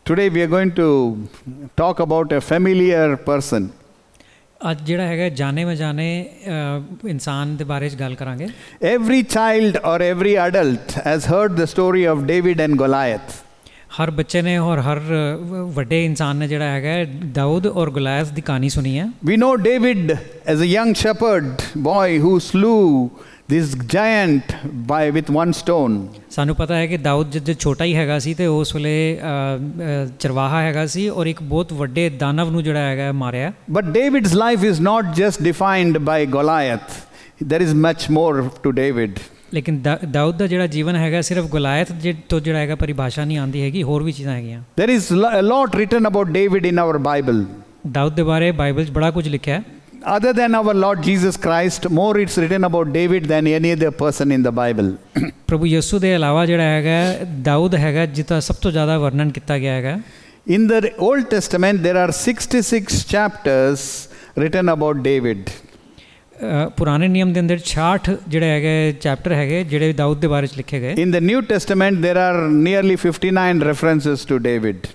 Today we are going to talk about a familiar person. ਅੱਜ ਜਿਹੜਾ ਹੈਗਾ ਜਾਣੇ ਮਜਾਣੇ ਇਨਸਾਨ ਦੇ ਬਾਰੇ 'ਚ ਗੱਲ ਕਰਾਂਗੇ। Every child or every adult has heard the story of David and Goliath. ਹਰ ਬੱਚੇ ਨੇ ਔਰ ਹਰ ਵੱਡੇ ਇਨਸਾਨ ਨੇ ਜਿਹੜਾ ਹੈਗਾ ਦਾਊਦ ਔਰ ਗੁਲਾਇਥ ਦੀ ਕਹਾਣੀ ਸੁਣੀ ਹੈ। We know David as a young shepherd boy who slew this giant with one stone. ਸਾਨੂੰ ਪਤਾ ਹੈ ਕਿ ਦਾਊਦ ਜਦ ਛੋਟਾ ਹੀ ਹੈਗਾ ਸੀ ਤੇ ਉਸ ਵੇਲੇ ਚਰਵਾਹਾ ਹੈਗਾ ਸੀ ਔਰ ਇੱਕ ਬਹੁਤ ਵੱਡੇ ਦਾਨਵ ਨੂੰ ਜਿਹੜਾ ਹੈਗਾ ਮਾਰਿਆ। But David's life is not just defined by Goliath. There is much more to David. ਲੇਕਿਨ ਦਾਊਦ ਦਾ ਜਿਹੜਾ ਜੀਵਨ ਹੈਗਾ ਸਿਰਫ ਗੁਲਾਇਥ ਤੋਂ ਜਿਹੜਾ ਹੈਗਾ ਪਰਿਭਾਸ਼ਾ ਨਹੀਂ ਆਉਂਦੀ ਹੈਗੀ, ਹੋਰ ਵੀ ਚੀਜ਼ਾਂ ਹੈਗੀਆਂ। There is a lot written about David in our Bible. Dawood ਦੇ ਬਾਰੇ ਬਾਈਬਲ 'ਚ ਬੜਾ ਕੁਝ ਲਿਖਿਆ ਹੈ। Other than our Lord Jesus Christ, more it's written about David than any other person in the Bible. ਪ੍ਰਭੂ ਯਿਸੂ ਦੇ ਇਲਾਵਾ ਜਿਹੜਾ ਹੈਗਾ ਦਾਊਦ ਹੈਗਾ ਜਿੱਤਾ ਸਭ ਤੋਂ ਜ਼ਿਆਦਾ ਵਰਣਨ ਕੀਤਾ ਗਿਆ ਹੈਗਾ। In the Old Testament there are 66 chapters written about David. ਪੁਰਾਣੇ ਨਿਯਮ ਦੇ ਅੰਦਰ 66 ਜਿਹੜੇ ਹੈਗੇ ਚੈਪਟਰ ਹੈਗੇ ਜਿਹੜੇ ਦਾਊਦ ਦੇ ਬਾਰੇ 'ਚ ਲਿਖੇ ਗਏ। In the New Testament there are nearly 59 references to David.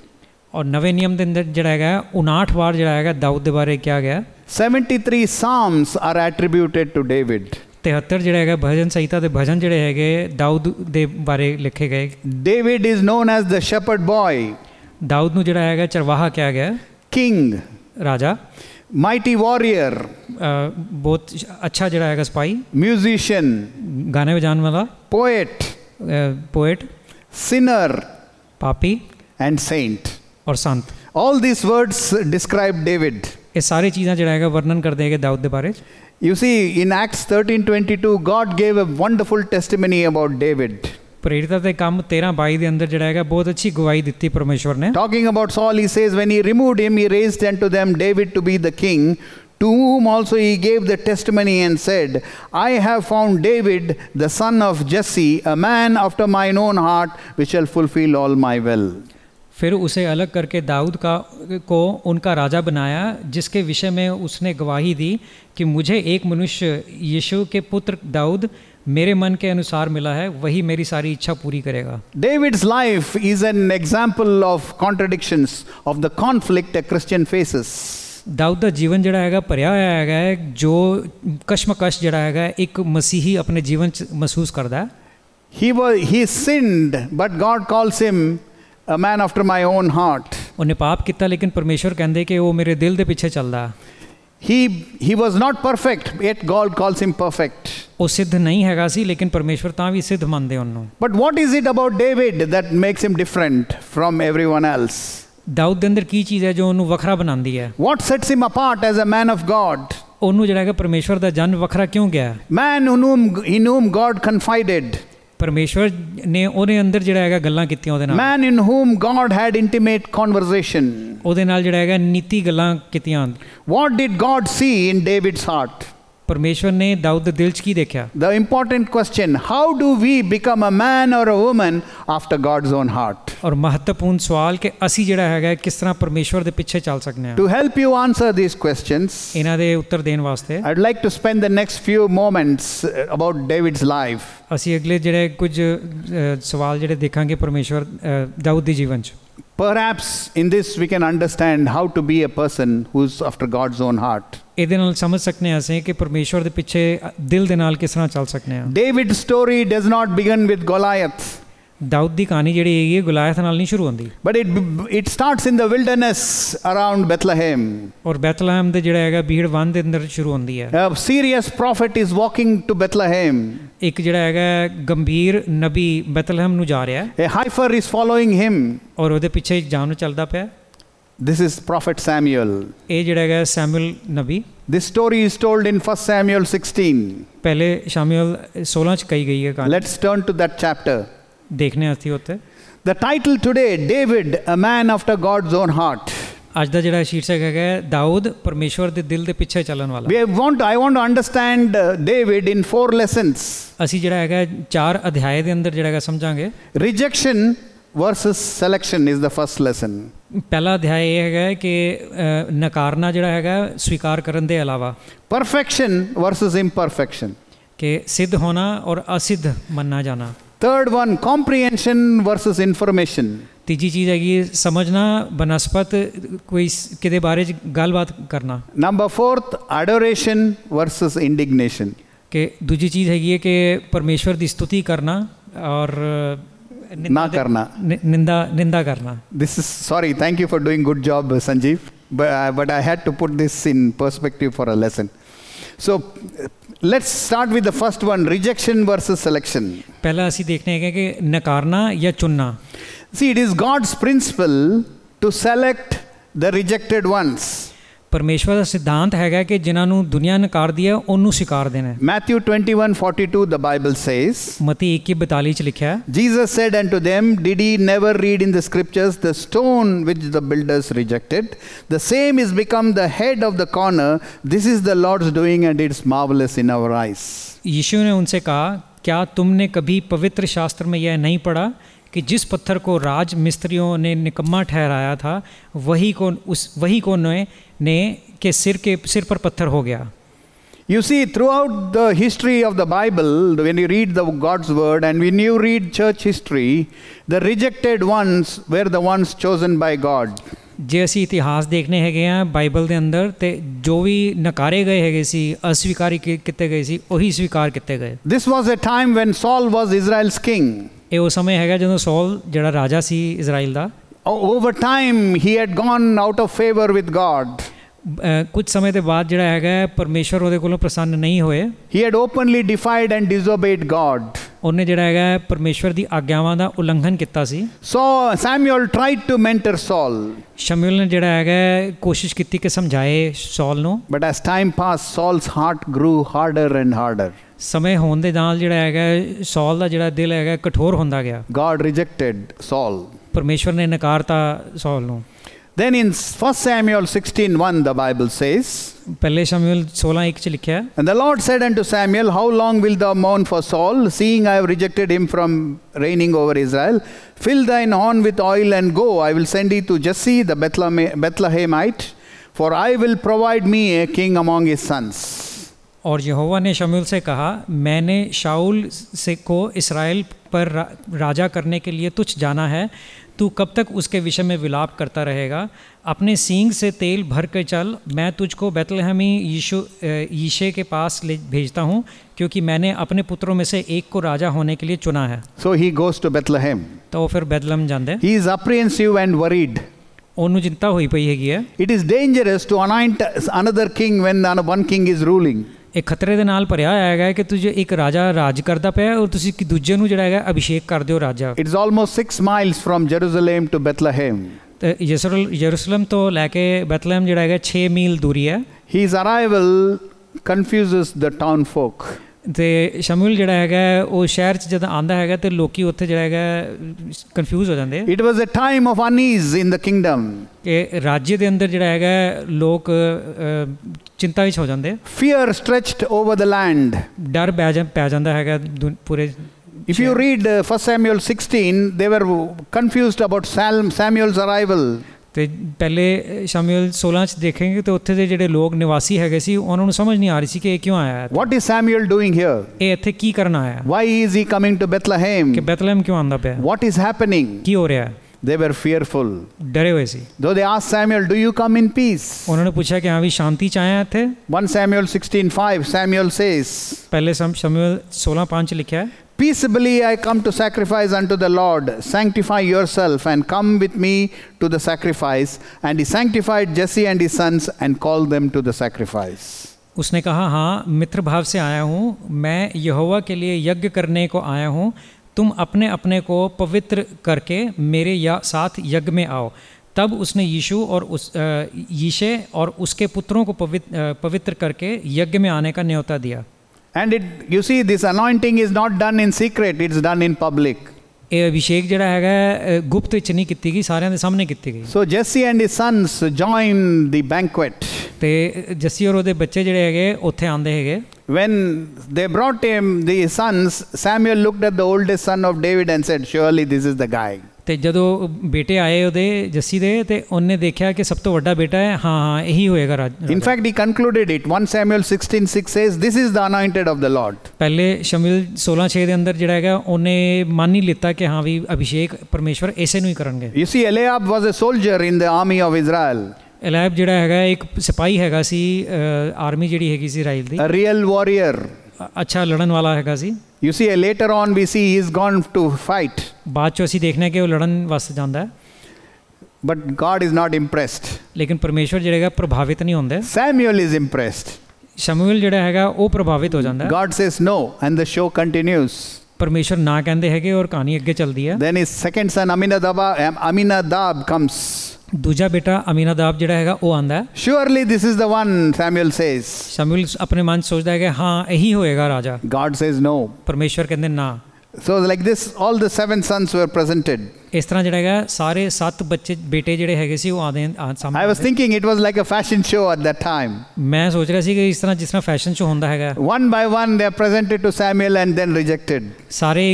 ਔਰ ਨਵੇਂ ਨਿਯਮ ਦੇ ਅੰਦਰ ਜਿਹੜਾ ਹੈਗਾ 59 ਵਾਰ ਜਿਹੜਾ ਹੈਗਾ ਦਾਊਦ ਦੇ ਬਾਰੇ ਕਿਹਾ ਗਿਆ। 73 psalms are attributed to David. 73 ਜਿਹੜਾ ਹੈਗਾ ਭਜਨ ਸੰਹਿਤਾ ਦੇ ਭਜਨ ਜਿਹੜੇ ਹੈਗੇ ਦਾਊਦ ਦੇ ਬਾਰੇ ਲਿਖੇ ਗਏ। David is known as the shepherd boy. Dawood ਨੂੰ ਜਿਹੜਾ ਹੈਗਾ ਚਰਵਾਹਾ ਕਿਹਾ ਗਿਆ। King, ਰਾਜਾ, mighty warrior, ਬਹੁਤ ਅੱਛਾ ਜਿਹੜਾ ਹੈਗਾ ਸਿਪਾਹੀ, musician, ਗਾਣੇ ਵਜਾਉਣ ਵਾਲਾ, poet, poet, sinner, ਪਾਪੀ and saint. ਔਰ ਸੰਤ। All these words describe David. ਇਹ ਸਾਰੀ ਚੀਜ਼ਾਂ ਜਿਹੜਾ ਹੈਗਾ ਵਰਣਨ ਕਰਦੇ ਹੈਗੇ ਦਾਊਦ ਦੇ ਬਾਰੇ 'ਚ। You see, in Acts 13:22, God gave a wonderful testimony about David. ਪ੍ਰੇਰਿਤਾਂ ਦੇ ਕੰਮ 13:22 ਦੇ ਅੰਦਰ ਜਿਹੜਾ ਹੈਗਾ ਬਹੁਤ ਅੱਛੀ ਗਵਾਹੀ ਦਿੱਤੀ ਪਰਮੇਸ਼ਵਰ ਨੇ। Talking about Saul, he says, when he removed him, he raised unto them David to be the king, to whom also he gave the testimony and said, I have found David, the son of Jesse, a man after mine own heart, which shall fulfill all my will. फिर उसे अलग करके दाऊद को उनका राजा बनाया, जिसके विषय में उसने गवाही दी कि मुझे एक मनुष्य यीशु के पुत्र दाऊद मेरे मन के अनुसार मिला है, वही मेरी सारी इच्छा पूरी करेगा। David's life is an example of contradictions, of the conflict a Christian faces. Dawood ਦਾ ਜੀਵਨ ਜਿਹੜਾ ਹੈਗਾ ਭਰਿਆ ਹੋਇਆ ਹੈਗਾ ਜੋ ਕਸ਼ਮਕਸ਼ ਜਿਹੜਾ ਹੈਗਾ ਇੱਕ ਮਸੀਹੀ ਆਪਣੇ ਜੀਵਨ 'ਚ ਮਹਿਸੂਸ ਕਰਦਾ ਹੈ। He sinned, but God calls him a man after my own heart. ਉਹਨੇ ਪਾਪ ਕੀਤਾ ਲੇਕਿਨ ਪਰਮੇਸ਼ਵਰ ਕਹਿੰਦੇ ਕਿ ਉਹ ਮੇਰੇ ਦਿਲ ਦੇ ਪਿੱਛੇ ਚੱਲਦਾ। He was not perfect, yet God calls him perfect. ਉਹ ਸਿੱਧ ਨਹੀਂ ਹੈਗਾ ਸੀ ਲੇਕਿਨ ਪਰਮੇਸ਼ਵਰ ਤਾਂ ਵੀ ਸਿੱਧ ਮੰਨਦੇ ਉਹਨੂੰ। But what is it about David that makes him different from everyone else? Dawood ਦੇ ਅੰਦਰ ਕੀ ਚੀਜ਼ ਹੈ ਜੋ ਉਹਨੂੰ ਵੱਖਰਾ ਬਣਾਉਂਦੀ ਹੈ? What sets him apart as a man of God? ਉਹਨੂੰ ਜਿਹੜਾ ਹੈਗਾ ਪਰਮੇਸ਼ਵਰ ਦਾ ਜਨ ਵੱਖਰਾ ਕਿਉਂ ਗਿਆ? Man in whom God confided. ਪਰਮੇਸ਼ਵਰ ਨੇ ਉਹਦੇ ਅੰਦਰ ਜਿਹੜਾ ਹੈਗਾ ਗੱਲਾਂ ਕੀਤੀਆਂ ਉਹਦੇ ਨਾਲ। Man in whom God had intimate conversation. ਉਹਦੇ ਨਾਲ ਜਿਹੜਾ ਹੈਗਾ ਨੀਤੀ ਗੱਲਾਂ ਕੀਤੀਆਂ। What did God see in David's heart? ਪਰਮੇਸ਼ਵਰ ਨੇ ਦਾਊਦ ਦੇ ਦਿਲ 'ਚ ਕੀ ਦੇਖਿਆ? The important question, how do we become a man or a woman after God's own heart? ਔਰ ਮਹੱਤਵਪੂਰਨ ਸਵਾਲ ਕਿ ਅਸੀਂ ਜਿਹੜਾ ਹੈਗਾ ਕਿਸ ਤਰ੍ਹਾਂ ਪਰਮੇਸ਼ਵਰ ਦੇ ਪਿੱਛੇ ਚੱਲ ਸਕਦੇ ਹਾਂ। To help you answer these questions, ਇਹਨਾਂ ਦੇ ਉੱਤਰ ਦੇਣ ਵਾਸਤੇ I'd like to spend the next few moments about David's life. ਅਸੀਂ ਅਗਲੇ ਜਿਹੜੇ ਕੁਝ ਸਵਾਲ ਜਿਹੜੇ ਦੇਖਾਂਗੇ ਪਰਮੇਸ਼ਵਰ ਦਾਊਦ ਦੇ ਜੀਵਨ 'ਚ। Perhaps in this we can understand how to be a person who's after God's own heart. ਇਹਦੇ ਨਾਲ ਸਮਝ ਸਕਦੇ ਹਾਂ ਅਸੀਂ ਕਿ ਪਰਮੇਸ਼ਵਰ ਦੇ ਪਿੱਛੇ ਦਿਲ ਦੇ ਨਾਲ ਕਿਸ ਤਰ੍ਹਾਂ ਚੱਲ ਸਕਦੇ ਹਾਂ। David's story does not begin with Goliath. Dawood ਦੀ ਕਹਾਣੀ ਜਿਹੜੀ ਹੈਗੀ ਹੈ ਗੁਲਾਇਥ ਨਾਲ ਨਹੀਂ ਸ਼ੁਰੂ ਹੁੰਦੀ। But it starts in the wilderness around Bethlehem. ਔਰ ਬੈਤਲਹਮ ਦੇ ਜਿਹੜਾ ਹੈਗਾ ਬੀੜ ਵਨ ਦੇ ਅੰਦਰ ਸ਼ੁਰੂ ਹੁੰਦੀ ਹੈ। A serious prophet is walking to Bethlehem. ਇੱਕ ਜਿਹੜਾ ਹੈਗਾ ਗੰਭੀਰ ਨਬੀ ਬੈਤਲਹਮ ਨੂੰ ਜਾ ਰਿਹਾ ਹੈ। A heifer is following him. ਔਰ ਉਹਦੇ ਪਿੱਛੇ ਇੱਕ ਜਾਨਵਰ ਚੱਲਦਾ ਪਿਆ। This is prophet Samuel. ਇਹ ਜਿਹੜਾ ਹੈਗਾ Samuel Nabi. This story is told in 1 Samuel 16. ਪਹਿਲੇ ਸ਼ਮੂਏਲ 16 ਚ ਕਹੀ ਗਈ ਹੈ ਕਹਾਣੀ। Let's turn to that chapter. ਦੇਖਨੇ ਅਸੀਂ ਉੱਤੇ। The title today, David, a man after God's own heart. ਅੱਜ ਦਾ ਜਿਹੜਾ ਸ਼ੀਰਸ਼ਕ ਹੈਗਾ ਦਾਊਦ ਪਰਮੇਸ਼ਵਰ ਦੇ ਦਿਲ ਦੇ ਪਿੱਛੇ ਚੱਲਣ ਵਾਲਾ। I want to understand David in 4 lessons. ਅਸੀਂ ਜਿਹੜਾ ਹੈਗਾ 4 ਅਧਿਆਏ ਦੇ ਅੰਦਰ ਜਿਹੜਾ ਹੈਗਾ ਸਮਝਾਂਗੇ। Rejection versus selection is the first lesson. ਪਹਿਲਾ ਅਧਿਆਇ ਇਹ ਹੈਗਾ ਕਿ ਨਕਾਰਨਾ ਜਿਹੜਾ ਹੈਗਾ ਸਵੀਕਾਰ ਕਰਨ ਦੇ ਇਲਾਵਾ। Perfection versus imperfection. ਕਿ ਸਿੱਧ ਹੋਣਾ ਔਰ ਅਸਿੱਧ ਮੰਨਣਾ ਜਾਣਾ। Third one, comprehension versus information. ਤੀਜੀ ਚੀਜ਼ ਹੈਗੀ ਸਮਝਣਾ ਬਨਸਪਤ ਕੋਈ ਕਿਹਦੇ ਬਾਰੇ ਚ ਗੱਲਬਾਤ ਕਰਨਾ. Number fourth, adoration versus indignation. ਕਿ ਦੂਜੀ ਚੀਜ਼ ਹੈਗੀ ਹੈ ਕਿ ਪਰਮੇਸ਼ਵਰ ਦੀ ਸਤੁਤੀ ਕਰਨਾ ਔਰ ਨਾ ਕਰਨਾ, ਨਿੰਦਾ ਕਰਨਾ. This is, sorry, thank you for doing good job, Sanjeev, but I had to put this in perspective for a lesson. So let's start with the first one, rejection versus selection. ਪਹਿਲਾ ਅਸੀਂ ਦੇਖਨੇ ਹੈਗੇ ਕਿ ਨਕਾਰਨਾ ਜਾਂ ਚੁਣਨਾ. See, it is God's principle to select the rejected ones. ਪਰਮੇਸ਼ਵਰ ਦਾ ਸਿਧਾਂਤ ਹੈਗਾ ਕਿ ਜਿਨ੍ਹਾਂ ਨੂੰ ਦੁਨੀਆ ਨਕਾਰਦੀ ਹੈ ਉਹਨੂੰ ਸਵੀਕਾਰ ਦੇਣਾ. Matthew 21:42 the Bible says, ਮਤੀ 21:42 ਚ ਲਿਖਿਆ, Jesus said unto them, did ye never read in the scriptures, the stone which the builders rejected, the same is become the head of the corner. This is the Lord's doing and it's marvelous in our eyes. यीशु ने उनसे कहा, क्या तुमने कभी पवित्र शास्त्र में यह नहीं पढ़ा कि जिस पत्थर को राज मिस्त्रियों ने निकम्मा ठहराया था वही को ने के सिर पर पत्थर हो गया. You see, throughout the history of the Bible, when you read the God's word and when you read church history, the rejected ones were the ones chosen by God. ਜੇ ਅਸੀਂ ਇਤਿਹਾਸ ਦੇਖਨੇ ਹੈਗੇ ਆ ਬਾਈਬਲ ਦੇ ਅੰਦਰ ਤੇ ਜੋ ਵੀ ਨਕਾਰੇ ਗਏ ਹੈਗੇ ਸੀ, ਅਸਵੀਕਾਰੀ ਕੀਤੇ ਗਏ ਸੀ, ਉਹੀ ਸਵੀਕਾਰ ਕੀਤੇ ਗਏ. This was a time when Saul was Israel's king. ਇਹ ਉਹ ਸਮੇਂ ਹੈਗਾ ਜਦੋਂ ਸੌਲ ਜਿਹੜਾ ਰਾਜਾ ਸੀ ਇਜ਼ਰਾਈਲ ਦਾ. Over time he had gone out of favor with God. ਕੁਝ ਸਮੇਂ ਦੇ ਬਾਅਦ ਜਿਹੜਾ ਹੈਗਾ ਪਰਮੇਸ਼ਵਰ ਉਹਦੇ ਕੋਲੋਂ ਪ੍ਰਸੰਨ ਨਹੀਂ ਹੋਏ. He had openly defied and disobeyed God. ਉਹਨੇ ਜਿਹੜਾ ਹੈਗਾ ਪਰਮੇਸ਼ਵਰ ਦੀ ਆਗਿਆਵਾਂ ਦਾ ਉਲੰਘਣ ਕੀਤਾ ਸੀ. So Samuel tried to mentor Saul. ਸ਼ਮੂਏਲ ਨੇ ਜਿਹੜਾ ਹੈਗਾ ਕੋਸ਼ਿਸ਼ ਕੀਤੀ ਕਿ ਸਮਝਾਏ ਸੌਲ ਨੂੰ. But as time passed, Saul's heart grew harder and harder. ਸਮੇਂ ਹੋਣ ਦੇ ਨਾਲ ਜਿਹੜਾ ਹੈਗਾ ਸੌਲ ਦਾ ਜਿਹੜਾ ਦਿਲ ਹੈਗਾ ਕਠੋਰ ਹੁੰਦਾ ਗਿਆ. God rejected Saul. ਪਰਮੇਸ਼ਵਰ ਨੇ ਨਕਾਰਤਾ ਸੌਲ ਨੂੰ. Then in 1 Samuel 16:1 the Bible says, ਪਹਿਲੇ ਸ਼ਮੂਏਲ 16:1 ਚ ਲਿਖਿਆ, and the Lord said unto Samuel, how long wilt thou mourn for Saul, seeing I have rejected him from reigning over Israel? Fill thine horn with oil and go. I will send thee to Jesse the Bethlehemite, for I will provide me a king among his sons. और यहोवा ने शमूएल से कहा, मैंने शाऊल से को इस्राएल पर राजा करने के लिए तुझ जाना है. तू कब तक उसके विषय में विलाप करता रहेगा? अपने सींग से तेल भर कर चल. मैं तुझको बैतलहमी यीशे के पास ले भेजता हूँ, क्योंकि मैंने अपने पुत्रों में से एक को राजा होने के लिए चुना है. So he goes to Bethlehem. तो वो फिर बैतलहम जाते. He is apprehensive and worried. ਉਹਨੂੰ ਚਿੰਤਾ ਹੋਈ ਪਈ ਹੈਗੀ ਹੈ. It is dangerous to anoint another king when one king is ruling. ਇਹ ਖਤਰੇ ਦੇ ਨਾਲ ਭਰਿਆ ਹੋਇਆ ਹੈਗਾ ਕਿ ਤੁਸੀਂ ਇੱਕ ਰਾਜਾ ਰਾਜ ਕਰਦਾ ਪਿਆ ਔਰ ਤੁਸੀਂ ਕਿ ਦੂਜੇ ਨੂੰ ਜਿਹੜਾ ਹੈਗਾ ਅਭਿਸ਼ੇਕ ਕਰ ਦਿਓ ਰਾਜਾ. It is almost 6 miles from Jerusalem to Bethlehem. ਤੇ ਯਰੂਸ਼ਲਮ ਤੋਂ ਲੈ ਕੇ ਬੈਤਲਹਮ ਜਿਹੜਾ ਹੈਗਾ 6 ਮੀਲ ਦੂਰੀ ਹੈ. His arrival confuses the town folk. ਤੇ ਸ਼ਮੂਏਲ ਜਿਹੜਾ ਹੈਗਾ ਉਹ ਸ਼ਹਿਰ 'ਚ ਜਦੋਂ ਆਂਦਾ ਹੈਗਾ ਤੇ ਲੋਕੀ ਉੱਥੇ ਜਿਹੜਾ ਹੈਗਾ ਕਨਫਿਊਜ਼ ਹੋ ਜਾਂਦੇ. It was a time of unease in the kingdom. ਇਹ ਰਾਜ ਦੇ ਅੰਦਰ ਜਿਹੜਾ ਹੈਗਾ ਲੋਕ ਚਿੰਤਾ ਵਿੱਚ ਹੋ ਜਾਂਦੇ. Fear stretched over the land. ਡਰ ਪੈ ਜਾਂਦਾ ਹੈਗਾ ਪੂਰੇ. If you read 1 Samuel 16, they were confused about Samuel's arrival. ਤੇ ਪਹਿਲੇ ਸ਼ਮੂਏਲ 16 ਚ ਦੇਖेंगे ਤੇ ਉੱਥੇ ਦੇ ਜਿਹੜੇ ਲੋਕ ਨਿਵਾਸੀ ਹੈਗੇ ਸੀ ਉਹਨਾਂ ਨੂੰ ਸਮਝ ਨਹੀਂ ਆ ਰਹੀ ਸੀ ਕਿ ਇਹ ਕਿਉਂ ਆਇਆ ਹੈ. What is Samuel doing here? ਇਹ ਇੱਥੇ ਕੀ ਕਰਨ ਆਇਆ ਹੈ? Why is he coming to Bethlehem? ਕਿ ਬੈਤਲਹਮ ਕਿਉਂ ਆਂਦਾ ਪਿਆ? What is happening? ਕੀ ਹੋ ਰਿਹਾ ਹੈ? They were fearful. ਡਰੇ ਹੋਏ ਸੀ. Though they asked Samuel, do you come in peace? ਉਹਨਾਂ ਨੇ ਪੁੱਛਿਆ ਕਿ ਹਾਂ ਵੀ ਸ਼ਾਂਤੀ ਚ ਆਇਆ ਇੱਥੇ. 1 Samuel 16:5 Samuel says, ਪਹਿਲੇ ਸ਼ਮੂਏਲ 16:5 ਚ ਲਿਖਿਆ ਹੈ, peaceably I come to sacrifice unto the Lord. Sanctify yourself and come with me to the sacrifice. And he sanctified Jesse and his sons and called them to the sacrifice. उसने कहा, हाँ मित्र भाव से आया हूँ, मैं यहोवा के लिए यज्ञ करने को आया हूँ. तुम अपने अपने को पवित्र करके मेरे साथ यज्ञ में आओ. तब उसने यीशे और उसके पुत्रों को पवित्र करके यज्ञ में आने का न्योता दिया. And you see, this anointing is not done in secret, it's done in public. ਇਹ ਅਭਿਸ਼ੇਕ ਜਿਹੜਾ ਹੈਗਾ ਗੁਪਤ ਵਿੱਚ ਨਹੀਂ ਕੀਤੀ ਗਈ, ਸਾਰਿਆਂ ਦੇ ਸਾਹਮਣੇ ਕੀਤੀ ਗਈ. So Jesse and his sons joined the banquet. ਤੇ ਜੱਸੀ ਔਰ ਉਹਦੇ ਬੱਚੇ ਜਿਹੜੇ ਹੈਗੇ ਉੱਥੇ ਆਂਦੇ ਹੈਗੇ. When they brought him the sons, Samuel looked at the oldest son of David and said, surely this is the guy. ਤੇ ਜਦੋਂ ਬੇਟੇ ਆਏ ਉਹਦੇ ਜੱਸੀ ਦੇ ਤੇ ਉਹਨੇ ਦੇਖਿਆ ਕਿ ਸਭ ਤੋਂ ਵੱਡਾ ਬੇਟਾ ਹੈ, ਹਾਂ ਇਹੀ ਹੋਏਗਾ ਰਾਜ। In fact, he concluded it. 1 Samuel 16:6 says, "This is the anointed of the Lord." ਪਹਿਲੇ ਸ਼ਮੂਏਲ 16:6 ਦੇ ਅੰਦਰ ਜਿਹੜਾ ਹੈਗਾ ਉਹਨੇ ਮੰਨ ਹੀ ਲਿੱਤਾ ਕਿ ਹਾਂ ਵੀ ਅਭਿਸ਼ੇਕ ਪਰਮੇਸ਼ਵਰ ਇਸੇ ਨੂੰ ਹੀ ਕਰਨਗੇ। You see, Eliab was a soldier in the army of Israel. ਐਲਾਬ ਜਿਹੜਾ ਹੈਗਾ ਇੱਕ ਸਿਪਾਹੀ ਹੈਗਾ ਸੀ ਆਰਮੀ ਜਿਹੜੀ ਹੈਗੀ ਸੀ Israel the. A real warrior. ਅੱਛਾ ਲੜਨ ਵਾਲਾ ਹੈਗਾ ਸੀ। You see, later on we see he's gone to fight. ਬਾਅਦ ਚੋਂ ਅਸੀਂ ਦੇਖਦੇ ਹਾਂ ਕਿ ਉਹ ਲੜਨ ਵਾਸਤੇ ਜਾਂਦਾ ਹੈ। But God is not impressed. ਲੇਕਿਨ ਪਰਮੇਸ਼ਵਰ ਜਿਹੜਾ ਹੈਗਾ ਪ੍ਰਭਾਵਿਤ ਨਹੀਂ ਹੁੰਦੇ। Samuel is impressed. ਸ਼ਮੂਏਲ ਜਿਹੜਾ ਹੈਗਾ ਉਹ ਪ੍ਰਭਾਵਿਤ ਹੋ ਜਾਂਦਾ ਹੈ। God says no and the show continues. ਪਰਮੇਸ਼ਵਰ ਨਾ ਕਹਿੰਦੇ ਹੈਗੇ ਔਰ ਕਹਾਣੀ ਅੱਗੇ ਚੱਲਦੀ ਹੈ। Then his second son Aminadab comes. ਦੂਜਾ ਬੇਟਾ ਅਮੀਨਾਦਾਬ ਜਿਹੜਾ ਹੈਗਾ ਉਹ ਆਂਦਾ ਹੈ। Surely this is the one, Samuel says. ਸ਼ਮੂਏਲ ਆਪਣੇ ਮਨ 'ਚ ਸੋਚਦਾ ਹੈ ਕਿ ਹਾਂ ਇਹੀ ਹੋਏਗਾ ਰਾਜਾ। God says no. ਪਰਮੇਸ਼ਵਰ ਕਹਿੰਦੇ ਨਾ। So like this, all the 7 sons were presented. ਇਸ ਤਰ੍ਹਾਂ ਜਿਹੜਾ ਹੈਗਾ ਸਾਰੇ 7 ਬੱਚੇ ਬੇਟੇ ਜਿਹੜੇ ਹੈਗੇ ਸੀ ਉਹ ਆਦੇ ਸਾਹਮਣੇ। I was thinking it was like a fashion show at that time. ਮੈਂ ਸੋਚ ਰਿਹਾ ਸੀ ਕਿ ਇਸ ਤਰ੍ਹਾਂ ਜਿਸ ਤਰ੍ਹਾਂ ਫੈਸ਼ਨ ਸ਼ੋ ਹੁੰਦਾ ਹੈਗਾ। One by one they are presented to Samuel and then rejected. ਸਾਰੇ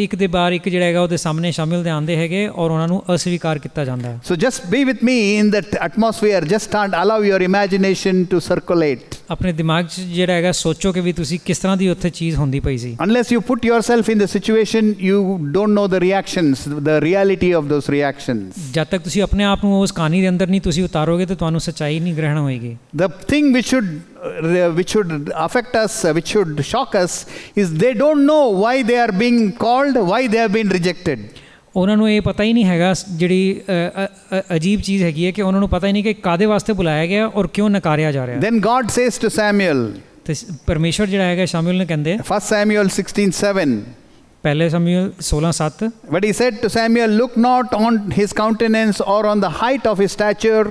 ਇੱਕ ਦੇ ਬਾਅਦ ਇੱਕ ਜਿਹੜਾ ਹੈਗਾ ਉਹਦੇ ਸਾਹਮਣੇ ਸ਼ਾਮਿਲ ਦੇ ਆਉਂਦੇ ਹੈਗੇ ਔਰ ਉਹਨਾਂ ਨੂੰ ਅਸਵੀਕਾਰ ਕੀਤਾ ਜਾਂਦਾ ਹੈ। So just be with me in that atmosphere. Just allow your imagination to circulate. ਆਪਣੇ ਦਿਮਾਗ 'ਚ ਜਿਹੜਾ ਹੈਗਾ ਸੋਚੋ ਕਿ ਵੀ ਤੁਸੀਂ ਕਿਸ ਤਰ੍ਹਾਂ ਦੀ ਉੱਥੇ ਚੀਜ਼ ਹੁੰਦੀ ਪਈ ਸੀ। Unless you put yourself in the situation, you don't know the reactions, the reality of those reactions. ਜਦ ਤੱਕ ਤੁਸੀਂ ਆਪਣੇ ਆਪ ਨੂੰ ਉਸ ਕਹਾਣੀ ਦੇ ਅੰਦਰ ਨਹੀਂ ਤੁਸੀਂ ਉਤਾਰੋਗੇ ਤਾਂ ਤੁਹਾਨੂੰ ਸੱਚਾਈ ਨਹੀਂ ਗ੍ਰਹਿਣ ਹੋਏਗੀ। The thing which should affect us, which should shock us, is they don't know why they are being called, why they have been rejected. ਉਹਨਾਂ ਨੂੰ ਇਹ ਪਤਾ ਹੀ ਨਹੀਂ ਹੈਗਾ, ਜਿਹੜੀ ਅਜੀਬ ਚੀਜ਼ ਹੈਗੀ ਹੈ ਕਿ ਉਹਨਾਂ ਨੂੰ ਪਤਾ ਹੀ ਨਹੀਂ ਕਿ ਕਾਦੇ ਵਾਸਤੇ ਬੁਲਾਇਆ ਗਿਆ ਔਰ ਕਿਉਂ ਨਕਾਰਿਆ ਜਾ ਰਿਹਾ। Then God says to Samuel, ਤੇ ਪਰਮੇਸ਼ਵਰ ਜਿਹੜਾ ਹੈਗਾ ਸ਼ਮੂਏਲ ਨੂੰ ਕਹਿੰਦੇ 1 Samuel 16:7, ਪਹਿਲੇ ਸ਼ਮੂਏਲ 16:7, but he said to Samuel, look not on his countenance or on the height of his stature,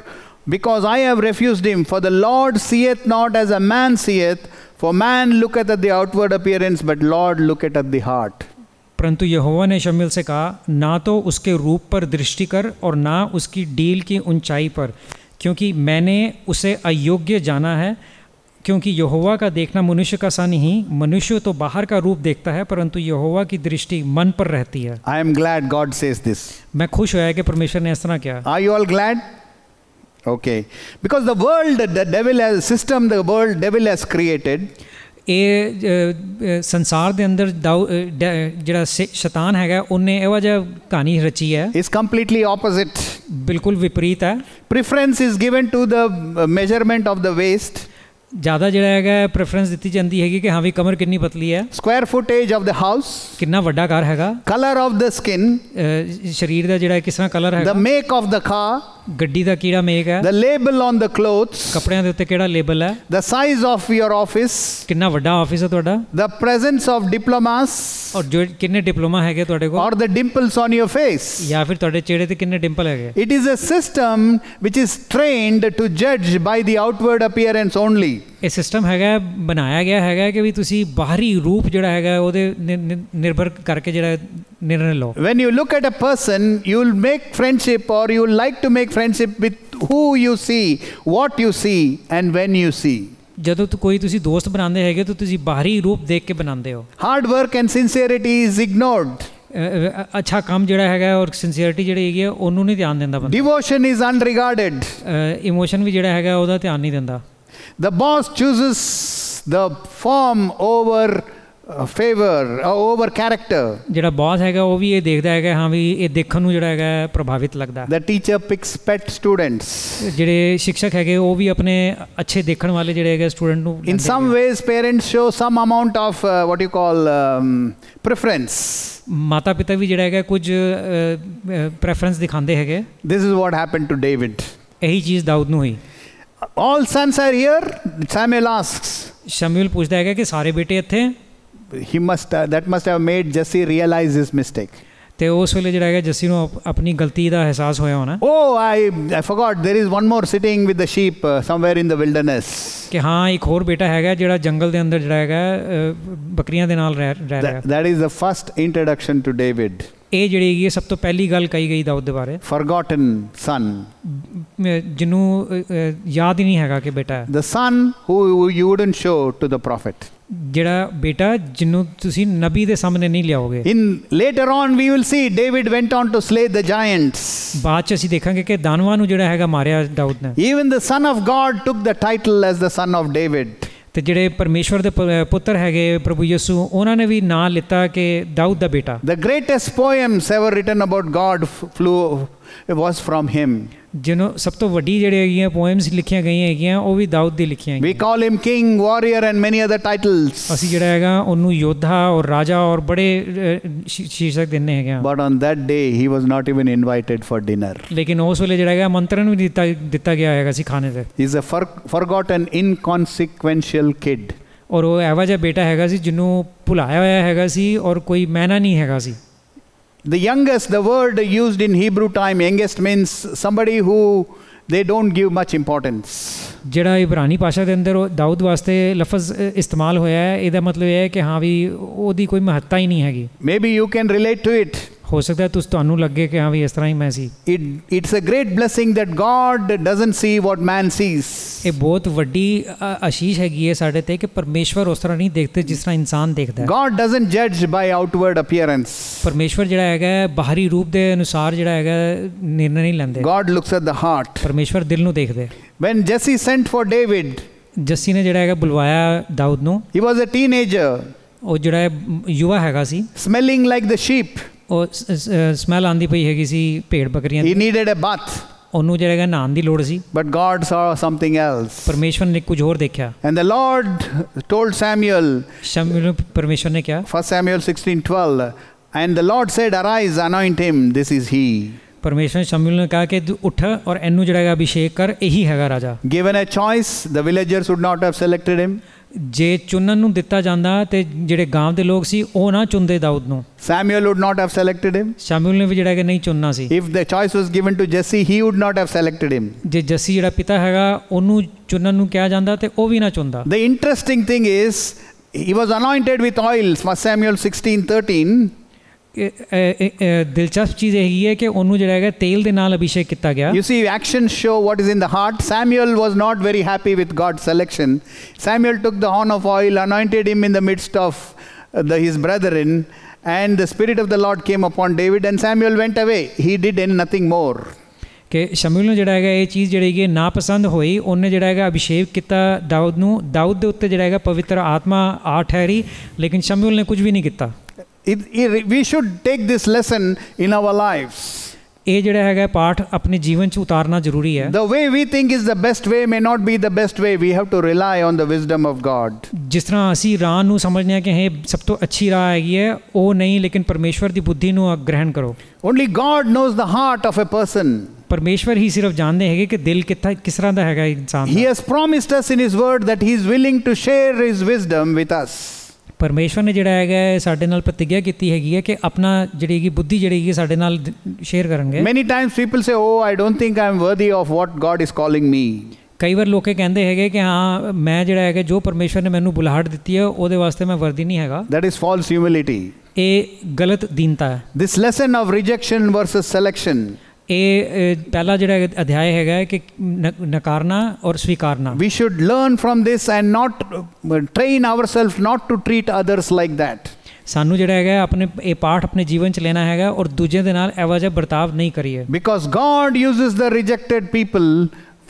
because I have refused him. For the Lord seeth not as a man seeth, for man looketh at the outward appearance, but Lord looketh at the heart. परंतु यहोवा ने शमूएल से कहा, ना तो उसके रूप पर दृष्टि कर और ना उसकी डील की ऊंचाई पर, क्योंकि मैंने उसे अयोग्य जाना है। क्योंकि यहोवा का देखना मनुष्य का सा नहीं, मनुष्य तो बाहर का रूप देखता है, परंतु यहोवा की दृष्टि मन पर रहती है। I am glad God says this. मैं खुश होया कि परमेश्वर ने इस तरह किया। Are you all glad? Okay. Because the world, the devil has system, the world devil has created. ਇਹ ਸੰਸਾਰ ਦੇ ਅੰਦਰ ਜਿਹੜਾ ਸ਼ੈਤਾਨ ਹੈਗਾ ਉਹਨੇ ਇਹੋ ਜਿਹਾ ਕਹਾਣੀ ਰਚੀ ਹੈ। It's completely opposite. ਬਿਲਕੁਲ ਵਿਪਰੀਤ ਹੈ। Preference is given to the measurement of the waist. ਜ਼ਿਆਦਾ ਜਿਹੜਾ ਹੈਗਾ ਪ੍ਰੈਫਰੈਂਸ ਦਿੱਤੀ ਜਾਂਦੀ ਹੈਗੀ ਕਿ ਹਾਂ ਵੀ ਕਮਰ ਕਿੰਨੀ ਪਤਲੀ ਹੈ। Square footage of the house. ਕਿੰਨਾ ਵੱਡਾ ਘਰ ਹੈਗਾ। Color of the skin. ਸਰੀਰ ਦਾ ਜਿਹੜਾ ਕਿਸ ਤਰ੍ਹਾਂ ਕਲਰ ਹੈਗਾ। The make of the car. ਗੱਡੀ ਦਾ ਕਿਹੜਾ ਮੇਕ ਹੈ। The label on the clothes. ਕੱਪੜਿਆਂ ਦੇ ਉੱਤੇ ਕਿਹੜਾ ਲੇਬਲ ਹੈ। The size of your office. ਕਿੰਨਾ ਵੱਡਾ ਆਫਿਸ ਹੈ ਤੁਹਾਡਾ। The presence of diplomas. ਔਰ ਜੋ ਕਿੰਨੇ ਡਿਪਲੋਮਾ ਹੈਗੇ ਤੁਹਾਡੇ ਕੋਲ। Or the dimples on your face. ਜਾਂ ਫਿਰ ਤੁਹਾਡੇ ਚਿਹਰੇ ਤੇ ਕਿੰਨੇ ਡਿੰਪਲ ਹੈਗੇ। It is a system which is trained to judge by the outward appearance only. ਇਹ ਸਿਸਟਮ ਹੈਗਾ ਬਣਾਇਆ ਗਿਆ ਹੈਗਾ ਕਿ ਵੀ ਤੁਸੀਂ ਬਾਹਰੀ ਰੂਪ ਜਿਹੜਾ ਹੈਗਾ ਉਹਦੇ ਨਿਰਭਰ ਕਰਕੇ ਜਿਹੜਾ ਨਿਰਣੇ ਲਓ। When you look at a person, you will make friendship, or you will like to make friendship with who you see, what you see, and when you see. ਜਦੋਂ ਕੋਈ ਤੁਸੀਂ ਦੋਸਤ ਬਣਾਉਂਦੇ ਹੈਗੇ ਤਾਂ ਤੁਸੀਂ ਬਾਹਰੀ ਰੂਪ ਦੇਖ ਕੇ ਬਣਾਉਂਦੇ ਹੋ। Hard work and sincerity is ignored. ਅੱਛਾ ਕੰਮ ਜਿਹੜਾ ਹੈਗਾ ਔਰ ਸਿੰਸੀਅਰਿਟੀ ਜਿਹੜੀ ਹੈਗੀ ਹੈ ਉਹਨੂੰ ਨਹੀਂ ਧਿਆਨ ਦਿੰਦਾ ਬੰਦਾ। Devotion is unregarded. ਇਮੋਸ਼ਨ ਵੀ ਜਿਹੜਾ ਹੈਗਾ ਉਹਦਾ ਧਿਆਨ ਨਹੀਂ ਦਿੰਦਾ। The boss chooses the form over favor, over character. ਜਿਹੜਾ ਬੌਸ ਹੈਗਾ ਉਹ ਵੀ ਇਹ ਦੇਖਦਾ ਹੈਗਾ ਹਾਂ ਵੀ ਇਹ ਦੇਖਣ ਨੂੰ ਜਿਹੜਾ ਹੈਗਾ ਪ੍ਰਭਾਵਿਤ ਲੱਗਦਾ। The teacher picks pet students. ਜਿਹੜੇ ਸ਼ਿਕਸ਼ਕ ਹੈਗੇ ਉਹ ਵੀ ਆਪਣੇ ਅੱਛੇ ਦੇਖਣ ਵਾਲੇ ਜਿਹੜੇ ਹੈਗੇ ਸਟੂਡੈਂਟ ਨੂੰ। In some ways parents show some amount of what you call preference. ਮਾਤਾ ਪਿਤਾ ਵੀ ਜਿਹੜਾ ਹੈਗਾ ਕੁਝ ਪ੍ਰੈਫਰੈਂਸ ਦਿਖਾਉਂਦੇ ਹੈਗੇ। This is what happened to David. ਇਹੀ ਚੀਜ਼ ਦਾਊਦ ਨੂੰ ਹੋਈ। All sons are here? Samuel asks. ਸ਼ਮੂਏਲ ਪੁੱਛਦਾ ਹੈਗਾ ਕਿ ਸਾਰੇ ਬੇਟੇ ਇੱਥੇ। That must have made Jesse realize his mistake. ਤੇ ਉਸ ਵੇਲੇ ਜਿਹੜਾ ਹੈਗਾ ਜੱਸੀ ਨੂੰ ਆਪਣੀ ਗਲਤੀ ਦਾ ਅਹਿਸਾਸ ਹੋਇਆ ਹੋਣਾ। Oh, I forgot, there is one more sitting with the sheep somewhere in the wilderness. ਕਿ ਹਾਂ ਇੱਕ ਹੋਰ ਬੇਟਾ ਹੈਗਾ ਜਿਹੜਾ ਜੰਗਲ ਦੇ ਅੰਦਰ ਜਿਹੜਾ ਹੈਗਾ ਬੱਕਰੀਆਂ ਦੇ ਨਾਲ ਰਹਿ ਰਿਹਾ। That is the first introduction to David. ਇਹ ਜਿਹੜੀ ਹੈਗੀ ਸਭ ਤੋਂ ਪਹਿਲੀ ਗੱਲ ਕਹੀ ਗਈ ਦਾਊਦ ਦੇ ਬਾਰੇ। Forgotten son. ਜਿਹਨੂੰ ਯਾਦ ਹੀ ਨਹੀਂ ਹੈਗਾ ਕਿ ਬੇਟਾ ਹੈ। The son who you wouldn't show to the prophet. ਜਿਹੜਾ ਬੇਟਾ ਜਿਹਨੂੰ ਤੁਸੀਂ ਨਬੀ ਦੇ ਸਾਹਮਣੇ ਨਹੀਂ ਲਿਆਓਗੇ। In later on we will see David went on to slay the giants. ਬਾਅਦ ਚ ਅਸੀਂ ਦੇਖਾਂਗੇ ਕਿ ਦਾਨਵਾਂ ਨੂੰ ਜਿਹੜਾ ਹੈਗਾ ਮਾਰਿਆ ਦਾਊਦ ਨੇ। Even the Son of God took the title as the Son of David. ਤੇ ਜਿਹੜੇ ਪਰਮੇਸ਼ਵਰ ਦੇ ਪੁੱਤਰ ਹੈਗੇ ਪ੍ਰਭੂ ਯਿਸੂ, ਉਹਨਾਂ ਨੇ ਵੀ ਨਾਂ ਲਿੱਤਾ ਕਿ ਦਾਊਦ ਦਾ ਬੇਟਾ। The greatest poems ever written about God was from him. ਜਿਹਨੂੰ ਸਭ ਤੋਂ ਵੱਡੀ ਜਿਹੜੇ ਹੈਗੀਆਂ ਪੋਇਮਸ ਲਿਖੀਆਂ ਗਈਆਂ ਹੈਗੀਆਂ ਉਹ ਵੀ ਦਾਊਦ ਦੀ ਲਿਖੀਆਂ We call him king, warrior and many other titles. ਅਸੀਂ ਜਿਹੜਾ ਹੈਗਾ ਉਹਨੂੰ ਯੋਧਾ ਔਰ ਰਾਜਾ ਔਰ ਬੜੇ ਸ਼ੀਰਸ਼ਕ ਦਿੰਦੇ ਹੈਗੇ ਆ। But on that day he was not even invited for dinner. ਲੇਕਿਨ ਉਸ ਵੇਲੇ ਜਿਹੜਾ ਹੈਗਾ ਮੰਤਰਨ ਵੀ ਦਿੱਤਾ ਗਿਆ ਹੈਗਾ ਸੀ ਖਾਣੇ ਤੇ। He is a forgotten, inconsequential kid. ਔਰ ਉਹ ਐਵਾ ਜਿਹਾ ਬੇਟਾ ਹੈਗਾ ਸੀ ਜਿਹਨੂੰ ਭੁਲਾਇਆ ਹੋਇਆ ਹੈਗਾ ਸੀ ਔਰ ਕੋਈ ਮੈਨਾ ਨਹੀਂ ਹੈਗਾ ਸੀ। The youngest, the word used in Hebrew time, youngest means somebody who they don't give much importance. ਜਿਹੜਾ ਇਬਰਾਨੀ ਭਾਸ਼ਾ ਦੇ ਅੰਦਰ ਦਾਊਦ ਵਾਸਤੇ ਲਫ਼ਜ਼ ਇਸਤੇਮਾਲ ਹੋਇਆ ਹੈ, ਇਹਦਾ ਮਤਲਬ ਇਹ ਹੈ ਕਿ ਹਾਂ ਵੀ ਉਹਦੀ ਕੋਈ ਮਹੱਤਤਾ ਹੀ ਨਹੀਂ ਹੈਗੀ। Maybe you can relate to it. ਹੋ ਸਕਦਾ ਹੈ ਤੁਹਾਨੂੰ ਲੱਗੇ ਕਿ ਹਾਂ ਵੀ ਇਸ ਤਰ੍ਹਾਂ ਹੀ ਮੈਂ ਸੀ। It's a great blessing that God doesn't see what man sees. ਇਹ ਬਹੁਤ ਵੱਡੀ ਆਸ਼ੀਸ਼ ਹੈਗੀ ਹੈ ਸਾਡੇ ਤੇ ਕਿ ਪਰਮੇਸ਼ਵਰ ਉਸ ਤਰ੍ਹਾਂ ਨਹੀਂ ਦੇਖਦੇ ਜਿਸ ਤਰ੍ਹਾਂ ਇਨਸਾਨ ਦੇਖਦਾ ਹੈ। God doesn't judge by outward appearance. ਪਰਮੇਸ਼ਵਰ ਜਿਹੜਾ ਹੈਗਾ ਬਾਹਰੀ ਰੂਪ ਦੇ ਅਨੁਸਾਰ ਜਿਹੜਾ ਹੈਗਾ ਨਿਰਣੇ ਨਹੀਂ ਲੈਂਦੇ। God looks at the heart. ਪਰਮੇਸ਼ਵਰ ਦਿਲ ਨੂੰ ਦੇਖਦੇ। When Jesse sent for David, Jassi ਨੇ ਜਿਹੜਾ ਹੈਗਾ ਬੁਲਵਾਇਆ ਦਾਊਦ ਨੂੰ, he was a teenager. ਉਹ ਜਿਹੜਾ ਯੁਵਾ ਹੈਗਾ ਸੀ, smelling like the sheep. ਉਹ ਸਮੈਲ ਆਂਦੀ ਪਈ ਹੈਗੀ ਸੀ ਭੇਡ ਬੱਕਰੀਆਂ ਦੀ। He needed a bath. ਉਹਨੂੰ ਜਿਹੜਾ ਹੈਗਾ ਨਹਾਉਣ ਦੀ ਲੋੜ ਸੀ। But God saw something else. ਪਰਮੇਸ਼ਵਰ ਨੇ ਕੁਝ ਹੋਰ ਦੇਖਿਆ। And the Lord told Samuel, ਸ਼ਮੂਏਲ ਪਰਮੇਸ਼ਵਰ ਨੇ ਕਿਹਾ 1 Samuel 16:12, and the Lord said, arise, anoint him, this is he. ਪਰਮੇਸ਼ਵਰ ਸ਼ਮੂਏਲ ਨੇ ਕਹਾ ਕਿ ਉੱਠ ਔਰ ਇਹਨੂੰ ਜਿਹੜਾ ਹੈਗਾ ਅਭਿਸ਼ੇਕ ਕਰ, ਇਹੀ ਹੈਗਾ ਰਾਜਾ। Given a choice, the villagers would not have selected him. ਜੇ ਚੁਣਨ ਨੂੰ ਦਿੱਤਾ ਜਾਂਦਾ ਤੇ ਜਿਹੜੇ ਗਾਂਵ ਦੇ ਲੋਕ ਸੀ ਉਹ ਨਾ ਚੁਣਦੇ ਦਾਊਦ ਨੂੰ। Samuel would not have selected him. ਸ਼ਮੂਏਲ ਨੇ ਵੀ ਜਿਹੜਾ ਕਿ ਨਹੀਂ ਚੁਣਨਾ ਸੀ। If the choice was given to Jesse, he would not have selected him. ਜੇ ਜੱਸੀ ਜਿਹੜਾ ਪਿਤਾ ਹੈਗਾ ਉਹਨੂੰ ਚੁਣਨ ਨੂੰ ਕਿਹਾ ਜਾਂਦਾ ਤੇ ਉਹ ਵੀ ਨਾ ਚੁਣਦਾ। The interesting thing is he was anointed with oil, 1 Samuel 16:13. ਦਿਲਚਸਪ ਚੀਜ਼ ਇਹ ਹੈ ਕਿ ਉਹਨੂੰ ਜਿਹੜਾ ਹੈਗਾ ਤੇਲ ਦੇ ਨਾਲ ਅਭਿਸ਼ੇਕ ਕੀਤਾ ਗਿਆ। You see, actions show what is in the heart. Samuel was not very happy with God's selection. Samuel took the horn of oil, anointed him in the midst of his brethren, and the Spirit of the Lord came upon David, and Samuel went away. He did nothing more. ਕਿ ਸ਼ਮੂਏਲ ਨੂੰ ਜਿਹੜਾ ਹੈਗਾ ਇਹ ਚੀਜ਼ ਜਿਹੜੀ ਹੈਗੀ ਨਾ ਪਸੰਦ ਹੋਈ, ਉਹਨੇ ਜਿਹੜਾ ਹੈਗਾ ਅਭਿਸ਼ੇਕ ਕੀਤਾ ਦਾਊਦ ਨੂੰ, ਦਾਊਦ ਦੇ ਉੱਤੇ ਜਿਹੜਾ ਹੈਗਾ ਪਵਿੱਤਰ ਆਤਮਾ ਆ ਠਹਿਰੀ, ਲੇਕਿਨ ਸ਼ਮੂਏਲ ਨੇ ਕੁਝ ਵੀ ਨਹੀਂ ਕੀਤਾ। We should take this lesson in our lives. ਇਹ ਜਿਹੜਾ ਹੈਗਾ ਪਾਠ ਆਪਣੇ ਜੀਵਨ 'ਚ ਉਤਾਰਨਾ ਜ਼ਰੂਰੀ ਹੈ। The way we think is the best way may not be the best way. We have to rely on the wisdom of God. ਜਿਸ ਤਰ੍ਹਾਂ ਅਸੀਂ ਰਾਹ ਨੂੰ ਸਮਝਦੇ ਹਾਂ ਕਿ ਇਹ ਸਭ ਤੋਂ ਅੱਛੀ ਰਾਹ ਹੈਗੀ ਹੈ, ਉਹ ਨਹੀਂ, ਲੇਕਿਨ ਪਰਮੇਸ਼ਵਰ ਦੀ ਬੁੱਧੀ ਨੂੰ ਗ੍ਰਹਿਣ ਕਰੋ। Only God knows the heart of a person. ਪਰਮੇਸ਼ਵਰ ਹੀ ਸਿਰਫ ਜਾਣਦੇ ਹੈਗੇ ਕਿ ਦਿਲ ਕਿਸ ਤਰ੍ਹਾਂ ਦਾ ਹੈਗਾ ਇਨਸਾਨ ਦਾ। He has promised us in his word that he is willing to share his wisdom with us. ਪਰਮੇਸ਼ਵਰ ਨੇ ਜਿਹੜਾ ਹੈਗਾ ਸਾਡੇ ਨਾਲ ਪ੍ਰਤਿਗਿਆ ਕੀਤੀ ਹੈਗੀ ਹੈ ਕਿ ਆਪਣਾ ਜਿਹੜੀ ਹੈਗੀ ਬੁੱਧੀ ਜਿਹੜੀ ਹੈਗੀ ਸਾਡੇ ਨਾਲ ਸ਼ੇਅਰ ਕਰਨਗੇ। Many times people say, oh, I don't think I am worthy of what God is calling me. ਕਈ ਵਾਰ ਲੋਕ ਕਹਿੰਦੇ ਹੈਗੇ ਕਿ ਹਾਂ ਮੈਂ ਜਿਹੜਾ ਹੈਗਾ ਜੋ ਪਰਮੇਸ਼ਵਰ ਨੇ ਮੈਨੂੰ ਬੁਲਾਹਟ ਦਿੱਤੀ ਹੈ ਉਹਦੇ ਵਾਸਤੇ ਮੈਂ ਵਰਦੀ ਨਹੀਂ ਹੈਗਾ। That is false humility. ਇਹ ਗਲਤ ਦੀਨਤਾ ਹੈ। This lesson of rejection versus selection. ਇਹ ਪਹਿਲਾ ਜਿਹੜਾ ਅਧਿਆਇ ਹੈਗਾ ਕਿ ਨਕਾਰਨਾ ਔਰ ਸਵੀਕਾਰਨਾ। We should learn from this and not train ourselves not to treat others like that. ਸਾਨੂੰ ਜਿਹੜਾ ਹੈਗਾ ਆਪਣੇ ਇਹ ਪਾਠ ਆਪਣੇ ਜੀਵਨ 'ਚ ਲੈਣਾ ਹੈਗਾ ਔਰ ਦੂਜਿਆਂ ਦੇ ਨਾਲ ਇਹੋ ਜਿਹਾ ਵਰਤਾਵ ਨਹੀਂ ਕਰੀਏ। Because God uses the rejected people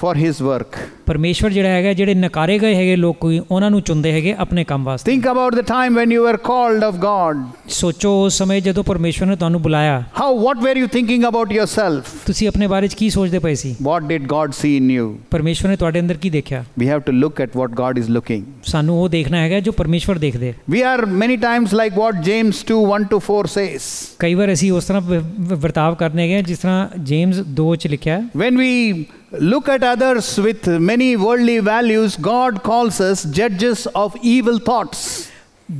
for his work. ਪਰਮੇਸ਼ਵਰ ਜਿਹੜਾ ਹੈਗਾ ਜਿਹੜੇ ਨਕਾਰੇ ਗਏ ਹੈਗੇ ਲੋਕ ਕੋਈ ਉਹਨਾਂ ਨੂੰ ਚੁਣਦੇ ਹੈਗੇ ਆਪਣੇ ਕੰਮ ਵਾਸਤੇ। Think about the time when you were called of God. ਸੋਚੋ ਉਸ ਸਮੇਂ ਜਦੋਂ ਪਰਮੇਸ਼ਵਰ ਨੇ ਤੁਹਾਨੂੰ ਬੁਲਾਇਆ। What were you thinking about yourself? ਤੁਸੀਂ ਆਪਣੇ ਬਾਰੇ 'ਚ ਕੀ ਸੋਚਦੇ ਪਏ ਸੀ? What did God see in you? ਪਰਮੇਸ਼ਵਰ ਨੇ ਤੁਹਾਡੇ ਅੰਦਰ ਕੀ ਦੇਖਿਆ? We have to look at what God is looking. ਸਾਨੂੰ ਉਹ ਦੇਖਣਾ ਹੈਗਾ ਜੋ ਪਰਮੇਸ਼ਵਰ ਦੇਖਦੇ। We are many times like what James 2:1-4 says. ਕਈ ਵਾਰ ਅਸੀਂ ਉਸ ਤਰ੍ਹਾਂ ਵਰਤਾਵ ਕਰਨੇ ਹੈਗੇ ਜਿਸ ਤਰ੍ਹਾਂ ਜੇਮਸ 2 'ਚ ਲਿਖਿਆ ਹੈ। When we look at others with many worldly values, God calls us judges of evil thoughts.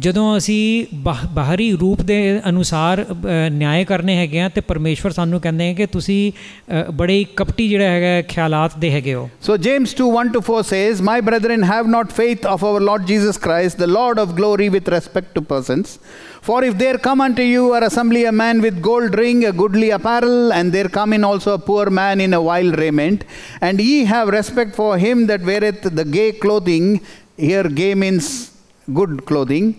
ਜਦੋਂ ਅਸੀਂ ਬਾਹਰੀ ਰੂਪ ਦੇ ਅਨੁਸਾਰ ਨਿਆਂ ਕਰਨੇ ਹੈਗੇ ਆ ਤੇ ਪਰਮੇਸ਼ਵਰ ਸਾਨੂੰ ਕਹਿੰਦੇ ਹੈ ਕਿ ਤੁਸੀਂ ਬੜੇ ਕਪਟੀ ਜਿਹੜਾ ਹੈਗਾ ਖਿਆਲਾਤ ਦੇ ਹੈਗੇ ਹੋ। So James 2:1-4 says, my brethren, have not faith of our Lord Jesus Christ, the Lord of glory, with respect to persons. For if there come unto you or assembly a man with gold ring, a goodly apparel, and there come in also a poor man in a vile raiment, and ye have respect for him that weareth the gay clothing, here gay means good clothing,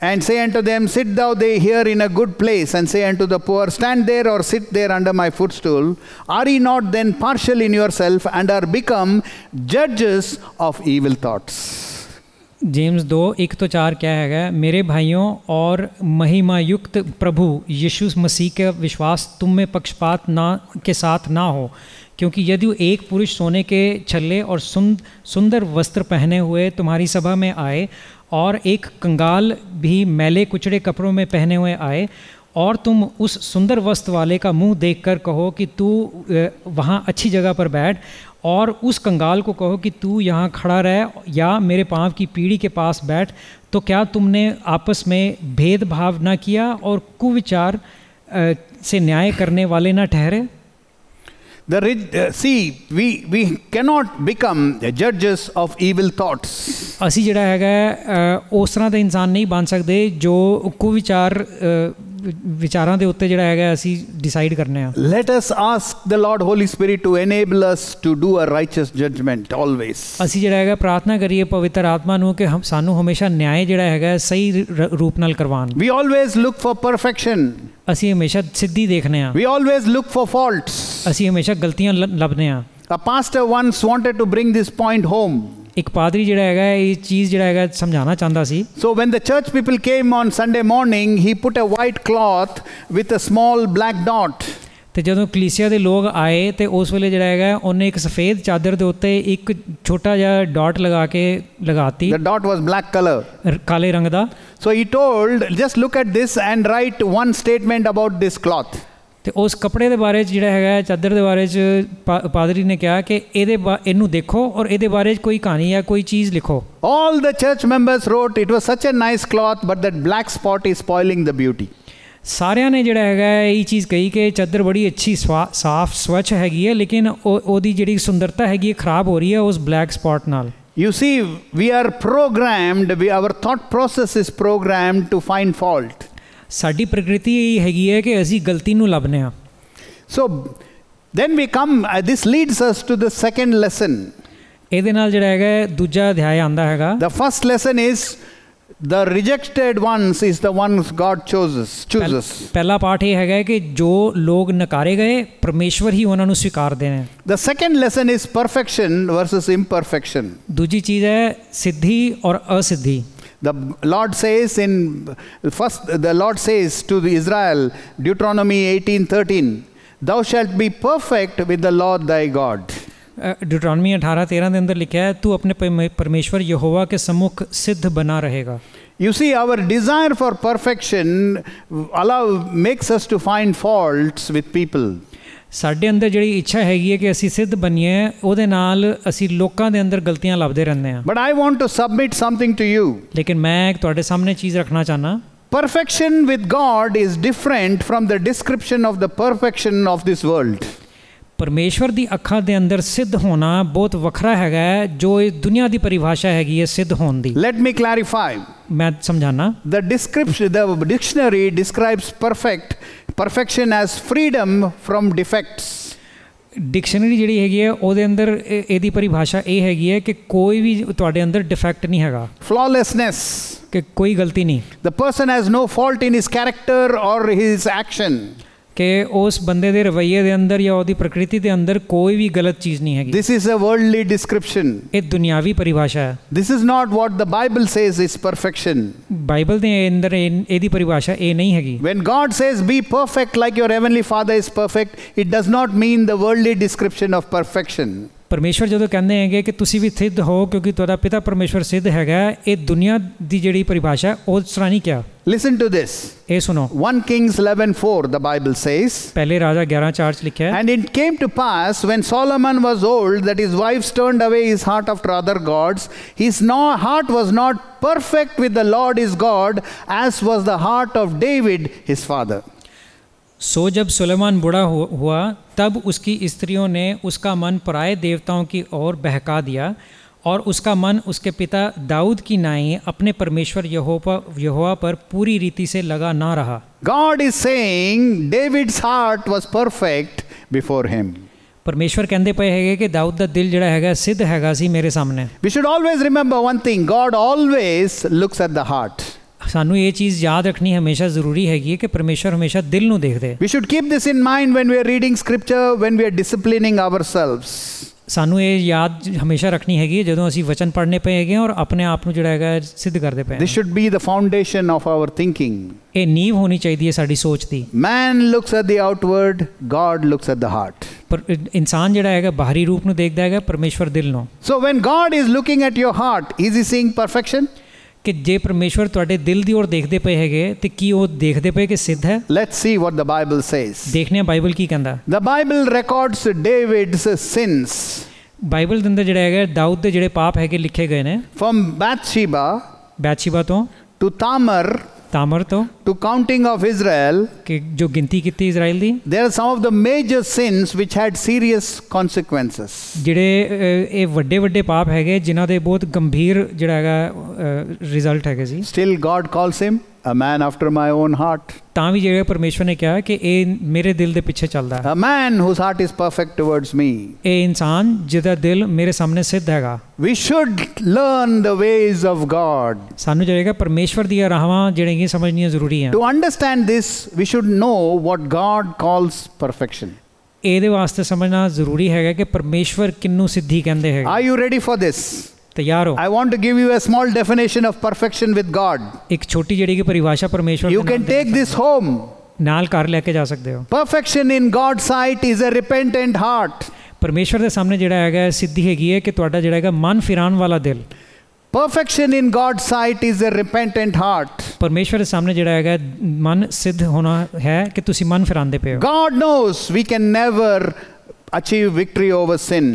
and say unto them, sit thou they here in a good place, and say unto the poor, stand there or sit there under my footstool. Are ye not then partial in yourself, and are become judges of evil thoughts? James 2:1-4 क्या है, मेरे भाइयों और महिमा युक्त प्रभु यीशु मसीह के विश्वास तुम में पक्षपात ना के साथ ना हो, क्योंकि यदि एक पुरुष सोने के छल्ले और सुंदर वस्त्र पहने हुए तुम्हारी सभा में आए, और एक कंगाल भी मैले कुचड़े कपड़ों में पहने हुए आए, और तुम उस सुंदर वस्त्र वाले का मुंह देखकर कहो कि तू वहाँ अच्छी जगह पर बैठ, और उस कंगाल को कहो कि तू यहाँ खड़ा रह या मेरे पाँव की पीढ़ी के पास बैठ, तो क्या तुमने आपस में भेदभाव ना किया और कुविचार से न्याय करने वाले ना ठहरे? See, we cannot become judges of evil thoughts. ਅਸੀਂ ਜਿਹੜਾ ਹੈਗਾ ਉਸ ਤਰ੍ਹਾਂ ਦੇ ਇਨਸਾਨ ਨਹੀਂ ਬਣ ਸਕਦੇ ਜੋ ਕੁਵਿਚਾਰ ਵਿਚਾਰਾਂ ਦੇ ਉੱਤੇ ਜਿਹੜਾ ਹੈਗਾ ਅਸੀਂ ਡਿਸਾਈਡ ਕਰਨੇ ਆ. Let us ask the Lord Holy Spirit to enable us to do a righteous judgment always. ਅਸੀਂ ਜਿਹੜਾ ਹੈਗਾ ਪ੍ਰਾਰਥਨਾ ਕਰੀਏ ਪਵਿੱਤਰ ਆਤਮਾ ਨੂੰ ਕਿ ਸਾਨੂੰ ਹਮੇਸ਼ਾ ਨਿਆਂ ਜਿਹੜਾ ਹੈਗਾ ਸਹੀ ਰੂਪ ਨਾਲ ਕਰਵਾਉਣ. We always look for perfection. ਅਸੀਂ ਹਮੇਸ਼ਾ ਸਿੱਧੀ ਦੇਖਨੇ ਆ. We always look for faults. ਅਸੀਂ ਹਮੇਸ਼ਾ ਗਲਤੀਆਂ ਲੱਭਦੇ ਆ. A pastor once wanted to bring this point home. ਇੱਕ ਪਾਦਰੀ ਜਿਹੜਾ ਹੈਗਾ ਇਹ ਚੀਜ਼ ਜਿਹੜਾ ਹੈਗਾ ਸਮਝਾਉਣਾ ਚਾਹੁੰਦਾ ਸੀ. So when the church people came on Sunday morning, he put a white cloth with a small black dot. ਤੇ ਜਦੋਂ ਕਲੀਸਿਆ ਦੇ ਲੋਕ ਆਏ ਤੇ ਉਸ ਵੇਲੇ ਜਿਹੜਾ ਹੈਗਾ ਉਹਨੇ ਇੱਕ ਸਫੇਦ ਚਾਦਰ ਦੇ ਉੱਤੇ ਇੱਕ ਛੋਟਾ ਜਿਹਾ dot ਲਗਾਤੀ. The dot was black color. ਕਾਲੇ ਰੰਗ ਦਾ. So he told, just look at this and write one statement about this cloth. ਤੇ ਉਸ ਕੱਪੜੇ ਦੇ ਬਾਰੇ 'ਚ ਜਿਹੜਾ ਹੈਗਾ ਚਾਦਰ ਦੇ ਬਾਰੇ 'ਚ ਪਾਦਰੀ ਨੇ ਕਿਹਾ ਕਿ ਇਹਨੂੰ ਦੇਖੋ ਔਰ ਇਹਦੇ ਬਾਰੇ 'ਚ ਕੋਈ ਕਹਾਣੀ ਜਾਂ ਕੋਈ ਚੀਜ਼ ਲਿਖੋ. All the church members wrote, it was such a nice cloth, but that black spot is spoiling the beauty. ਸਾਰਿਆਂ ਨੇ ਜਿਹੜਾ ਹੈਗਾ ਇਹ ਚੀਜ਼ ਕਹੀ ਕਿ ਚਾਦਰ ਬੜੀ ਅੱਛੀ ਸਾਫ਼ ਸਵੱਛ ਹੈਗੀ ਹੈ, ਲੇਕਿਨ ਉਹਦੀ ਜਿਹੜੀ ਸੁੰਦਰਤਾ ਹੈਗੀ ਖਰਾਬ ਹੋ ਰਹੀ ਹੈ ਉਸ ਬਲੈਕ ਸਪੌਟ ਨਾਲ. You see, we are programmed, our thought process is programmed to find fault. ਸਾਡੀ ਪ੍ਰਕਿਰਤੀ ਇਹ ਹੈਗੀ ਹੈ ਕਿ ਅਸੀਂ ਗਲਤੀ ਨੂੰ ਲੱਭਨੇ ਆ. So then we come, this leads us to the second lesson. ਇਹਦੇ ਨਾਲ ਜਿਹੜਾ ਹੈਗਾ ਦੂਜਾ ਅਧਿਆਇ ਆਂਦਾ ਹੈਗਾ. The first lesson is the rejected ones is the ones God chooses. ਪਹਿਲਾ ਪਾਠ ਇਹ ਹੈਗਾ ਕਿ ਜੋ ਲੋਕ ਨਕਾਰੇ ਗਏ ਪਰਮੇਸ਼ਵਰ ਹੀ ਉਹਨਾਂ ਨੂੰ ਸਵੀਕਾਰਦੇ ਨੇ. The second lesson is perfection versus imperfection. ਦੂਜੀ ਚੀਜ਼ ਹੈ ਸਿੱਧੀ ਔਰ ਅਸਿੱਧੀ. The Lord says the Lord says to the Israel, Deuteronomy 18:13, thou shalt be perfect with the Lord thy God. Deuteronomy 18:13 ਦੇ ਅੰਦਰ ਲਿਖਿਆ ਹੈ ਤੂੰ ਆਪਣੇ ਪਰਮੇਸ਼ਵਰ ਯਹੋਵਾ ਕੇ सम्मुख सिद्ध बना रहेगा. You see, our desire for perfection makes us to find faults with people. ਸਾਡੇ ਅੰਦਰ ਜਿਹੜੀ ਇੱਛਾ ਹੈਗੀ ਹੈ ਕਿ ਅਸੀਂ ਸਿੱਧ ਬਣੀਏ, ਉਹਦੇ ਨਾਲ ਅਸੀਂ ਲੋਕਾਂ ਦੇ ਅੰਦਰ ਗਲਤੀਆਂ ਲੱਭਦੇ ਰਹਿੰਦੇ ਹਾਂ. But I want to submit something to you. ਲੇਕਿਨ ਮੈਂ ਤੁਹਾਡੇ ਸਾਹਮਣੇ ਚੀਜ਼ ਰੱਖਣਾ ਚਾਹਨਾ. Perfection with God is different from the description of the perfection of this world. ਪਰਮੇਸ਼ਵਰ ਦੀ ਅੱਖਾਂ ਦੇ ਅੰਦਰ ਸਿੱਧ ਹੋਣਾ ਬਹੁਤ ਵੱਖਰਾ ਹੈਗਾ ਜੋ ਇਹ ਦੁਨੀਆ ਦੀ ਪਰਿਭਾਸ਼ਾ ਹੈਗੀ ਹੈ ਸਿੱਧ ਹੋਣ ਦੀ. Let me clarify. ਮੈਂ ਸਮਝਾਣਾ. The dictionary describes perfection as freedom from defects. Dictionary ਜਿਹੜੀ ਹੈਗੀ ਹੈ ਉਹਦੇ ਅੰਦਰ ਇਹਦੀ ਪਰਿਭਾਸ਼ਾ ਇਹ ਹੈਗੀ ਹੈ ਕਿ ਕੋਈ ਵੀ ਤੁਹਾਡੇ ਅੰਦਰ ਡਿਫੈਕਟ ਨਹੀਂ ਹੈਗਾ. Flawlessness. ਕਿ ਕੋਈ ਗਲਤੀ ਨਹੀਂ. The person has no fault in his character or his action. ਕਿ ਉਸ ਬੰਦੇ ਦੇ ਰਵੱਈਏ ਦੇ ਅੰਦਰ ਜਾਂ ਉਹਦੀ ਪ੍ਰਕਿਰਤੀ ਦੇ ਅੰਦਰ ਕੋਈ ਵੀ ਗਲਤ ਚੀਜ਼ ਨਹੀਂ ਹੈਗੀ. This is a worldly description. ਇਹ ਦੁਨਿਆਵੀ ਪਰਿਭਾਸ਼ਾ ਹੈ. This is not what the Bible says is perfection. Bible ਦੇ ਅੰਦਰ ਇਹਦੀ ਪਰਿਭਾਸ਼ਾ ਇਹ ਨਹੀਂ ਹੈਗੀ. When God says be perfect like your heavenly Father is perfect, it does not mean the worldly description of perfection. ਪਰਮੇਸ਼ਵਰ ਜਦੋਂ ਕਹਿੰਦੇ ਹੈਗੇ ਕਿ ਤੁਸੀਂ ਵੀ ਸਿੱਧ ਹੋ ਕਿਉਂਕਿ ਤੁਹਾਡਾ ਪਿਤਾ ਪਰਮੇਸ਼ਵਰ ਸਿੱਧ ਹੈਗਾ, ਇਹ ਦੁਨੀਆ ਦੀ ਜਿਹੜੀ ਪਰਿਭਾਸ਼ਾ ਉਸ ਤਰ੍ਹਾਂ ਨਹੀਂ ਕਿਹਾ. Listen to this. ਇਹ ਸੁਣੋ. 1 Kings 11:4 the Bible says. ਪਹਿਲੇ ਰਾਜਾ 11:4 ਚ ਲਿਖਿਆ ਹੈ. And it came to pass when Solomon was old that his wives turned away his heart after other gods. His heart was not perfect with the Lord his God as was the heart of David his father. सो जब सुलेमान बूढ़ा हुआ तब उसकी स्त्रियों ने उसका मन पराये देवताओं की ओर बहका दिया और उसका मन उसके पिता दाऊद की नाई अपने परमेश्वर यहोवा पर पूरी रीति से लगा ना रहा. God is saying David's heart was perfect before him. ਪਰਮੇਸ਼ਵਰ ਕਹਿੰਦੇ ਪਏ ਹੈਗੇ ਕਿ ਦਾਊਦ ਦਾ ਦਿਲ ਜਿਹੜਾ ਹੈਗਾ ਸਿੱਧ ਹੈਗਾ ਸੀ ਮੇਰੇ ਸਾਹਮਣੇ। We should always remember one thing, God always looks at the heart. ਸਾਨੂੰ ਇਹ ਚੀਜ਼ ਯਾਦ ਰੱਖਣੀ ਹਮੇਸ਼ਾ ਜ਼ਰੂਰੀ ਹੈਗੀ ਹੈ ਕਿ ਪਰਮੇਸ਼ਵਰ ਹਮੇਸ਼ਾ ਦਿਲ ਨੂੰ ਦੇਖਦੇ। We should keep this in mind when we are reading scripture, when we are disciplining ourselves. ਸਾਨੂੰ ਇਹ ਯਾਦ ਹਮੇਸ਼ਾ ਰੱਖਣੀ ਹੈਗੀ ਜਦੋਂ ਅਸੀਂ ਵਚਨ ਪੜ੍ਹਨੇ ਪਏ ਹੈਗੇ ਔਰ ਆਪਣੇ ਆਪ ਨੂੰ ਜਿਹੜਾ ਹੈਗਾ ਸਿੱਧ ਕਰਦੇ ਪਏ। This should be the foundation of our thinking. ਇਹ ਨੀਂਵ ਹੋਣੀ ਚਾਹੀਦੀ ਹੈ ਸਾਡੀ ਸੋਚ ਦੀ। Man looks at the outward, God looks at the heart. ਪਰ ਇਨਸਾਨ ਜਿਹੜਾ ਹੈਗਾ ਬਾਹਰੀ ਰੂਪ ਨੂੰ ਦੇਖਦਾ ਹੈਗਾ, ਪਰਮੇਸ਼ਵਰ ਦਿਲ ਨੂੰ। So when God is looking at your heart, is he seeing perfection? ਕਿ ਜੇ ਪਰਮੇਸ਼ਵਰ ਤੁਹਾਡੇ ਦਿਲ ਦੀ ओर ਦੇਖਦੇ ਪਏ ਹੈਗੇ ਤੇ ਕੀ ਉਹ ਦੇਖਦੇ ਪਏ ਕਿ ਸਿੱਧ ਹੈ? Let's see what the Bible says. ਦੇਖਨੇ ਬਾਈਬਲ ਕੀ ਕਹਿੰਦਾ। The Bible records David's sins. Bible ਦੇ ਅੰਦਰ ਜਿਹੜਾ ਹੈਗਾ ਦਾਊਦ ਦੇ ਜਿਹੜੇ ਪਾਪ ਹੈਗੇ ਲਿਖੇ ਗਏ ਨੇ। From Bathsheba ਤੋਂ to ਤਾਮਰ ਤੋਂ to counting of Israel, ਕਿ ਜੋ ਗਿਣਤੀ ਕੀਤੀ Israel the. there are some of the major sins which had serious consequences. ਜਿਹੜੇ ਇਹ ਵੱਡੇ ਵੱਡੇ ਪਾਪ ਹੈਗੇ ਜਿਨ੍ਹਾਂ ਦੇ ਬਹੁਤ ਗੰਭੀਰ ਜਿਹੜਾ ਹੈਗਾ ਰਿਜ਼ਲਟ ਹੈਗੇ ਸੀ। Still God calls him a man after my own heart. ਤਾਂ ਵੀ ਜਿਹੜਾ ਪਰਮੇਸ਼ਵਰ ਨੇ ਕਿਹਾ ਕਿ ਇਹ ਮੇਰੇ ਦਿਲ ਦੇ ਪਿੱਛੇ ਚੱਲਦਾ ਹੈ। A man whose heart is perfect towards me. ਇਹ ਇਨਸਾਨ ਜਿਹਦਾ ਦਿਲ ਮੇਰੇ ਸਾਹਮਣੇ ਸਿੱਧ ਹੈਗਾ। We should learn the ways of God. ਸਾਨੂੰ ਜਿਹੜਾ ਪਰਮੇਸ਼ਵਰ ਦੀਆਂ ਰਾਹਾਂ ਜਿਹੜੀਆਂ ਸਮਝਣੀਆਂ ਜ਼ਰੂਰੀ ਹੈ। To understand this, we should know what God calls perfection. ਇਹਦੇ ਵਾਸਤੇ ਸਮਝਣਾ ਜ਼ਰੂਰੀ ਹੈਗਾ ਕਿ ਪਰਮੇਸ਼ਵਰ ਕਿਹਨੂੰ ਸਿੱਧੀ ਕਹਿੰਦੇ ਹੈਗੇ। Are you ready for this? ਤਿਆਰ ਹੋ? I want to give you a small definition of perfection with God. ਇੱਕ ਛੋਟੀ ਜਿਹੜੀ ਕਿ ਪਰਿਭਾਸ਼ਾ ਪਰਮੇਸ਼ਵਰ You can take this home. ਨਾਲ ਘਰ ਲੈ ਕੇ ਜਾ ਸਕਦੇ ਹੋ। Perfection in God's sight is a repentant heart. ਪਰਮੇਸ਼ਵਰ ਦੇ ਸਾਹਮਣੇ ਜਿਹੜਾ ਹੈਗਾ ਸਿੱਧੀ ਹੈਗੀ ਹੈ ਕਿ ਤੁਹਾਡਾ ਜਿਹੜਾ ਹੈਗਾ ਮਨ ਫਿਰਾਉਣ ਵਾਲਾ ਦਿਲ। Perfection in God's sight is a repentant heart. ਪਰਮੇਸ਼ਵਰ ਦੇ ਸਾਹਮਣੇ ਜਿਹੜਾ ਹੈਗਾ ਮਨ ਸਿੱਧ ਹੋਣਾ ਹੈ ਕਿ ਤੁਸੀਂ ਮਨ ਫਿਰਾਉਂਦੇ ਪਏ ਹੋ। God knows we can never achieve victory over sin.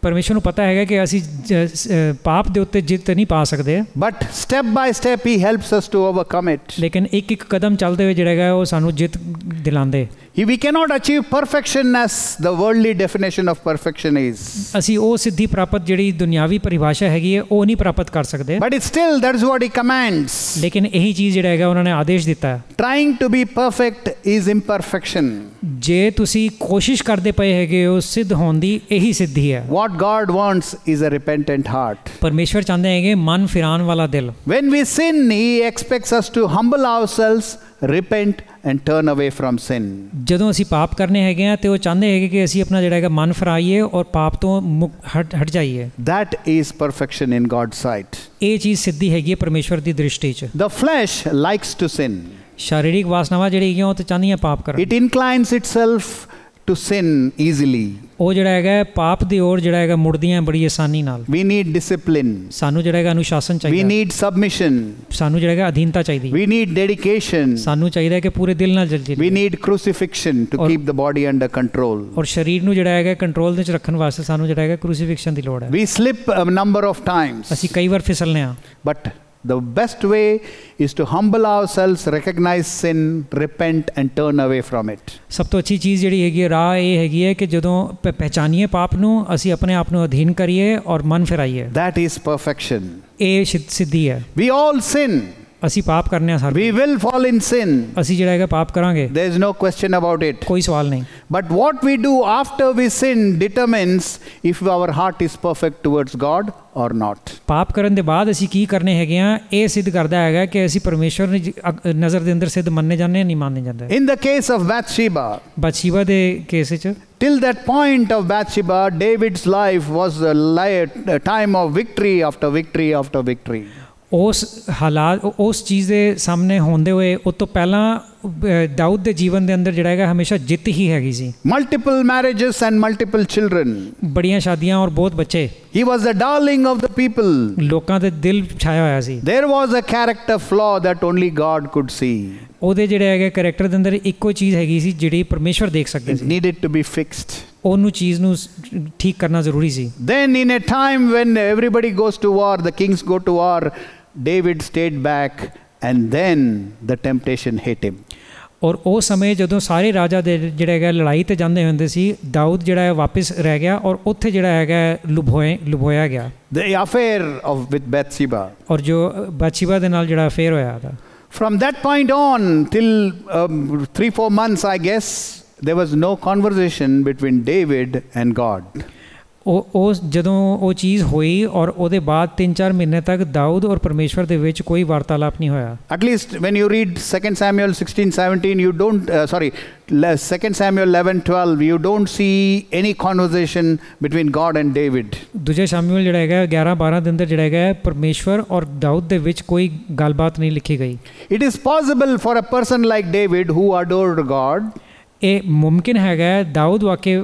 ਪਰਮੇਸ਼ਵਰ ਨੂੰ ਪਤਾ ਹੈਗਾ ਕਿ ਅਸੀਂ ਪਾਪ ਦੇ ਉੱਤੇ ਜਿੱਤ ਨਹੀਂ ਪਾ ਸਕਦੇ। But step by step he helps us to overcome it. ਲੇਕਿਨ ਇੱਕ ਇੱਕ ਕਦਮ ਚੱਲਦੇ ਹੋਏ ਜਿਹੜਾ ਹੈਗਾ ਉਹ ਸਾਨੂੰ ਜਿੱਤ ਦਿਲਾਉਂਦੇ। We cannot achieve perfection as the worldly definition of perfection is. ਅਸੀਂ ਉਹ ਸਿੱਧੀ ਪ੍ਰਾਪਤ ਜਿਹੜੀ ਦੁਨਿਆਵੀ ਪਰਿਭਾਸ਼ਾ ਹੈਗੀ ਹੈ ਉਹ ਨਹੀਂ ਪ੍ਰਾਪਤ ਕਰ ਸਕਦੇ। But it's still, that is what he commands. ਲੇਕਿਨ ਇਹੀ ਚੀਜ਼ ਜਿਹੜਾ ਹੈਗਾ ਉਹਨਾਂ ਨੇ ਆਦੇਸ਼ ਦਿੱਤਾ ਹੈ। Trying to be perfect is imperfection. ਜੇ ਤੁਸੀਂ ਕੋਸ਼ਿਸ਼ ਕਰਦੇ ਪਏ ਹੈਗੇ ਹੋ ਸਿੱਧ ਹੋਣ ਦੀ, ਇਹੀ ਸਿੱਧੀ ਹੈ। What God wants is a repentant heart. ਪਰਮੇਸ਼ਵਰ ਚਾਹੁੰਦੇ ਹੈਗੇ ਮਨ ਫਿਰਾਉਣ ਵਾਲਾ ਦਿਲ। When we sin, he expects us to humble ourselves, repent and turn away from sin. ਜਦੋਂ ਅਸੀਂ ਪਾਪ ਕਰਨੇ ਹੈਗੇ ਆ ਤੇ ਉਹ ਚਾਹੁੰਦੇ ਹੈਗੇ ਕਿ ਅਸੀਂ ਆਪਣਾ ਜਿਹੜਾ ਹੈਗਾ ਮਨ ਫਿਰਾਈਏ ਔਰ ਪਾਪ ਤੋਂ ਹਟ ਜਾਈਏ। That is perfection in God's sight. ਇਹ ਚੀਜ਼ ਸਿੱਧੀ ਹੈਗੀ ਹੈ ਪਰਮੇਸ਼ਵਰ ਦੀ ਦ੍ਰਿਸ਼ਟੀ 'ਚ। The flesh likes to sin. ਸ਼ਾਰੀਰਿਕ ਵਾਸਨਾਵਾਂ ਜਿਹੜੀ ਹੈਗੀਆਂ ਉਹ ਤੇ ਚਾਹੁੰਦੀਆਂ ਪਾਪ ਕਰਨ। It inclines itself to sin easily. ਉਹ ਜਿਹੜਾ ਹੈਗਾ ਪਾਪ ਦੀ ओर ਜਿਹੜਾ ਹੈਗਾ ਮੁੜਦੀਆਂ ਬੜੀ ਆਸਾਨੀ ਨਾਲ। We need discipline. ਸਾਨੂੰ ਜਿਹੜਾ ਹੈਗਾ ਅਨੁਸ਼ਾਸਨ ਚਾਹੀਦਾ। We need submission. ਸਾਨੂੰ ਜਿਹੜਾ ਹੈਗਾ ਅਧੀਨਤਾ ਚਾਹੀਦੀ। We need dedication. ਸਾਨੂੰ ਚਾਹੀਦਾ ਕਿ ਪੂਰੇ ਦਿਲ ਨਾਲ ਚੱਲੀਏ। We need crucifixion to keep the body under control. ਔਰ ਸਰੀਰ ਨੂੰ ਜਿਹੜਾ ਹੈਗਾ ਕੰਟਰੋਲ ਦੇ ਵਿੱਚ ਰੱਖਣ ਵਾਸਤੇ ਸਾਨੂੰ ਜਿਹੜਾ ਹੈਗਾ ਕ੍ਰੂਸੀਫਿਕਸ਼ਨ ਦੀ ਲੋੜ ਹੈ। We slip a number of times. ਅਸੀਂ ਕਈ ਵਾਰ ਫਿਸਲਨੇ ਆ। But the best way is to humble ourselves, recognize sin, repent and turn away from it. ਸਭ ਤੋਂ ਅੱਛੀ ਚੀਜ਼ ਜਿਹੜੀ ਹੈਗੀ ਰਾਹ ਇਹ ਹੈਗੀ ਹੈ ਕਿ ਜਦੋਂ ਪਹਿਚਾਨੀਏ ਪਾਪ ਨੂੰ, ਅਸੀਂ ਆਪਣੇ ਆਪ ਨੂੰ ਅਧੀਨ ਕਰੀਏ ਔਰ ਮਨ ਫਿਰਾਈਏ। That is perfection. ਇਹ ਸਿੱਧੀ ਹੈ। We all sin. ਅਸੀਂ ਪਾਪ ਕਰਨੇ ਆ ਸਾਰੇ। We will fall in sin. ਅਸੀਂ ਜਿਹੜਾ ਹੈਗਾ ਪਾਪ ਕਰਾਂਗੇ। There is no question about it. ਕੋਈ ਸਵਾਲ ਨਹੀਂ। But what we do after we sin determines if our heart is perfect towards God or not. ਪਾਪ ਕਰਨ ਦੇ ਬਾਅਦ ਅਸੀਂ ਕੀ ਕਰਨੇ ਹੈਗੇ ਆ ਇਹ ਸਿੱਧ ਕਰਦਾ ਹੈਗਾ ਕਿ ਅਸੀਂ ਪਰਮੇਸ਼ਵਰ ਦੀ ਨਜ਼ਰ ਦੇ ਅੰਦਰ ਸਿੱਧ ਮੰਨੇ ਜਾਂਦੇ ਨਹੀਂ ਮੰਨੇ ਜਾਂਦੇ। In the case of Bathsheba ਦੇ ਕੇਸ ਵਿੱਚ till that point of Bathsheba, David's life was a time of victory after victory after victory. ਉਸ ਹਾਲਾਤ ਉਸ ਚੀਜ਼ ਦੇ ਸਾਹਮਣੇ ਹੁੰਦੇ ਹੋਏ ਉਸ ਤੋਂ ਪਹਿਲਾਂ ਦਾਊਦ ਦੇ ਜੀਵਨ ਦੇ ਅੰਦਰ ਜਿਹੜਾ ਹੈਗਾ ਹਮੇਸ਼ਾ ਜਿੱਤ ਹੀ ਹੈਗੀ ਸੀ। Multiple marriages and multiple children. ਬੜੀਆਂ ਸ਼ਾਦੀਆਂ ਔਰ ਬਹੁਤ ਬੱਚੇ। He was the darling of the people. ਲੋਕਾਂ ਦੇ ਦਿਲ ਛਾਇਆ ਹੋਇਆ ਸੀ। There was a character flaw that only God could see. ਉਹਦੇ ਜਿਹੜੇ ਹੈਗੇ ਕੈਰੈਕਟਰ ਦੇ ਅੰਦਰ ਇੱਕੋ ਚੀਜ਼ ਹੈਗੀ ਸੀ ਜਿਹੜੀ ਪਰਮੇਸ਼ਵਰ ਦੇਖ ਸਕਦੇ ਸੀ। It needed to be fixed. ਉਹਨੂੰ ਚੀਜ਼ ਨੂੰ ਠੀਕ ਕਰਨਾ ਜ਼ਰੂਰੀ ਸੀ। Then in a time when everybody goes to war, the kings go to war, David stayed back and then the temptation hit him. ਔਰ ਉਹ ਸਮੇਂ ਜਦੋਂ ਸਾਰੇ ਰਾਜਾ ਦੇ ਜਿਹੜਾ ਹੈਗਾ ਲੜਾਈ ਤੇ ਜਾਂਦੇ ਹੁੰਦੇ ਸੀ, ਦਾਊਦ ਜਿਹੜਾ ਹੈ ਵਾਪਸ ਰਹਿ ਗਿਆ ਔਰ ਉੱਥੇ ਜਿਹੜਾ ਹੈਗਾ ਲੁਭੋਇਆ ਗਿਆ। The affair with Bathsheba. ਔਰ ਜੋ ਬਾਥਸ਼ੇਬਾ ਦੇ ਨਾਲ ਜਿਹੜਾ ਅਫੇਅਰ ਹੋਇਆ था। From that point on till 3-4 months I guess, there was no conversation between David and God. ਉਹ ਜਦੋਂ ਉਹ ਚੀਜ਼ ਹੋਈ ਔਰ ਉਹਦੇ ਬਾਅਦ 3-4 ਮਹੀਨੇ ਤੱਕ ਦਾਊਦ ਔਰ ਪਰਮੇਸ਼ਵਰ ਦੇ ਵਿੱਚ ਕੋਈ ਵਾਰਤਾਲਾਪ ਨਹੀਂ ਹੋਇਆ. At least when you read 2 Samuel 16-17, you don't, 2 Samuel 11-12, you don't see any conversation between God and David. ਦੂਜੇ ਸ਼ਮੂਏਲ ਜਿਹੜਾ ਹੈਗਾ 11-12 ਦੇ ਅੰਦਰ ਜਿਹੜਾ ਹੈਗਾ ਪਰਮੇਸ਼ਵਰ ਔਰ ਦਾਊਦ ਦੇ ਵਿੱਚ ਕੋਈ ਗੱਲਬਾਤ ਨਹੀਂ ਲਿਖੀ ਗਈ. It is possible for a person like David who adored God. ਇਹ ਮੁਮਕਿਨ ਹੈਗਾ ਦਾਊਦ ਵਾਕੇ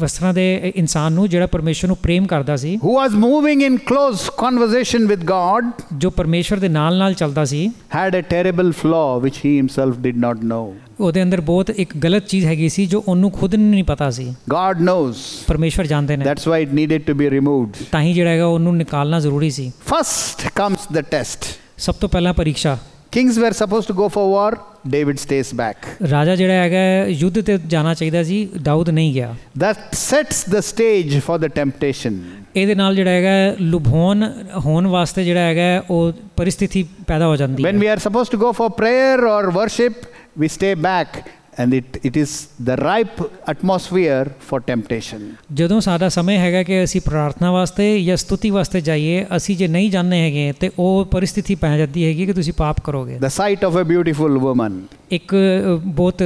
ਵਸਤਰਾਂ ਦੇ ਇਨਸਾਨ ਨੂੰ ਜਿਹੜਾ ਪਰਮੇਸ਼ਵਰ ਨੂੰ ਪ੍ਰੇਮ ਕਰਦਾ ਸੀ, who was moving in close conversation with God, ਜੋ ਪਰਮੇਸ਼ਵਰ ਦੇ ਨਾਲ ਚੱਲਦਾ ਸੀ, had a terrible flaw which he himself did not know. ਉਹਦੇ ਅੰਦਰ ਬਹੁਤ ਇੱਕ ਗਲਤ ਚੀਜ਼ ਹੈਗੀ ਸੀ ਜੋ ਉਹਨੂੰ ਖੁਦ ਨੂੰ ਨਹੀਂ ਪਤਾ ਸੀ. God knows. ਪਰਮੇਸ਼ਵਰ ਜਾਣਦੇ ਨੇ. That's why it needed to be removed. ਤਾਂ ਹੀ ਜਿਹੜਾ ਹੈਗਾ ਉਹਨੂੰ ਨਿਕਾਲਣਾ ਜ਼ਰੂਰੀ ਸੀ. First comes the test. ਸਭ ਤੋਂ ਪਹਿਲਾਂ ਪਰੀਖਿਆ. Kings were supposed to go for war. David stays back. ਰਾਜਾ ਜਿਹੜਾ ਹੈਗਾ ਯੁੱਧ ਤੇ ਜਾਣਾ ਚਾਹੀਦਾ ਸੀ, ਦਾਊਦ ਨਹੀਂ ਗਿਆ. That sets the stage for the temptation. ਇਹਦੇ ਨਾਲ ਜਿਹੜਾ ਹੈਗਾ ਲੁਭਾਉਣ ਹੋਣ ਵਾਸਤੇ ਜਿਹੜਾ ਹੈਗਾ ਉਹ ਪਰਿਸਥਿਤੀ ਪੈਦਾ ਹੋ ਜਾਂਦੀ ਹੈ. When we are supposed to go for prayer or worship, we stay back. And it is the ripe atmosphere for temptation. ਜਦੋਂ ਸਾਡਾ ਸਮੇਂ ਹੈਗਾ ਕਿ ਅਸੀਂ ਪ੍ਰਾਰਥਨਾ ਵਾਸਤੇ ਜਾਂ ਸਤੁਤੀ ਵਾਸਤੇ ਜਾਈਏ, ਅਸੀਂ ਜੇ ਨਹੀਂ ਜਾਣਦੇ ਹੈਗੇ ਤੇ ਉਹ ਪਰਿਸਥਿਤੀ ਪੈ ਜਾਂਦੀ ਹੈਗੀ ਕਿ ਤੁਸੀਂ ਪਾਪ ਕਰੋਗੇ. The sight of a beautiful woman. ਇੱਕ ਬਹੁਤ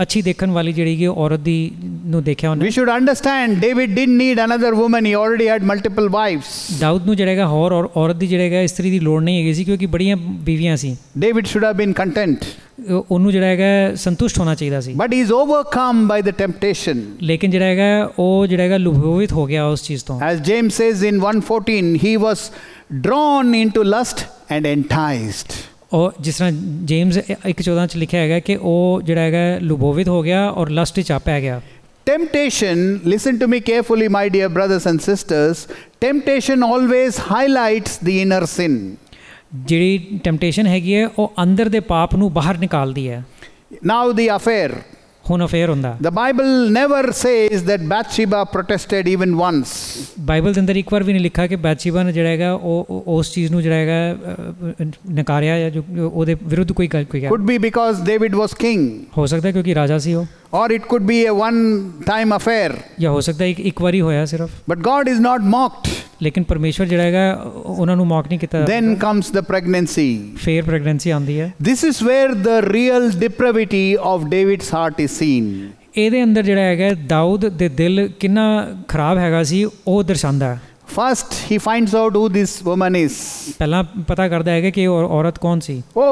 ਅੱਛੀ ਦੇਖਣ ਵਾਲੀ ਜਿਹੜੀ ਕਿ ਔਰਤ ਦੀ ਨੂੰ ਦੇਖਿਆ ਉਹਨੇ. We should understand David didn't need another woman. He already had multiple wives. Dawood ਨੂੰ ਜਿਹੜਾ ਹੈਗਾ ਹੋਰ ਔਰਤ ਦੀ ਜਿਹੜਾ ਹੈਗਾ ਇਸਤਰੀ ਦੀ ਲੋੜ ਨਹੀਂ ਹੈਗੀ ਸੀ ਕਿਉਂਕਿ ਬੜੀਆਂ ਬੀਵੀਆਂ ਸੀ. David should have been content. ਉਹਨੂੰ ਜਿਹੜਾ ਹੈਗਾ ਸੰਤੁਸ਼ਟ ਹੋਣਾ ਚਾਹੀਦਾ ਸੀ. But he is overcome by the temptation. ਲੇਕਿਨ ਜਿਹੜਾ ਹੈਗਾ ਉਹ ਜਿਹੜਾ ਹੈਗਾ ਲੁਭਾਵਿਤ ਹੋ ਗਿਆ ਉਸ ਚੀਜ਼ ਤੋਂ. As James says in 1:14, he was drawn into lust and enticed. ਉਹ ਜਿਸ ਤਰ੍ਹਾਂ ਜੇਮਸ 1:14 ਚ ਲਿਖਿਆ ਹੈਗਾ ਕਿ ਉਹ ਜਿਹੜਾ ਹੈਗਾ ਲੁਭਾਵਿਤ ਹੋ ਗਿਆ ਔਰ ਲਸਟ ਚ ਪੈ ਗਿਆ. Temptation, listen to me carefully, my dear brothers and sisters. Temptation always highlights the inner sin. ਜਿਹੜੀ ਟੈਂਪਟੇਸ਼ਨ ਹੈਗੀ ਹੈ ਉਹ ਅੰਦਰ ਦੇ ਪਾਪ ਨੂੰ ਬਾਹਰ ਨਿਕਾਲਦੀ ਹੈ. Now the affair. ਹੁਣ ਅਫੇਅਰ ਹੁੰਦਾ. The Bible never says that Bathsheba protested even once. Bible ਦੇ ਅੰਦਰ ਇੱਕ ਵਾਰ ਵੀ ਨਹੀਂ ਲਿਖਾ ਕਿ ਬੈਥਸ਼ੇਬਾ ਨੇ ਜਿਹੜਾ ਹੈਗਾ ਉਹ ਉਸ ਚੀਜ਼ ਨੂੰ ਜਿਹੜਾ ਹੈਗਾ ਨਕਾਰਿਆ ਜਾਂ ਜੋ ਉਹਦੇ ਵਿਰੁੱਧ ਕੋਈ ਗੱਲ ਕੋਈ. Could be because David was king. ਹੋ ਸਕਦਾ ਕਿਉਂਕਿ ਰਾਜਾ ਸੀ ਉਹ. Or it could be a one-time affair. ਜਾਂ ਹੋ ਸਕਦਾ ਇੱਕ ਵਾਰੀ ਹੋਇਆ ਸਿਰਫ. But God is not mocked. ਲੇਕਿਨ ਪਰਮੇਸ਼ਵਰ ਜਿਹੜਾ ਹੈਗਾ ਉਹਨਾਂ ਨੂੰ ਮੌਕ ਨਹੀਂ ਕੀਤਾ. Then comes the pregnancy. ਫਿਰ ਪ੍ਰੈਗਨੈਂਸੀ ਆਉਂਦੀ ਹੈ. This is where the real depravity of David's heart is seen. ਇਹਦੇ ਅੰਦਰ ਜਿਹੜਾ ਹੈਗਾ ਦਾਊਦ ਦੇ ਦਿਲ ਕਿੰਨਾ ਖਰਾਬ ਹੈਗਾ ਸੀ ਉਹ ਦਰਸਾਉਂਦਾ. First he finds out who this woman is. ਪਹਿਲਾਂ ਪਤਾ ਕਰਦਾ ਹੈਗਾ ਕਿ ਉਹ ਔਰਤ ਕੌਣ ਸੀ. Oh,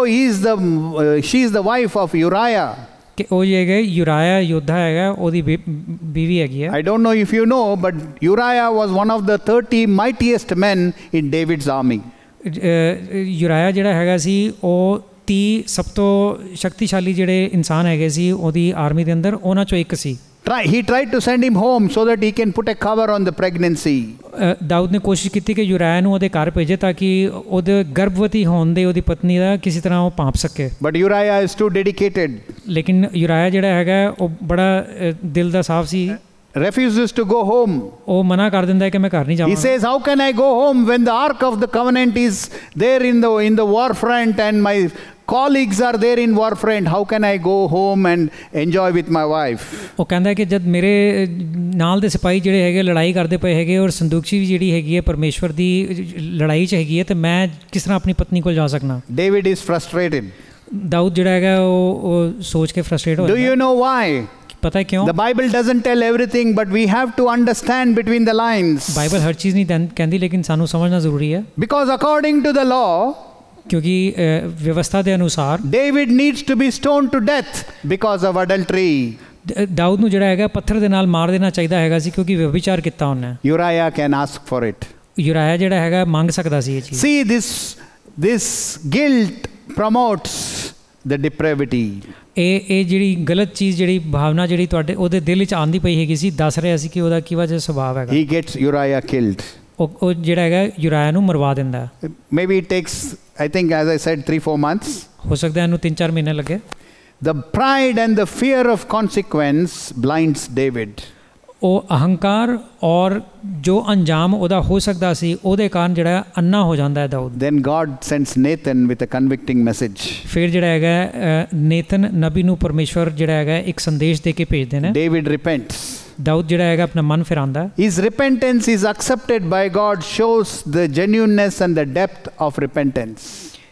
she is the wife of Uriah. ਕਿ ਉਹ ਜਿਹੜਾ ਯੂਰਾਇਆ ਯੋਧਾ ਹੈਗਾ ਉਹਦੀ ਬੀਵੀ ਹੈਗੀ ਹੈ. I don't know if you know, but Uriah was one of the 30 mightiest men in David's army. ਯੂਰਾਇਆ ਜਿਹੜਾ ਹੈਗਾ ਸੀ ਉਹ 30 ਸਭ ਤੋਂ ਸ਼ਕਤੀਸ਼ਾਲੀ ਜਿਹੜੇ ਇਨਸਾਨ ਹੈਗੇ ਸੀ ਉਹਦੀ ਆਰਮੀ ਦੇ ਅੰਦਰ ਉਹਨਾਂ ਚੋਂ ਇੱਕ ਸੀ. He tried to send him home so that he can put a cover on the pregnancy. Dawood ਨੇ ਕੋਸ਼ਿਸ਼ ਕੀਤੀ ਕਿ ਯੂਰਾਇਆ ਨੂੰ ਉਹਦੇ ਘਰ ਭੇਜੇ ਤਾਂ ਕਿ ਉਹਦੇ ਗਰਭਵਤੀ ਹੋਣ ਦੇ ਉਹਦੀ ਪਤਨੀ ਦਾ ਕਿਸੇ ਤਰ੍ਹਾਂ ਉਹ ਭਾਂਪ ਸਕੇ. But Uriah is too dedicated. ਲੇਕਿਨ ਯੂਰਾਇਆ ਜਿਹੜਾ ਹੈਗਾ ਉਹ ਬੜਾ ਦਿਲ ਦਾ ਸਾਫ਼ ਸੀ. Refuses to go home. ਉਹ ਮਨਾ ਕਰ ਦਿੰਦਾ ਹੈ ਕਿ ਮੈਂ ਘਰ ਨਹੀਂ ਜਾਵਾਂਗਾ. He says, how can I go home when the ark of the covenant is there in the war front and my colleagues are there in war front? How can I go home and enjoy with my wife? ਉਹ ਕਹਿੰਦਾ ਕਿ ਜਦ ਮੇਰੇ ਨਾਲ ਦੇ ਸਿਪਾਹੀ ਜਿਹੜੇ ਹੈਗੇ ਲੜਾਈ ਕਰਦੇ ਪਏ ਹੈਗੇ ਔਰ ਸੰਦੂਕਚੀ ਵੀ ਜਿਹੜੀ ਹੈਗੀ ਹੈ ਪਰਮੇਸ਼ਵਰ ਦੀ ਲੜਾਈ 'ਚ ਹੈਗੀ ਹੈ ਤੇ ਮੈਂ ਕਿਸ ਤਰ੍ਹਾਂ ਆਪਣੀ ਪਤਨੀ ਕੋਲ ਜਾ ਸਕਣਾ. David is frustrated. ਦਾਊਦ ਜਿਹੜਾ ਹੈਗਾ ਉਹ ਸੋਚ ਕੇ ਫਰਸਟ੍ਰੇਟ ਹੋ ਜਾਂਦਾ. Do you know why? ਪਤਾ ਕਿਉਂ? The Bible doesn't tell everything, but we have to understand between the lines. Bible ਹਰ ਚੀਜ਼ ਨਹੀਂ ਕਹਿੰਦੀ ਲੇਕਿਨ ਸਾਨੂੰ ਸਮਝਣਾ ਜ਼ਰੂਰੀ ਹੈ. Because according to the law, ਕਿਉਂਕਿ ਵਿਵਸਥਾ ਦੇ ਅਨੁਸਾਰ David needs to be stoned to death because of adultery. Dawood ਨੂੰ ਜਿਹੜਾ ਹੈਗਾ ਪੱਥਰ ਦੇ ਨਾਲ ਮਾਰ ਦੇਣਾ ਚਾਹੀਦਾ ਹੈਗਾ ਸੀ ਕਿਉਂਕਿ ਵਿਭਾਚਾਰ ਕੀਤਾ ਉਹਨੇ. Uriah can ask for it. ਯੂਰਾਇਆ ਜਿਹੜਾ ਹੈਗਾ ਮੰਗ ਸਕਦਾ ਸੀ ਇਹ ਚੀਜ਼. See, this guilt promotes the depravity. ਇਹ ਜਿਹੜੀ ਗਲਤ ਚੀਜ਼ ਜਿਹੜੀ ਭਾਵਨਾ ਜਿਹੜੀ ਤੁਹਾਡੇ ਉਹਦੇ ਦਿਲ 'ਚ ਆਂਦੀ ਪਈ ਹੈਗੀ ਸੀ ਦੱਸ ਰਿਹਾ ਸੀ ਕਿ ਉਹਦਾ ਕਿਹੋ ਜਿਹਾ ਸੁਭਾਅ ਹੈਗਾ. He gets Uriah killed. ਉਹ ਜਿਹੜਾ ਹੈਗਾ ਯੂਰਾਇਆ ਨੂੰ ਮਰਵਾ ਦਿੰਦਾ. Maybe it takes, I think, as I said, 3-4 months. ਹੋ ਸਕਦਾ ਇਹਨੂੰ 3-4 ਮਹੀਨੇ ਲੱਗੇ. The pride and the fear of consequence blinds David. ਉਹ ਅਹੰਕਾਰ ਔਰ ਜੋ ਅੰਜਾਮ ਉਹਦਾ ਹੋ ਸਕਦਾ ਸੀ ਉਹਦੇ ਕਾਰਨ ਜਿਹੜਾ ਅੰਨਾ ਹੋ ਜਾਂਦਾ ਹੈ Dawood. Then God sends Nathan with a convicting message. ਫਿਰ ਜਿਹੜਾ ਹੈਗਾ ਨੇਤਨ ਨਬੀ ਨੂੰ ਪਰਮੇਸ਼ਵਰ ਜਿਹੜਾ ਹੈਗਾ ਇੱਕ ਸੰਦੇਸ਼ ਦੇ ਕੇ ਭੇਜਦੇ ਨੇ। David repents. ਦਾਊਦ ਜਿਹੜਾ ਹੈਗਾ ਆਪਣਾ ਮਨ ਫਿਰਾਂਦਾ। His repentance is accepted by God, shows the genuineness and the depth of repentance.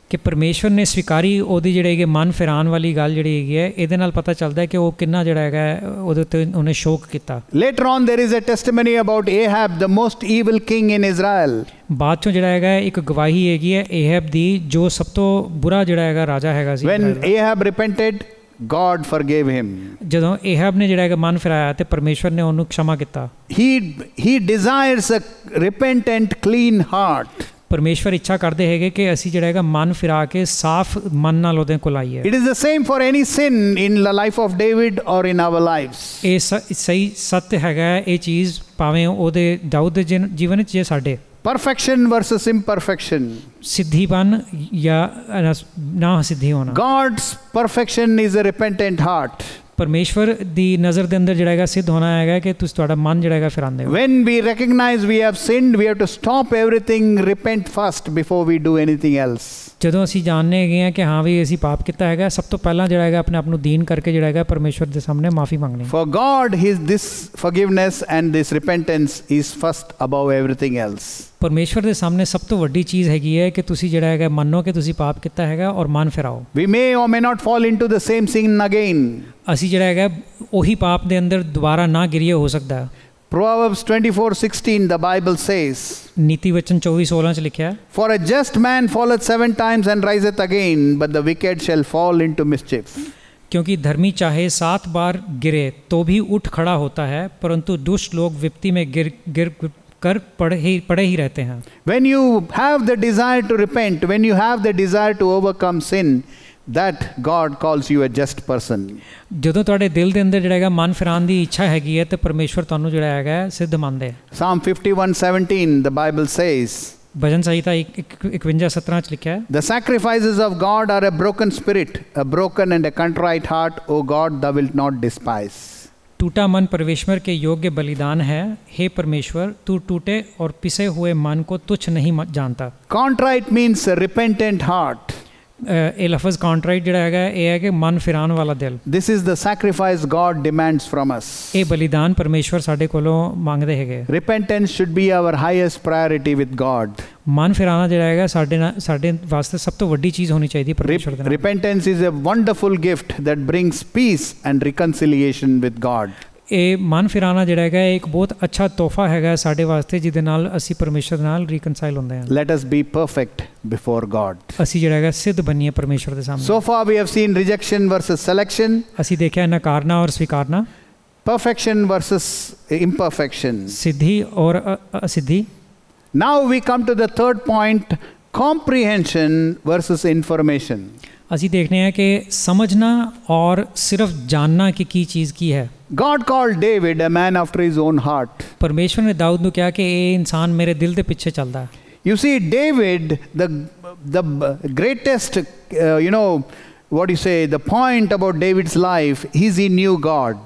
ਕਿ ਪਰਮੇਸ਼ਵਰ ਨੇ ਸਵੀਕਾਰੀ ਉਹਦੀ ਜਿਹੜੀ ਹੈਗੀ ਮਨ ਫਿਰਾਉਣ ਵਾਲੀ ਗੱਲ ਜਿਹੜੀ ਹੈਗੀ ਹੈ, ਇਹਦੇ ਨਾਲ ਪਤਾ ਚੱਲਦਾ ਹੈ ਕਿ ਉਹ ਕਿੰਨਾ ਜਿਹੜਾ ਹੈਗਾ ਉਹਦੇ ਉੱਤੇ ਉਹਨੇ ਸ਼ੋਕ ਕੀਤਾ। Later on there is a testimony about Ahab, the most evil king in Israel. ਬਾਅਦ ਚੋਂ ਜਿਹੜਾ ਹੈਗਾ ਇੱਕ ਗਵਾਹੀ ਹੈਗੀ ਹੈ ਏਹਬ ਦੀ, ਜੋ ਸਭ ਤੋਂ ਬੁਰਾ ਜਿਹੜਾ ਹੈਗਾ ਰਾਜਾ ਹੈਗਾ ਸੀ। When Ahab repented, God forgave him. ਜਦੋਂ ਏਹਬ ਨੇ ਜਿਹੜਾ ਹੈਗਾ ਮਨ ਫਿਰਾਇਆ ਤੇ ਪਰਮੇਸ਼ਵਰ ਨੇ ਉਹਨੂੰ ਖਿਮਾ ਕੀਤਾ। He desires a repentant, clean heart. ਪਰਮੇਸ਼ਵਰ ਇੱਛਾ ਕਰਦੇ ਹੈਗੇ ਕਿ ਅਸੀਂ ਜਿਹੜਾ ਹੈਗਾ ਮਨ ਫਿਰਾ ਕੇ ਸਾਫ਼ ਮਨ ਨਾਲ ਉਹਦੇ ਕੋਲ ਆਈਏ। It is the same for any sin in the life of David or in our lives. ਇਹ ਸਹੀ ਸੱਤ ਹੈਗਾ ਇਹ ਚੀਜ਼, ਭਾਵੇਂ ਉਹਦੇ ਦਾਊਦ ਦੇ ਜੀਵਨ ਵਿੱਚ ਜਾਂ ਸਾਡੇ। Perfection versus imperfection. ਸਿੱਧੀਪਨ ਜਾਂ ਨਾ ਸਿੱਧੀ ਹੋਣਾ। God's perfection is a repentant heart. ਪਰਮੇਸ਼ਵਰ ਦੀ ਨਜ਼ਰ ਦੇ ਅੰਦਰ ਜਿਹੜਾ ਹੈਗਾ ਸਿੱਧ ਹੋਣਾ ਹੈਗਾ ਕਿ ਤੁਸੀਂ ਤੁਹਾਡਾ ਮਨ ਜਿਹੜਾ ਹੈਗਾ ਫਿਰਾਉਂਦੇ ਹੋ। When we recognize we have sinned, we have to stop everything, repent first before we do anything else. ਜਦੋਂ ਅਸੀਂ ਜਾਣਨੇ ਹੈਗੇ ਆ ਕਿ ਹਾਂ ਵੀ ਅਸੀਂ ਪਾਪ ਕੀਤਾ ਹੈਗਾ, ਸਭ ਤੋਂ ਪਹਿਲਾਂ ਜਿਹੜਾ ਹੈਗਾ ਆਪਣੇ ਆਪ ਨੂੰ ਦੀਨ ਕਰਕੇ ਜਿਹੜਾ ਹੈਗਾ ਪਰਮੇਸ਼ਵਰ ਦੇ ਸਾਹਮਣੇ ਮਾਫੀ ਮੰਗਣੀ। For God, this forgiveness and this repentance is first above everything else. ਪਰਮੇਸ਼ਵਰ ਦੇ ਸਾਹਮਣੇ ਸਭ ਤੋਂ ਵੱਡੀ ਚੀਜ਼ ਹੈਗੀ ਹੈ ਕਿ ਤੁਸੀਂ ਜਿਹੜਾ ਹੈਗਾ ਮੰਨੋ ਕਿ ਤੁਸੀਂ ਪਾਪ ਕੀਤਾ ਹੈਗਾ ਔਰ ਮਨ ਫਿਰਾਓ। We may or may not fall into the same sin again. ਅਸੀਂ ਜਿਹੜਾ ਹੈਗਾ ਉਹੀ ਪਾਪ ਦੇ ਅੰਦਰ ਦੁਬਾਰਾ ਨਾ ਗਿਰੀਏ, ਹੋ ਸਕਦਾ। Proverbs 24:16 the Bible says. ਨੀਤੀ ਵਚਨ 24:16 ਚ ਲਿਖਿਆ ਹੈ, For a just man falleth 7 times and riseth again, but the wicked shall fall into mischief. क्योंकि धर्मी चाहे 7 बार गिरे तो भी उठ खड़ा होता है, परंतु दुष्ट लोग विपत्ति में गिर कर पड़े ही रहते हैं। When you have the desire to repent, when you have the desire to overcome sin, that God calls you a just person. ਜਦੋਂ ਤੁਹਾਡੇ ਦਿਲ ਦੇ ਅੰਦਰ ਜਿਹੜਾ ਹੈਗਾ ਮਨ ਫਿਰਾਉਣ ਦੀ ਇੱਛਾ ਹੈਗੀ ਹੈ ਤੇ ਪਰਮੇਸ਼ਵਰ ਤੁਹਾਨੂੰ ਜਿਹੜਾ ਹੈਗਾ ਸਿੱਧ ਮੰਨਦੇ। Psalm 51:17 the Bible says. ਭਜਨ ਸੰਹਿਤਾ 51:17 ਚ ਲਿਖਿਆ ਹੈ, The sacrifices of God are a broken spirit, a broken and a contrite heart, O God, thou wilt not despise. टूटा मन परमेश्वर के योग्य बलिदान है, हे परमेश्वर तू टूटे और पिसे हुए मन को तुच्छ नहीं जानता। Contrite means a repentant heart. ਇਹ ਲਫ਼ਜ਼ ਕੰਟਰਾਈਟ ਜਿਹੜਾ ਹੈਗਾ ਇਹ ਹੈ ਕਿ ਮਨ ਫਿਰਾਉਣ ਵਾਲਾ ਦਿਲ। This is the sacrifice God demands from us. ਇਹ ਬਲੀਦਾਨ ਪਰਮੇਸ਼ਵਰ ਸਾਡੇ ਕੋਲੋਂ ਮੰਗਦੇ ਹੈਗੇ। Repentance should be our highest priority with God. ਮਨ ਫਿਰਾਉਣਾ ਜਿਹੜਾ ਹੈਗਾ ਸਾਡੇ ਵਾਸਤੇ ਸਭ ਤੋਂ ਵੱਡੀ ਚੀਜ਼ ਹੋਣੀ ਚਾਹੀਦੀ ਪਰਮੇਸ਼ਵਰ ਦੇ ਨਾਲ। Repentance is a wonderful gift that brings peace and reconciliation with God. ਇਹ ਮਨ ਫਿਰਾਉਣਾ ਜਿਹੜਾ ਹੈਗਾ ਇੱਕ ਬਹੁਤ ਅੱਛਾ ਤੋਹਫਾ ਹੈਗਾ ਸਾਡੇ ਵਾਸਤੇ, ਜਿਹਦੇ ਨਾਲ ਅਸੀਂ ਪਰਮੇਸ਼ਵਰ ਨਾਲ ਰੀਕਨਸਾਈਲ ਹੁੰਦੇ ਹਾਂ। Let us be perfect before God. ਅਸੀਂ ਜਿਹੜਾ ਹੈਗਾ ਸਿੱਧ ਬਣੀਏ ਪਰਮੇਸ਼ਵਰ ਦੇ ਸਾਹਮਣੇ। So far we have seen rejection versus selection. ਅਸੀਂ ਦੇਖਿਆ ਨਕਾਰਨਾ ਔਰ ਸਵੀਕਾਰਨਾ, perfection versus imperfection, ਸਿੱਧੀ ਔਰ ਅਸਿੱਧੀ। Now we come to the third point, comprehension versus information. ਅਸੀਂ देखने हैं कि समझना और सिर्फ जानना कि की चीज़ की है। God called David a man after his own heart. परमेश्वर ने दाऊद ਨੂੰ ਕਿਹਾ ਕਿ ਇਹ ਇਨਸਾਨ ਮੇਰੇ ਦਿਲ ਦੇ ਪਿੱਛੇ ਚੱਲਦਾ ਹੈ। You see, David, the greatest, what you say, the point about David's life is he knew God.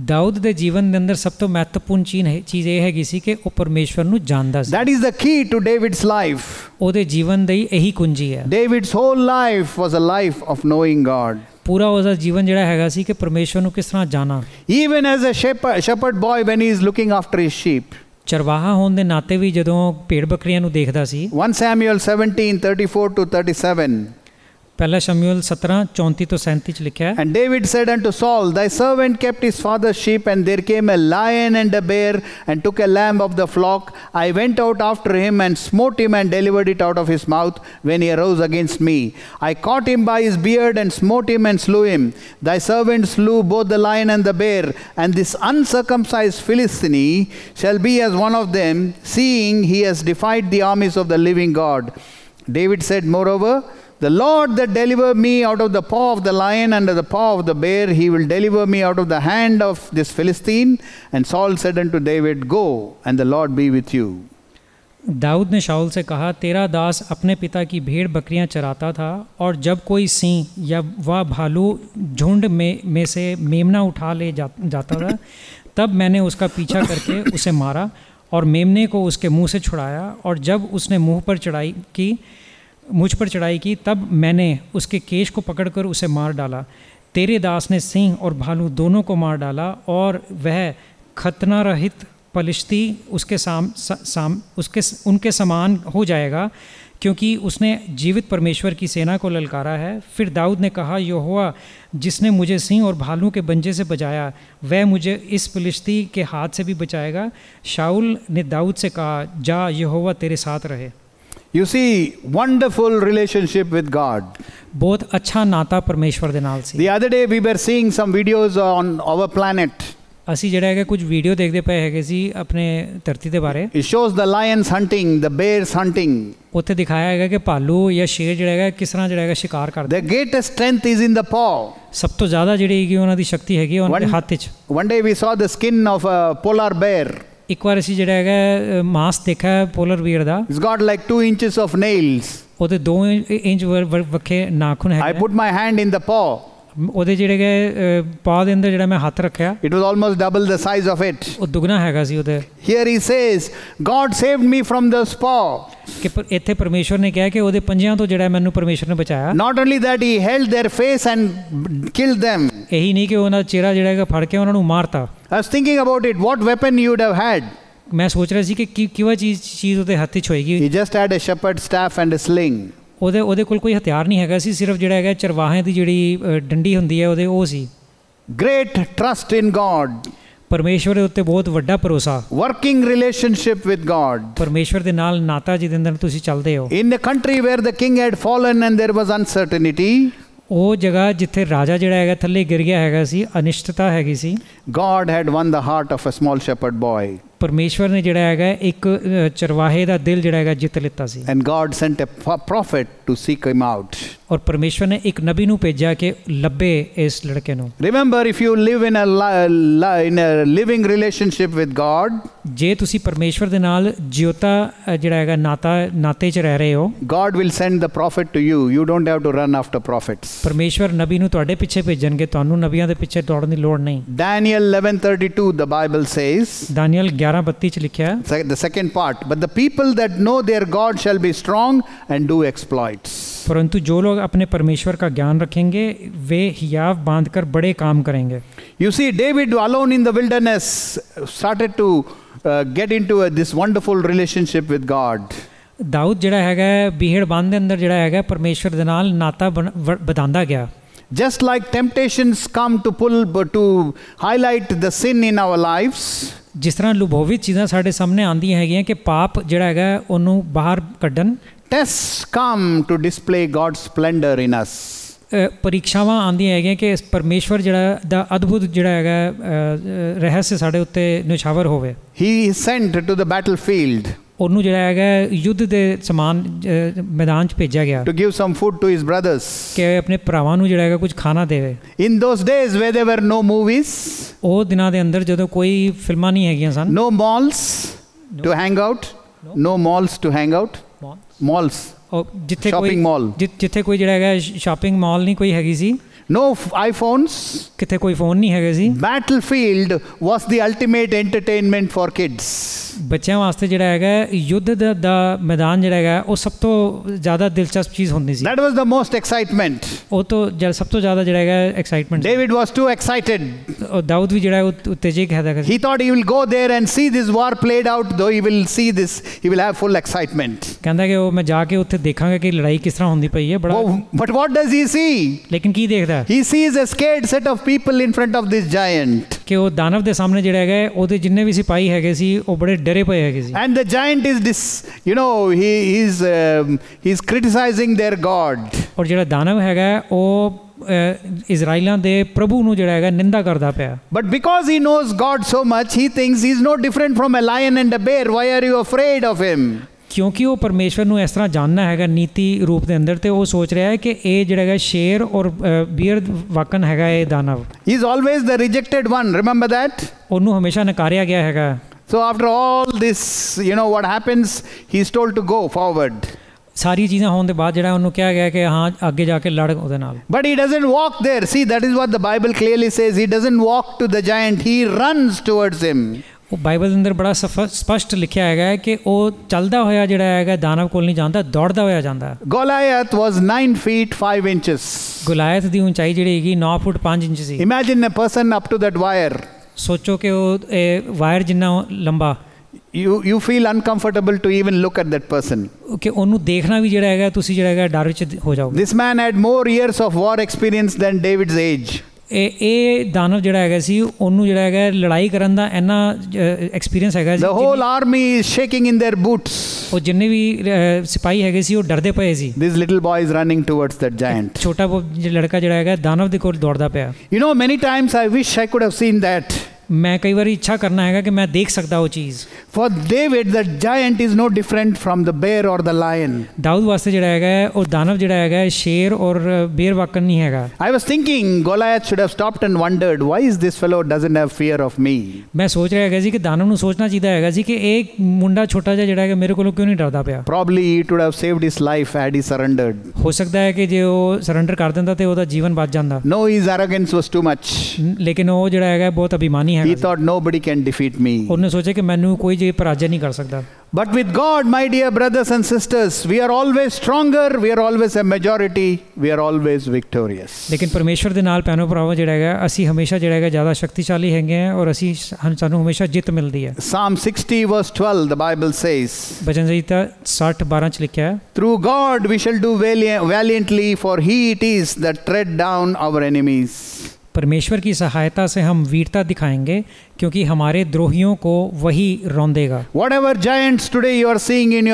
Dawood ਦੇ ਜੀਵਨ ਦੇ ਅੰਦਰ ਸਭ ਤੋਂ ਮਹੱਤਵਪੂਰਨ ਚੀਜ਼ ਇਹ ਹੈਗੀ ਸੀ ਕਿ ਉਹ ਪਰਮੇਸ਼ਵਰ ਨੂੰ ਜਾਣਦਾ ਸੀ। That is the key to David's life. ਉਹਦੇ ਜੀਵਨ ਦੀ ਇਹੀ ਕੁੰਜੀ ਹੈ। David's whole life was a life of knowing God. ਪੂਰਾ ਉਹਦਾ ਜੀਵਨ ਜਿਹੜਾ ਹੈਗਾ ਸੀ ਕਿ ਪਰਮੇਸ਼ਵਰ ਨੂੰ ਕਿਸ ਤਰ੍ਹਾਂ ਜਾਣਾ। Even as a shepherd boy when he is looking after his sheep. ਚਰਵਾਹਾ ਹੋਣ ਦੇ ਨਾਤੇ ਵੀ ਜਦੋਂ ਭੇਡ ਬੱਕਰੀਆਂ ਨੂੰ ਦੇਖਦਾ ਸੀ। 1 Samuel 17:34-37. पहला शमूएल 17:34-37 ਚ ਲਿਖਿਆ ਹੈ। And David said unto Saul, Thy servant kept his father's sheep, and there came a lion and a bear, and took a lamb of the flock. I went out after him, and smote him, and delivered it out of his mouth, when he arose against me. I caught him by his beard, and smote him, and slew him. Thy servant slew both the lion and the bear, and this uncircumcised Philistine shall be as one of them, seeing he has defied the armies of the living God. David said, Moreover, the Lord that delivered me out of the paw of the lion and of the paw of the bear, he will deliver me out of the hand of this Philistine. And Saul said unto David, Go, and the Lord be with you. Dawood ने शाऊल से कहा, तेरा दास अपने पिता की भेड़ बकरियां चराता था, और जब कोई सिंह या वह भालू झुंड में से मेमना उठा ले जाता था, तब मैंने उसका पीछा करके उसे मारा और मेमने को उसके मुंह से छुड़ाया, और जब उसने मुझ पर चढ़ाई की तब मैंने उसके केश को पकड़कर उसे मार डाला। तेरे दास ने सिंह और भालू दोनों को मार डाला, और वह खतना रहित पलिश्ती उनके समान हो जाएगा, क्योंकि उसने जीवित परमेश्वर की सेना को ललकारा है। फिर दाऊद ने कहा, यहोवा जिसने मुझे सिंह और भालू के पंजे से बचाया, वह मुझे इस पलिश्ती के हाथ से भी बचाएगा। शाऊल ने दाऊद से कहा, जा, यहोवा तेरे साथ रहे। You see, wonderful relationship with God. बहुत अच्छा नाता परमेश्वर दे नाल सी। The other day we were seeing some videos on our planet. ਅਸੀਂ ਜਿਹੜਾ ਹੈਗਾ ਕੁਝ ਵੀਡੀਓ ਦੇਖਦੇ ਪਏ ਹੈਗੇ ਸੀ ਆਪਣੇ ਧਰਤੀ ਦੇ ਬਾਰੇ। It shows the lions hunting, the bears hunting. ਉੱਥੇ ਦਿਖਾਇਆ ਹੈਗਾ ਕਿ ਭਾਲੂ ਜਾਂ ਸ਼ੇਰ ਜਿਹੜਾ ਹੈਗਾ ਕਿਸ ਤਰ੍ਹਾਂ ਜਿਹੜਾ ਹੈਗਾ ਸ਼ਿਕਾਰ ਕਰਦੇ। The greatest strength is in the paw. ਸਭ ਤੋਂ ਜ਼ਿਆਦਾ ਜਿਹੜੀ ਹੈਗੀ ਉਹਨਾਂ ਦੀ ਸ਼ਕਤੀ ਹੈਗੀ ਉਹਨਾਂ ਦੇ ਹੱਥ 'ਚ। One day we saw the skin of a polar bear. ਇੱਕ ਵਾਰ ਅਸੀਂ ਜਿਹੜਾ ਹੈਗਾ ਮਾਸ ਦੇਖਿਆ polar bear the. It's got like 2 inches of nails. ਉਹਦੇ 2 ਇੰਚ ਵੱਖੇ ਨਾਖੂਨ ਹੈਗੇ। I put my hand in the paw. ਉਹਦੇ ਜਿਹੜੇ ਹੈਗੇ ਪਾਅ ਦੇ ਅੰਦਰ ਜਿਹੜਾ ਮੈਂ ਹੱਥ ਰੱਖਿਆ, it was almost double the size of it. ਉਹ ਦੁਗਣਾ ਹੈਗਾ ਸੀ ਉਹਦੇ। Here he says, God saved me from the paw. ਕਿ ਇੱਥੇ ਪਰਮੇਸ਼ਵਰ ਨੇ ਕਿਹਾ ਕਿ ਉਹਦੇ ਪੰਜਿਆਂ ਤੋਂ ਜਿਹੜਾ ਮੈਨੂੰ ਪਰਮੇਸ਼ਵਰ ਨੇ ਬਚਾਇਆ। Not only that, he held their face and killed them. ਇਹੀ ਨਹੀਂ ਕਿ ਉਹਨਾਂ ਦਾ ਚਿਹਰਾ ਜਿਹੜਾ ਹੈਗਾ ਫੜ ਕੇ ਉਹਨਾਂ ਨੂੰ ਮਾਰਤਾ। I was thinking about it, what weapon you would have had. ਮੈਂ ਸੋਚ ਰਿਹਾ ਸੀ ਕਿ ਕਿਹੜਾ ਚੀਜ਼ ਉਹਦੇ ਹੱਥ 'ਚ ਹੋਏਗੀ। He just had a shepherd's staff and a sling. ਉਹਦੇ ਕੋਲ ਕੋਈ ਹਥਿਆਰ ਨਹੀਂ ਹੈਗਾ ਸੀ, ਸਿਰਫ ਜਿਹੜਾ ਹੈਗਾ ਚਰਵਾਹੇ ਦੀ ਜਿਹੜੀ ਡੰਡੀ ਹੁੰਦੀ ਹੈ ਉਹਦੇ ਉਹ ਸੀ। Great trust in God. ਪਰਮੇਸ਼ਵਰ ਦੇ ਉੱਤੇ ਬਹੁਤ ਵੱਡਾ ਭਰੋਸਾ। Working relationship with God. ਪਰਮੇਸ਼ਵਰ ਦੇ ਨਾਲ ਨਾਤਾ ਜਿਹਦੇ ਅੰਦਰ ਤੁਸੀਂ ਚੱਲਦੇ ਹੋ। In a country where the king had fallen and there was uncertainty. ਉਹ ਜਗ੍ਹਾ ਜਿੱਥੇ ਰਾਜਾ ਜਿਹੜਾ ਹੈਗਾ ਥੱਲੇ ਗਿਰ ਗਿਆ ਹੈਗਾ ਸੀ, ਅਨਿਸ਼ਚਿਤਤਾ ਹੈਗੀ ਸੀ। God had won the heart of a small shepherd boy. ਪਰਮੇਸ਼ਵਰ ਨੇ ਜਿਹੜਾ ਹੈਗਾ ਇੱਕ ਚਰਵਾਹੇ ਦਾ ਦਿਲ ਜਿਹੜਾ ਹੈਗਾ ਜਿੱਤ ਲਿੱਤਾ ਸੀ। And God sent a prophet to seek him out. ਔਰ ਪਰਮੇਸ਼ਵਰ ਨੇ ਇੱਕ ਨਬੀ ਨੂੰ ਭੇਜਿਆ ਕਿ ਲੱਭੇ ਇਸ ਲੜਕੇ ਨੂੰ। Remember, if you live in a living relationship with God, ਜੇ ਤੁਸੀਂ ਪਰਮੇਸ਼ਵਰ ਦੇ ਨਾਲ ਜਿਉਤਾ ਜਿਹੜਾ ਹੈਗਾ ਨਾਤੇ 'ਚ ਰਹਿ ਰਹੇ ਹੋ, God will send the prophet to you. You don't have to run after prophets. ਪਰਮੇਸ਼ਵਰ ਨਬੀ ਨੂੰ ਤੁਹਾਡੇ ਪਿੱਛੇ ਭੇਜਣਗੇ, ਤੁਹਾਨੂੰ ਨਬੀਆਂ ਦੇ ਪਿੱਛੇ ਦੌੜਨ ਦੀ ਲੋੜ ਨਹੀਂ। Daniel 11:32, the Bible says. ਦਾਨੀਏਲ 11:32 'ਚ ਲਿਖਿਆ। The second part, but the people that know their God shall be strong and do exploits. परंतु जो लोग अपने परमेश्वर का ज्ञान रखेंगे वे हियाव बांधकर बड़े काम करेंगे। You see, David alone in the wilderness started to get into this wonderful relationship with God. Dawood ਜਿਹੜਾ ਹੈਗਾ ਬੀਹੜ ਬੰਦ ਦੇ ਅੰਦਰ ਜਿਹੜਾ ਹੈਗਾ ਪਰਮੇਸ਼ਵਰ ਦੇ ਨਾਲ ਨਾਤਾ ਵਧਾਉਂਦਾ ਗਿਆ। Just like temptations come to highlight the sin in our lives. ਜਿਸ ਤਰ੍ਹਾਂ ਲੁਭੋਵਿਤ ਚੀਜ਼ਾਂ ਸਾਡੇ ਸਾਹਮਣੇ ਆਉਂਦੀਆਂ ਹੈਗੀਆਂ ਕਿ ਪਾਪ ਜਿਹੜਾ ਹੈਗਾ ਉਹਨੂੰ ਬਾਹਰ ਕੱਢਣ। Tests come to display God's splendor in us. ਪਰੀਖਿਆਵਾਂ ਆਉਂਦੀਆਂ ਹੈਗੀਆਂ ਕਿ ਪਰਮੇਸ਼ਵਰ ਜਿਹੜਾ ਦਾ ਅਦਭੁਤ ਜਿਹੜਾ ਹੈਗਾ ਰਹੱਸ ਸਾਡੇ ਉੱਤੇ ਨਿਛਾਵਰ ਹੋਵੇ। He is sent to the battlefield. ਉਹਨੂੰ ਜਿਹੜਾ ਹੈਗਾ ਯੁੱਧ ਦੇ ਸਮਾਨ ਮੈਦਾਨ 'ਚ ਭੇਜਿਆ ਗਿਆ। To give some food to his brothers. ਕਿ ਆਪਣੇ ਭਰਾਵਾਂ ਨੂੰ ਜਿਹੜਾ ਹੈਗਾ ਕੁਝ ਖਾਣਾ ਦੇਵੇ। In those days where there were no movies. ਉਹ ਦਿਨਾਂ ਦੇ ਅੰਦਰ ਜਦੋਂ ਕੋਈ ਫਿਲਮਾਂ ਨਹੀਂ ਹੈਗੀਆਂ ਸਨ। No malls to hang out. No malls to hang out. Malls. ਜਿੱਥੇ ਕੋਈ ਜਿੱਥੇ ਕੋਈ ਜਿਹੜਾ ਹੈਗਾ ਸ਼ਾਪਿੰਗ ਮਾਲ ਨਹੀਂ ਕੋਈ ਹੈਗੀ ਸੀ। No iPhones. ਕਿਤੇ ਕੋਈ ਫੋਨ ਨਹੀਂ ਹੈਗੇ ਸੀ। Battlefield was the ultimate entertainment for kids. ਬੱਚਿਆਂ ਵਾਸਤੇ ਜਿਹੜਾ ਹੈਗਾ ਯੁੱਧ ਦਾ ਮੈਦਾਨ ਜਿਹੜਾ ਹੈਗਾ ਉਹ ਸਭ ਤੋਂ ਜ਼ਿਆਦਾ ਦਿਲਚਸਪ ਚੀਜ਼ ਹੁੰਦੀ ਸੀ। That was the most excitement. ਉਹ ਤੋਂ ਸਭ ਤੋਂ ਜ਼ਿਆਦਾ ਜਿਹੜਾ ਹੈਗਾ excitement. David was too excited. ਦਾਊਦ ਵੀ ਜਿਹੜਾ ਉਤੇਜਿਤ ਹੈਗਾ। He thought he will go there and see this war played out, though he will see this, he will have full excitement. ਕਹਿੰਦਾ ਕਿ ਉਹ ਮੈਂ ਜਾ ਕੇ ਉੱਥੇ ਦੇਖਾਂਗਾ ਕਿ ਲੜਾਈ ਕਿਸ ਤਰ੍ਹਾਂ ਹੁੰਦੀ ਪਈ ਹੈ ਬੜਾ। But what does he see? ਲੇਕਿਨ ਕੀ ਦੇਖਦਾ? He sees a scared set of people in front of this giant. ਕਿ ਉਹ ਦਾਨਵ ਦੇ ਸਾਹਮਣੇ ਜਿਹੜਾ ਹੈਗਾ ਉਹਦੇ ਜਿੰਨੇ ਵੀ ਸਿਪਾਹੀ ਹੈਗੇ ਸੀ ਉਹ ਬੜੇ ਡਰੇ ਪਏ ਹੈਗੇ ਸੀ। And the giant is he's criticizing their God. ਔਰ ਜਿਹੜਾ ਦਾਨਵ ਹੈਗਾ ਉਹ ਇਜ਼ਰਾਈਲਾਂ ਦੇ ਪ੍ਰਭੂ ਨੂੰ ਜਿਹੜਾ ਹੈਗਾ ਨਿੰਦਾ ਕਰਦਾ ਪਿਆ। But because he knows God so much, he thinks he's no different from a lion and a bear. Why are you afraid of him? ਕਿਉਂਕਿ ਉਹ ਪਰਮੇਸ਼ਵਰ ਨੂੰ ਇਸ ਤਰ੍ਹਾਂ ਜਾਣਨਾ ਹੈਗਾ ਨੀਤੀ ਰੂਪ ਦੇ ਅੰਦਰ, ਤੇ ਉਹ ਸੋਚ ਰਿਹਾ ਹੈ ਕਿ ਇਹ ਜਿਹੜਾ ਹੈਗਾ ਸ਼ੇਰ ਔਰ ਬੀਅਰ ਵਾਕਨ ਹੈਗਾ ਇਹ ਦਾਨਵ। He is always the rejected one. Remember that? ਉਹਨੂੰ ਹਮੇਸ਼ਾ ਨਕਾਰਿਆ ਗਿਆ ਹੈਗਾ। So after all this, what happens? He is told to go forward. ਸਾਰੀ ਚੀਜ਼ਾਂ ਹੋਣ ਦੇ ਬਾਅਦ ਜਿਹੜਾ ਉਹਨੂੰ ਕਿਹਾ ਗਿਆ ਕਿ ਹਾਂ ਅੱਗੇ ਜਾ ਕੇ ਲੜ ਉਹਦੇ ਨਾਲ। But he doesn't walk there. See, that is what the Bible clearly says. He doesn't walk to the giant. He runs towards him. ਉਹ ਬਾਈਬਲ ਦੇ ਅੰਦਰ ਬੜਾ ਸਪਸ਼ਟ ਲਿਖਿਆ ਹੈਗਾ ਹੈ ਕਿ ਉਹ ਚੱਲਦਾ ਹੋਇਆ ਜਿਹੜਾ ਹੈਗਾ ਦਾਨਵ ਕੋਲ ਨਹੀਂ ਜਾਂਦਾ, ਦੌੜਦਾ ਹੋਇਆ ਜਾਂਦਾ। Goliath was 9 feet 5 inches. ਗੁਲਾਇਤ ਦੀ ਉਚਾਈ ਜਿਹੜੀ ਹੈਗੀ 9 ਫੁੱਟ 5 inch C. Imagine a person up to that wire. ਸੋਚੋ ਕਿ ਉਹ ਵਾਇਰ ਜਿੰਨਾ ਲੰਬਾ। You feel uncomfortable to even look at that person. ਕਿ ਉਹਨੂੰ ਦੇਖਣਾ ਵੀ ਜਿਹੜਾ ਹੈਗਾ ਤੁਸੀਂ ਜਿਹੜਾ ਹੈਗਾ ਡਰ ਵਿੱਚ ਹੋ ਜਾਓਗੇ। This man had more years of war experience than David's age. ਇਹ ਦਾਨਵ ਜਿਹੜਾ ਹੈਗਾ ਸੀ ਉਹਨੂੰ ਜਿਹੜਾ ਹੈਗਾ ਲੜਾਈ ਕਰਨ ਦਾ ਇੰਨਾ ਐਕਸਪੀਰੀਅੰਸ ਹੈਗਾ ਸੀ। The whole army is shaking in their boots. ਉਹ ਜਿੰਨੇ ਵੀ ਸਿਪਾਹੀ ਹੈਗੇ ਸੀ ਉਹ ਡਰਦੇ ਪਏ ਸੀ। This little boy is running towards that giant. ਛੋਟਾ ਲੜਕਾ ਜਿਹੜਾ ਹੈਗਾ ਦਾਨਵ ਦੇ ਕੋਲ ਦੌੜਦਾ ਪਿਆ। You know, many times I wish I could have seen that. ਮੈਂ ਕਈ ਵਾਰੀ ਇੱਛਾ ਕਰਨਾ ਹੈਗਾ ਕਿ ਮੈਂ ਦੇਖ ਸਕਦਾ ਉਹ ਚੀਜ਼। For David, the giant is no different from the bear or the lion. Dawood ਵਾਸਤੇ ਜਿਹੜਾ ਹੈਗਾ ਉਹ ਦਾਨਵ ਜਿਹੜਾ ਹੈਗਾ ਸ਼ੇਰ ਔਰ ਬੇਰ ਵਾਕਨ ਨਹੀਂ ਹੈਗਾ। I was thinking Goliath should have stopped and wondered, why is this fellow doesn't have fear of me? ਮੈਂ ਸੋਚ ਰਿਹਾ ਹੈਗਾ ਸੀ ਕਿ ਦਾਨਵ ਨੂੰ ਸੋਚਣਾ ਚਾਹੀਦਾ ਹੈਗਾ ਸੀ ਕਿ ਇਹ ਮੁੰਡਾ ਛੋਟਾ ਜਿਹਾ ਜਿਹੜਾ ਹੈਗਾ ਮੇਰੇ ਕੋਲੋਂ ਕਿਉਂ ਨਹੀਂ ਡਰਦਾ ਪਿਆ। Probably it would have saved his life had he surrendered. ਹੋ ਸਕਦਾ ਹੈ ਕਿ ਜੇ ਉਹ ਸਰੈਂਡਰ ਕਰ ਦਿੰਦਾ ਤੇ ਉਹਦਾ ਜੀਵਨ ਬਚ ਜਾਂਦਾ। No, his arrogance was too much. ਲੇਕਿਨ ਉਹ ਜਿਹੜਾ ਹੈਗਾ ਬਹੁਤ ਅਭਿਮਾਨੀ ਹੈਗਾ। He thought nobody can defeat me. ਉਹਨੇ ਸੋਚਿਆ ਕਿ ਮੈਨੂੰ ਕੋਈ ਜੇ ਪਰਾਜੈ ਨਹੀਂ ਕਰ ਸਕਦਾ। But with God, my dear brothers and sisters, we are always stronger, we are always a majority, we are always victorious. ਲੇਕਿਨ ਪਰਮੇਸ਼ਵਰ ਦੇ ਨਾਲ ਭੈਣੋ ਭਰਾਵੋ ਜਿਹੜਾ ਹੈਗਾ ਅਸੀਂ ਹਮੇਸ਼ਾ ਜਿਹੜਾ ਹੈਗਾ ਜ਼ਿਆਦਾ ਸ਼ਕਤੀਸ਼ਾਲੀ ਹੈਗੇ ਆ ਔਰ ਅਸੀਂ ਸਾਨੂੰ ਹਮੇਸ਼ਾ ਜਿੱਤ ਮਿਲਦੀ ਹੈ। Psalm 60 verse 12, the Bible says, ਬਚਨ ਸੰਹਿਤਾ 60:12 ਚ ਲਿਖਿਆ ਹੈ, Through God we shall do valiantly, for he it is that tread down our enemies. परमेश्वर की सहायता से हम वीरता दिखाएंगे क्योंकि हमारे द्रोहियों को वही रौंदेगा। Whatever giants today you are seeing in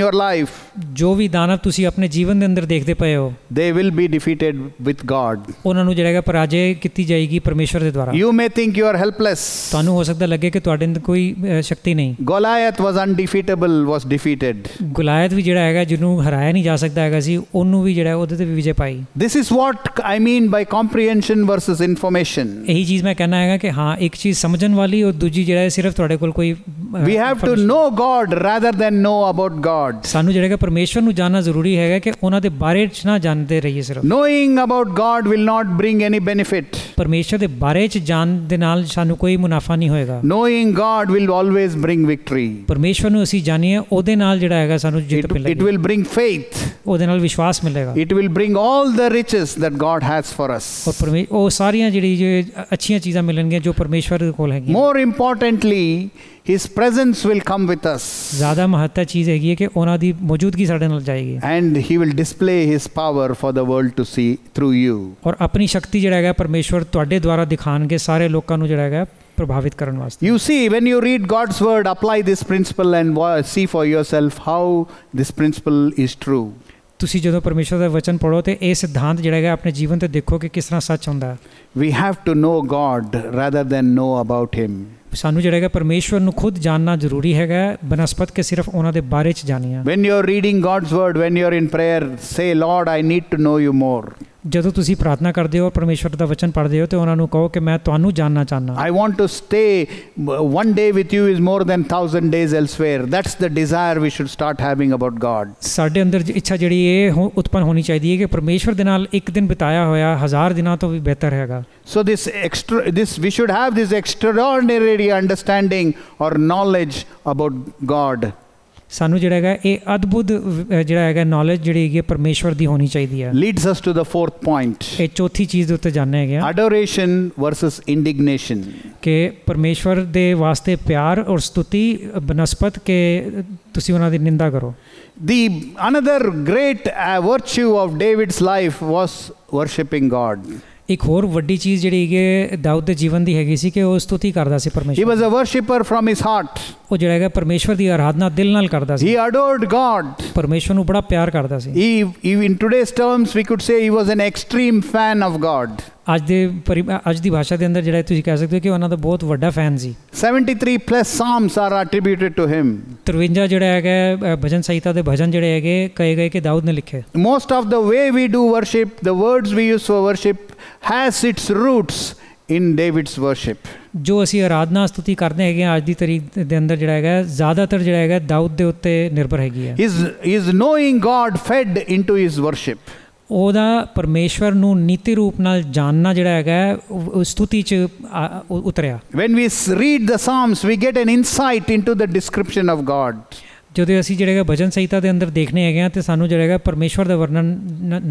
your life, जो भी दानव तुसी अपने जीवन दे अंदर देखते पए हो, they will be defeated with God. उन्हां नूं जिहड़ा पराजय कीती जाएगी परमेश्वर दे द्वारा। You may think you are helpless. तुहानूं हो सकदा लगे कि तुहाडे अंदर कोई शक्ति नहीं। Goliath was undefeatable, was defeated. गुलायत भी जिहड़ा हैगा जिन्हों हराया नहीं जा सकदा हैगा सी ओनू भी जिहड़ा ओहदे ते भी विजय पाई। This is what I mean by comprehension versus information. यही चीज मैं कहना हैगा कि हाँ एक चीज समझन वाली और दूजी जिहड़ा है सिर्फ तुहाडे कोल कोई We have to know God rather than know about God. सानू जिहड़ा परमेश्वर नूं जानना जरूरी हैगा कि उन्हां दे बारे च ना जानते रहिए सिर्फ। Knowing about God will not bring any benefit. परमेश्वर दे बारे च जान दे नाल सानू कोई मुनाफा नहीं होएगा। Knowing God will always bring victory. परमेश्वर नूं असीं जानिए ओदे नाल जिहड़ा हैगा सानू जित मिलेगी। It will bring faith. ओदे नाल विश्वास मिलेगा। It will bring all the riches that God has for us. और ओ सारियां जिहड़ी जो अच्छियां चीज़ां मिलणगियां जो परमेश्वर दे कोल हैगी। More importantly, His presence will come with us. ज़्यादा महत्ता चीज़ हैगी कि उन्हां दी मौजूदगी साडे नाल जाएगी। And He will display His power for the world to see through you. और अपनी शक्ति जिहड़ा हैगा परमेश्वर तुहाडे द्वारा दिखाणगे सारे लोकां नूं जिहड़ा हैगा प्रभावित करने वास्ते। You see, when you read God's word, apply this principle and see for yourself how this principle is true. ਤੁਸੀਂ ਜਦੋਂ ਪਰਮੇਸ਼ਰ ਦਾ ਵਚਨ ਪੜੋ ਤੇ ਇਹ ਸਿਧਾਂਤ ਜਿਹੜਾ ਹੈਗਾ ਆਪਣੇ ਜੀਵਨ ਤੇ ਦੇਖੋ ਕਿ ਕਿਸ ਤਰ੍ਹਾਂ ਸੱਚ ਹੁੰਦਾ ਹੈ। We have to know God rather than know about Him. ਸਾਨੂੰ ਜਿਹੜਾ ਹੈਗਾ ਪਰਮੇਸ਼ਵਰ ਨੂੰ ਖੁਦ ਜਾਣਨਾ ਜ਼ਰੂਰੀ ਹੈਗਾ ਬਨਸਪਤ ਕੇ ਸਿਰਫ ਉਹਨਾਂ ਦੇ ਬਾਰੇ ਚ ਜਾਣੀਆਂ। When you are reading God's word, when you are in prayer, say, Lord, I need to know you more. ਜਦੋਂ ਤੁਸੀਂ ਪ੍ਰਾਰਥਨਾ ਕਰਦੇ ਹੋ ਪਰਮੇਸ਼ਵਰ ਦਾ ਵਚਨ ਪੜ੍ਹਦੇ ਹੋ ਤੇ ਉਹਨਾਂ ਨੂੰ ਕਹੋ ਕਿ ਮੈਂ ਤੁਹਾਨੂੰ ਜਾਣਨਾ ਚਾਹਨਾ। I want to stay one day with you is more than 1,000 days elsewhere. That's the desire we should start having about God. ਸਾਡੇ ਅੰਦਰ ਇੱਛਾ ਜਿਹੜੀ ਇਹ ਉਤਪੰਨ ਹੋਣੀ ਚਾਹੀਦੀ ਹੈ ਕਿ ਪਰਮੇਸ਼ਵਰ ਦੇ ਨਾਲ ਇੱਕ ਦਿਨ ਬਿਤਾਇਆ ਹੋਇਆ 1000 ਦਿਨਾਂ ਤੋਂ ਵੀ ਬਿਹਤਰ ਹੈਗਾ। So we should have this extraordinary understanding or knowledge about God. ਸਾਨੂੰ ਜਿਹੜਾ ਹੈਗਾ ਇਹ ਅਦਭੁਤ ਜਿਹੜਾ ਹੈਗਾ ਨੌਲੇਜ ਜਿਹੜੀ ਹੈਗੀ ਪਰਮੇਸ਼ਵਰ ਦੀ ਹੋਣੀ ਚਾਹੀਦੀ ਹੈ। Leads us to the fourth point. ਇਹ ਚੌਥੀ ਚੀਜ਼ ਦੇ ਉੱਤੇ ਜਾਣਨਾ ਹੈਗਾ Adoration versus indignation. ਕਿ ਪਰਮੇਸ਼ਵਰ ਦੇ ਵਾਸਤੇ ਪਿਆਰ ਔਰ ਸਤੁਤੀ ਬਨਸਪਤ ਕਿ ਤੁਸੀਂ ਉਹਨਾਂ ਦੀ ਨਿੰਦਾ ਕਰੋ। Another great virtue of David's life was worshipping God. ਇੱਕ ਹੋਰ ਵੱਡੀ ਚੀਜ਼ ਜਿਹੜੀ ਹੈਗੀ ਦਾਊਦ ਦੇ ਜੀਵਨ ਦੀ ਹੈਗੀ ਸੀ ਕਿ ਉਹ ਸਤੁਤੀ ਕਰਦਾ ਸੀ ਪਰਮੇਸ਼ਵਰ। He was a worshipper from his heart. ਉਹ ਜਿਹੜਾ ਹੈਗਾ ਪਰਮੇਸ਼ਵਰ ਦੀ ਆਰਾਧਨਾ ਦਿਲ ਨਾਲ ਕਰਦਾ ਸੀ। He adored God. ਪਰਮੇਸ਼ਵਰ ਨੂੰ ਬੜਾ ਪਿਆਰ ਕਰਦਾ ਸੀ। In today's terms we could say he was an extreme fan of God. ਅੱਜ ਦੀ ਭਾਸ਼ਾ ਦੇ ਅੰਦਰ ਜਿਹੜਾ ਤੁਸੀਂ ਕਹਿ ਸਕਦੇ ਹੋ ਕਿ ਉਹਨਾਂ ਦਾ ਬਹੁਤ ਵੱਡਾ fan C. 73 plus psalms are attributed to him. 53 ਜਿਹੜਾ ਹੈਗਾ ਭਜਨ ਸੰਹਿਤਾ ਦੇ ਭਜਨ ਜਿਹੜੇ ਹੈਗੇ ਕਹੇ ਗਏ ਕਿ ਦਾਊਦ ਨੇ ਲਿਖੇ। Most of the way we do worship, the words we use for worship has its roots in David's worship. ਜੋ ਅਸੀਂ ਆਰਾਧਨਾ ਸਤੁਤੀ ਕਰਦੇ ਹੈਗੇ ਆ ਅੱਜ ਦੀ ਤਾਰੀਖ ਦੇ ਅੰਦਰ ਜਿਹੜਾ ਹੈਗਾ ਜ਼ਿਆਦਾਤਰ ਜਿਹੜਾ ਹੈਗਾ ਦਾਊਦ ਦੇ ਉੱਤੇ ਨਿਰਭਰ ਹੈਗੀ ਹੈ। His knowing God fed into his worship. ਉਹਦਾ ਪਰਮੇਸ਼ਵਰ ਨੂੰ ਨੀਤੀ ਰੂਪ ਨਾਲ ਜਾਣਨਾ ਜਿਹੜਾ ਹੈਗਾ ਉਹ ਸਤੁਤੀ 'ਚ ਉਤਰਿਆ। When we read the Psalms, we get an insight into the description of God. ਜਦੋਂ ਅਸੀਂ ਜਿਹੜਾ ਹੈਗਾ ਭਜਨ ਸੰਹਿਤਾ ਦੇ ਅੰਦਰ ਦੇਖਣੇ ਹੈਗੇ ਆ ਤੇ ਸਾਨੂੰ ਜਿਹੜਾ ਹੈਗਾ ਪਰਮੇਸ਼ਵਰ ਦਾ ਵਰਣਨ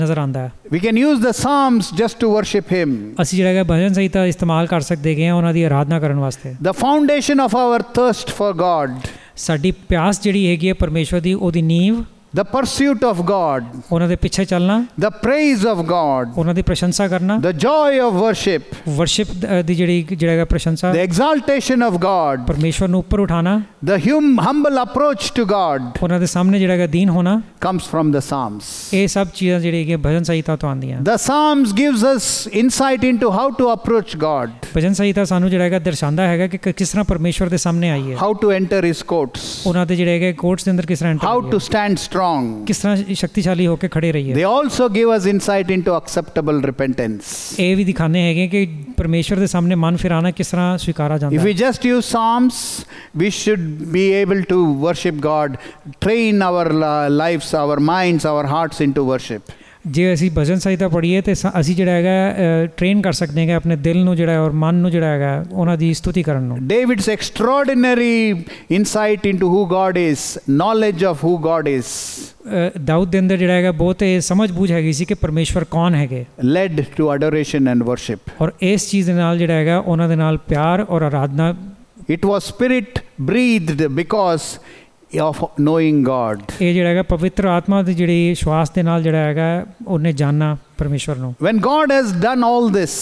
ਨਜ਼ਰ ਆਉਂਦਾ ਹੈ। We can use the Psalms just to worship him. ਅਸੀਂ ਜਿਹੜਾ ਹੈਗਾ ਭਜਨ ਸੰਹਿਤਾ ਇਸਤੇਮਾਲ ਕਰ ਸਕਦੇ ਹੈਗੇ ਆ ਉਹਨਾਂ ਦੀ ਆਰਾਧਨਾ ਕਰਨ ਵਾਸਤੇ। The foundation of our thirst for God. ਸਾਡੀ ਪਿਆਸ ਜਿਹੜੀ ਹੈਗੀ ਹੈ ਪਰਮੇਸ਼ਵਰ ਦੀ ਉਹਦੀ ਨੀਂਵ। The pursuit of God. ਉਹਨਾਂ ਦੇ ਪਿੱਛੇ ਚੱਲਣਾ। The praise of God. ਉਹਨਾਂ ਦੀ ਪ੍ਰਸ਼ੰਸਾ ਕਰਨਾ। The joy of worship. Worship ਦੀ ਜਿਹੜਾ ਹੈਗਾ ਪ੍ਰਸ਼ੰਸਾ। The exaltation of God. ਪਰਮੇਸ਼ਵਰ ਨੂੰ ਉੱਪਰ ਉਠਾਣਾ। The humble approach to God. ਉਹਨਾਂ ਦੇ ਸਾਹਮਣੇ ਜਿਹੜਾ ਹੈਗਾ ਦੀਨ ਹੋਣਾ। Comes from the Psalms. ਇਹ ਸਭ ਚੀਜ਼ਾਂ ਜਿਹੜੀ ਹੈਗੀ ਭਜਨ ਸੰਹਿਤਾ ਤੋਂ ਆਉਂਦੀਆਂ। The Psalms gives us insight into how to approach God. ਭਜਨ ਸੰਹਿਤਾ ਸਾਨੂੰ ਜਿਹੜਾ ਹੈਗਾ ਦਰਸਾਉਂਦਾ ਹੈਗਾ ਕਿ ਕਿਸ ਤਰ੍ਹਾਂ ਪਰਮੇਸ਼ਵਰ ਦੇ ਸਾਹਮਣੇ ਆਈਏ। How to enter his courts. ਉਹਨਾਂ ਦੇ ਜਿਹੜੇ ਹੈਗੇ ਕੋਰਟਸ ਦੇ ਅੰਦਰ ਕਿਸ ਤਰ੍ਹਾਂ enter How to stand strong. ਕਿਸ ਤਰ੍ਹਾਂ ਸ਼ਕਤੀਸ਼ਾਲੀ ਹੋ ਕੇ ਖੜੇ ਰਹੀਏ। They also give us insight into acceptable repentance. ਇਹ ਵੀ ਦਿਖਾਣੇ ਹੈਗੇ ਕਿ ਪਰਮੇਸ਼ਵਰ ਦੇ ਸਾਹਮਣੇ ਮਨ ਫਿਰਾਣਾ ਕਿਸ ਤਰ੍ਹਾਂ ਸਵੀਕਾਰਾ ਜਾਂਦਾ ਹੈ। If we just use Psalms, we should be able to worship God, train our lives, our minds, our hearts into worship. ਜੇ ਅਸੀਂ ਭਜਨ ਸੰਹਿਤਾ ਪੜ੍ਹੀਏ ਤੇ ਅਸੀਂ ਜਿਹੜਾ ਹੈਗਾ ਟ੍ਰੇਨ ਕਰ ਸਕਦੇ ਹਾਂ ਆਪਣੇ ਦਿਲ ਨੂੰ ਜਿਹੜਾ ਔਰ ਮਨ ਨੂੰ ਜਿਹੜਾ ਹੈਗਾ ਉਹਨਾਂ ਦੀ ਸਤੁਤੀ ਕਰਨ ਨੂੰ। David's extraordinary insight into who God is, knowledge of who God is. Dawood ਦੇ ਅੰਦਰ ਜਿਹੜਾ ਹੈਗਾ ਬਹੁਤ ਸਮਝ ਬੂਝ ਹੈਗੀ ਸੀ ਕਿ ਪਰਮੇਸ਼ਵਰ ਕੌਣ ਹੈਗੇ। Led to adoration and worship. ਔਰ ਇਸ ਚੀਜ਼ ਦੇ ਨਾਲ ਜਿਹੜਾ ਹੈਗਾ ਉਹਨਾਂ ਦੇ ਨਾਲ ਪਿਆਰ ਔਰ ਆਰਾਧਨਾ। It was spirit breathed because of knowing God. ਇਹ ਜਿਹੜਾ ਹੈਗਾ ਪਵਿੱਤਰ ਆਤਮਾ ਦੀ ਜਿਹੜੀ ਸ਼ਵਾਸ ਦੇ ਨਾਲ ਜਿਹੜਾ ਹੈਗਾ ਉਹਨੇ ਜਾਨਣਾ ਪਰਮੇਸ਼ਵਰ ਨੂੰ। When God has done all this,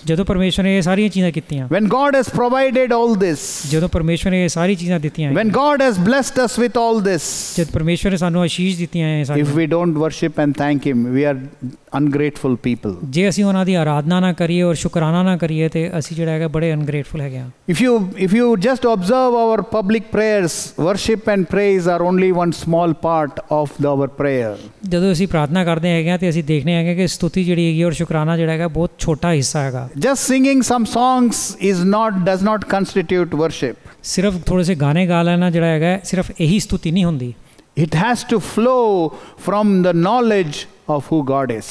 ਜਦੋਂ ਪਰਮੇਸ਼ਵਰ ਨੇ ਇਹ ਸਾਰੀਆਂ ਚੀਜ਼ਾਂ ਕੀਤੀਆਂ, when God has provided all this, ਜਦੋਂ ਪਰਮੇਸ਼ਵਰ ਨੇ ਇਹ ਸਾਰੀ ਚੀਜ਼ਾਂ ਦਿੱਤੀਆਂ, when God has blessed us with all this, ਜਦ ਪਰਮੇਸ਼ਵਰ ਨੇ ਸਾਨੂੰ ਆਸ਼ੀਸ਼ ਦਿੱਤੀਆਂ ਇਹ ਸਾਰੀਆਂ, if we don't worship and thank him, we are ungrateful people. ਜੇ ਅਸੀਂ ਉਹਨਾਂ ਦੀ ਆਰਾਧਨਾ ਨਾ ਕਰੀਏ ਔਰ ਸ਼ੁਕਰਾਨਾ ਨਾ ਕਰੀਏ ਤੇ ਅਸੀਂ ਜਿਹੜਾ ਹੈਗਾ ਬੜੇ ਅਨਗ੍ਰੇਟਫੁਲ ਹੈਗੇ ਆ। If you just observe our public prayers, worship and praise are only one small part of our prayer. ਜਦੋਂ ਅਸੀਂ ਪ੍ਰਾਰਥਨਾ ਕਰਦੇ ਹੈਗੇ ਆ ਤੇ ਅਸੀਂ ਦੇਖਦੇ ਹੈਗੇ ਕਿ ਸਤੁਤੀ ਜਿਹੜੀ ਹੈਗੀ ਔਰ ਸ਼ੁਕਰਾਨਾ ਜਿਹੜਾ ਹੈਗਾ ਬਹੁਤ ਛੋਟਾ ਹਿੱਸਾ ਹੈਗਾ। Just singing some songs does not constitute worship. ਸਿਰਫ ਥੋੜੇ ਸੇ ਗਾਣੇ ਗਾ ਲੈਣਾ ਜਿਹੜਾ ਹੈਗਾ ਸਿਰਫ ਇਹੀ ਸਤੁਤੀ ਨਹੀਂ ਹੁੰਦੀ। It has to flow from the knowledge of who God is.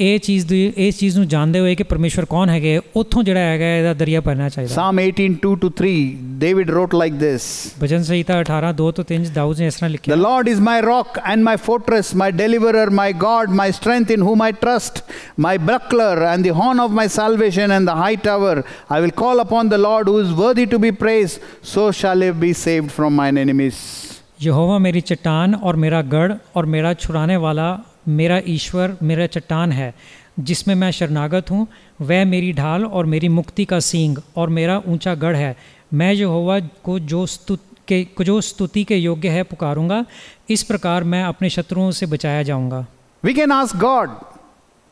ਇਸ ਚੀਜ਼ ਨੂੰ ਜਾਣਦੇ ਹੋਏ ਕਿ ਪਰਮੇਸ਼ਵਰ ਕੌਣ ਹੈਗੇ ਉੱਥੋਂ ਜਿਹੜਾ ਹੈਗਾ ਇਹਦਾ ਦਰਿਆ ਭਰਨਾ ਚਾਹੀਦਾ। Psalm 18:2-3 David wrote like this. ਭਜਨ ਸੰਹਿਤਾ 18:2-3 ਦਾਊਦ ਨੇ ਇਸ ਤਰ੍ਹਾਂ ਲਿਖਿਆ। The Lord is my rock and my fortress, my deliverer, my God, my strength in whom I trust, my buckler and the horn of my salvation and the high tower. I will call upon the Lord who is worthy to be praised, so shall I be saved from mine enemies. यहोवा मेरी चट्टान और मेरा गढ़ और मेरा छुड़ाने वाला, मेरा ईश्वर मेरा चट्टान है जिसमें मैं शरणागत हूँ। वह मेरी ढाल और मेरी मुक्ति का सींग और मेरा ऊंचा गढ़ है। मैं यहोवा को जो स्तुति के योग्य है पुकारूंगा। इस प्रकार मैं अपने शत्रुओं से बचाया जाऊंगा। We can ask God.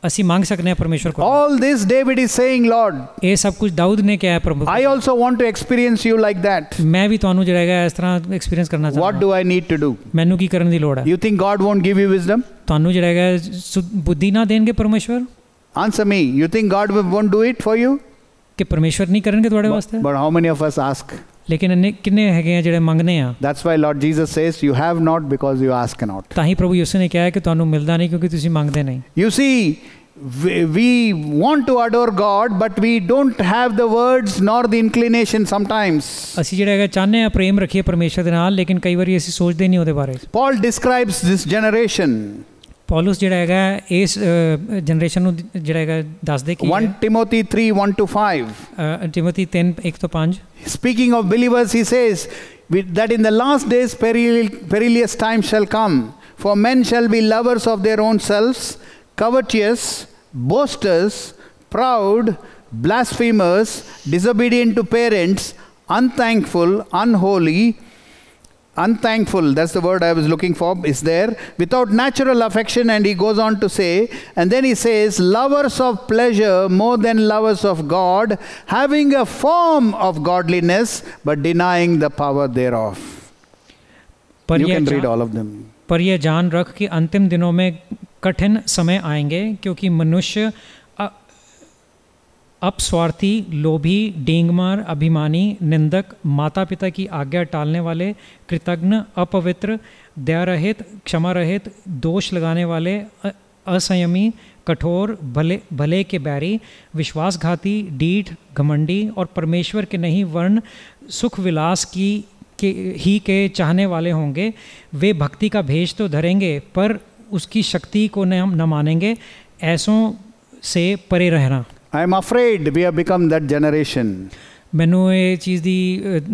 ਅਸੀਂ ਮੰਗ ਸਕਦੇ ਹਾਂ ਪਰਮੇਸ਼ਵਰ ਕੋਲ। All this David is saying, Lord, ਇਹ ਸਭ ਕੁਝ ਦਾਊਦ ਨੇ ਕਿਹਾ ਪ੍ਰਭੂ। I also want to experience you like that. ਮੈਂ ਵੀ ਤੁਹਾਨੂੰ ਜਿਹੜਾ ਹੈਗਾ ਇਸ ਤਰ੍ਹਾਂ ਐਕਸਪੀਰੀਅੰਸ ਕਰਨਾ ਚਾਹੁੰਦਾ। What do I need to do? ਮੈਨੂੰ ਕੀ ਕਰਨ ਦੀ ਲੋੜ ਹੈ? You think God won't give you wisdom? ਤੁਹਾਨੂੰ ਜਿਹੜਾ ਹੈਗਾ ਬੁੱਧੀ ਨਾ ਦੇਣਗੇ ਪਰਮੇਸ਼ਵਰ? Answer me. You think God won't do it for you? ਕਿ ਪਰਮੇਸ਼ਵਰ ਨਹੀਂ ਕਰਨਗੇ ਤੁਹਾਡੇ ਵਾਸਤੇ? But how many of us ask? ਲੇਕਿਨ ਕਿੰਨੇ ਹੈਗੇ ਆ ਜਿਹੜੇ ਮੰਗਨੇ ਆ? That's why Lord Jesus says, you have not because you ask not. ਤਾਂ ਹੀ ਪ੍ਰਭੂ ਯਿਸੂ ਨੇ ਕਿਹਾ ਕਿ ਤੁਹਾਨੂੰ ਮਿਲਦਾ ਨਹੀਂ ਕਿਉਂਕਿ ਤੁਸੀਂ ਮੰਗਦੇ ਨਹੀਂ। You see, we want to adore God, but we don't have the words nor the inclination sometimes. ਅਸੀਂ ਜਿਹੜਾ ਹੈਗਾ ਚਾਹੁੰਦੇ ਆ ਪ੍ਰੇਮ ਰੱਖੀਏ ਪਰਮੇਸ਼ਵਰ ਦੇ ਨਾਲ ਲੇਕਿਨ ਕਈ ਵਾਰੀ ਅਸੀਂ ਸੋਚਦੇ ਨਹੀਂ ਉਹਦੇ ਬਾਰੇ। Paul describes this generation. Paulus ਜਿਹੜਾ ਹੈਗਾ ਇਸ ਜਨਰੇਸ਼ਨ ਨੂੰ ਜਿਹੜਾ ਹੈਗਾ ਦੱਸਦੇ ਕਿ 1 Timothy 3:1-5. ਟਿਮੋਥੀ 3:1-5 Speaking of believers, he says that in the last days perilous times shall come, for men shall be lovers of their own selves, covetous, boasters, proud, blasphemers, disobedient to parents, unthankful, that's the word I was looking for, is there, without natural affection. And he goes on to say, and then he says, lovers of pleasure more than lovers of God, having a form of godliness, but denying the power thereof. You can read all of them. पर यह जान रख कि अंतिम दिनों में कठिन समय आएंगे, क्योंकि मनुष्य अपस्वार्थी, लोभी, डींगमार, अभिमानी, निंदक, माता पिता की आज्ञा टालने वाले, कृतज्ञ, अपवित्र, दया रहित, क्षमा रहित, दोष लगाने वाले, असंयमी, कठोर, भले के बैरी, विश्वासघाती, डीठ, घमंडी और परमेश्वर के नहीं वर्ण सुख विलास के चाहने वाले होंगे। वे भक्ति का भेष तो धरेंगे पर उसकी शक्ति को न मानेंगे। ऐसों से परे रहना। I am afraid we have become that generation. ਮੈਨੂੰ ਇਹ ਚੀਜ਼ ਦੀ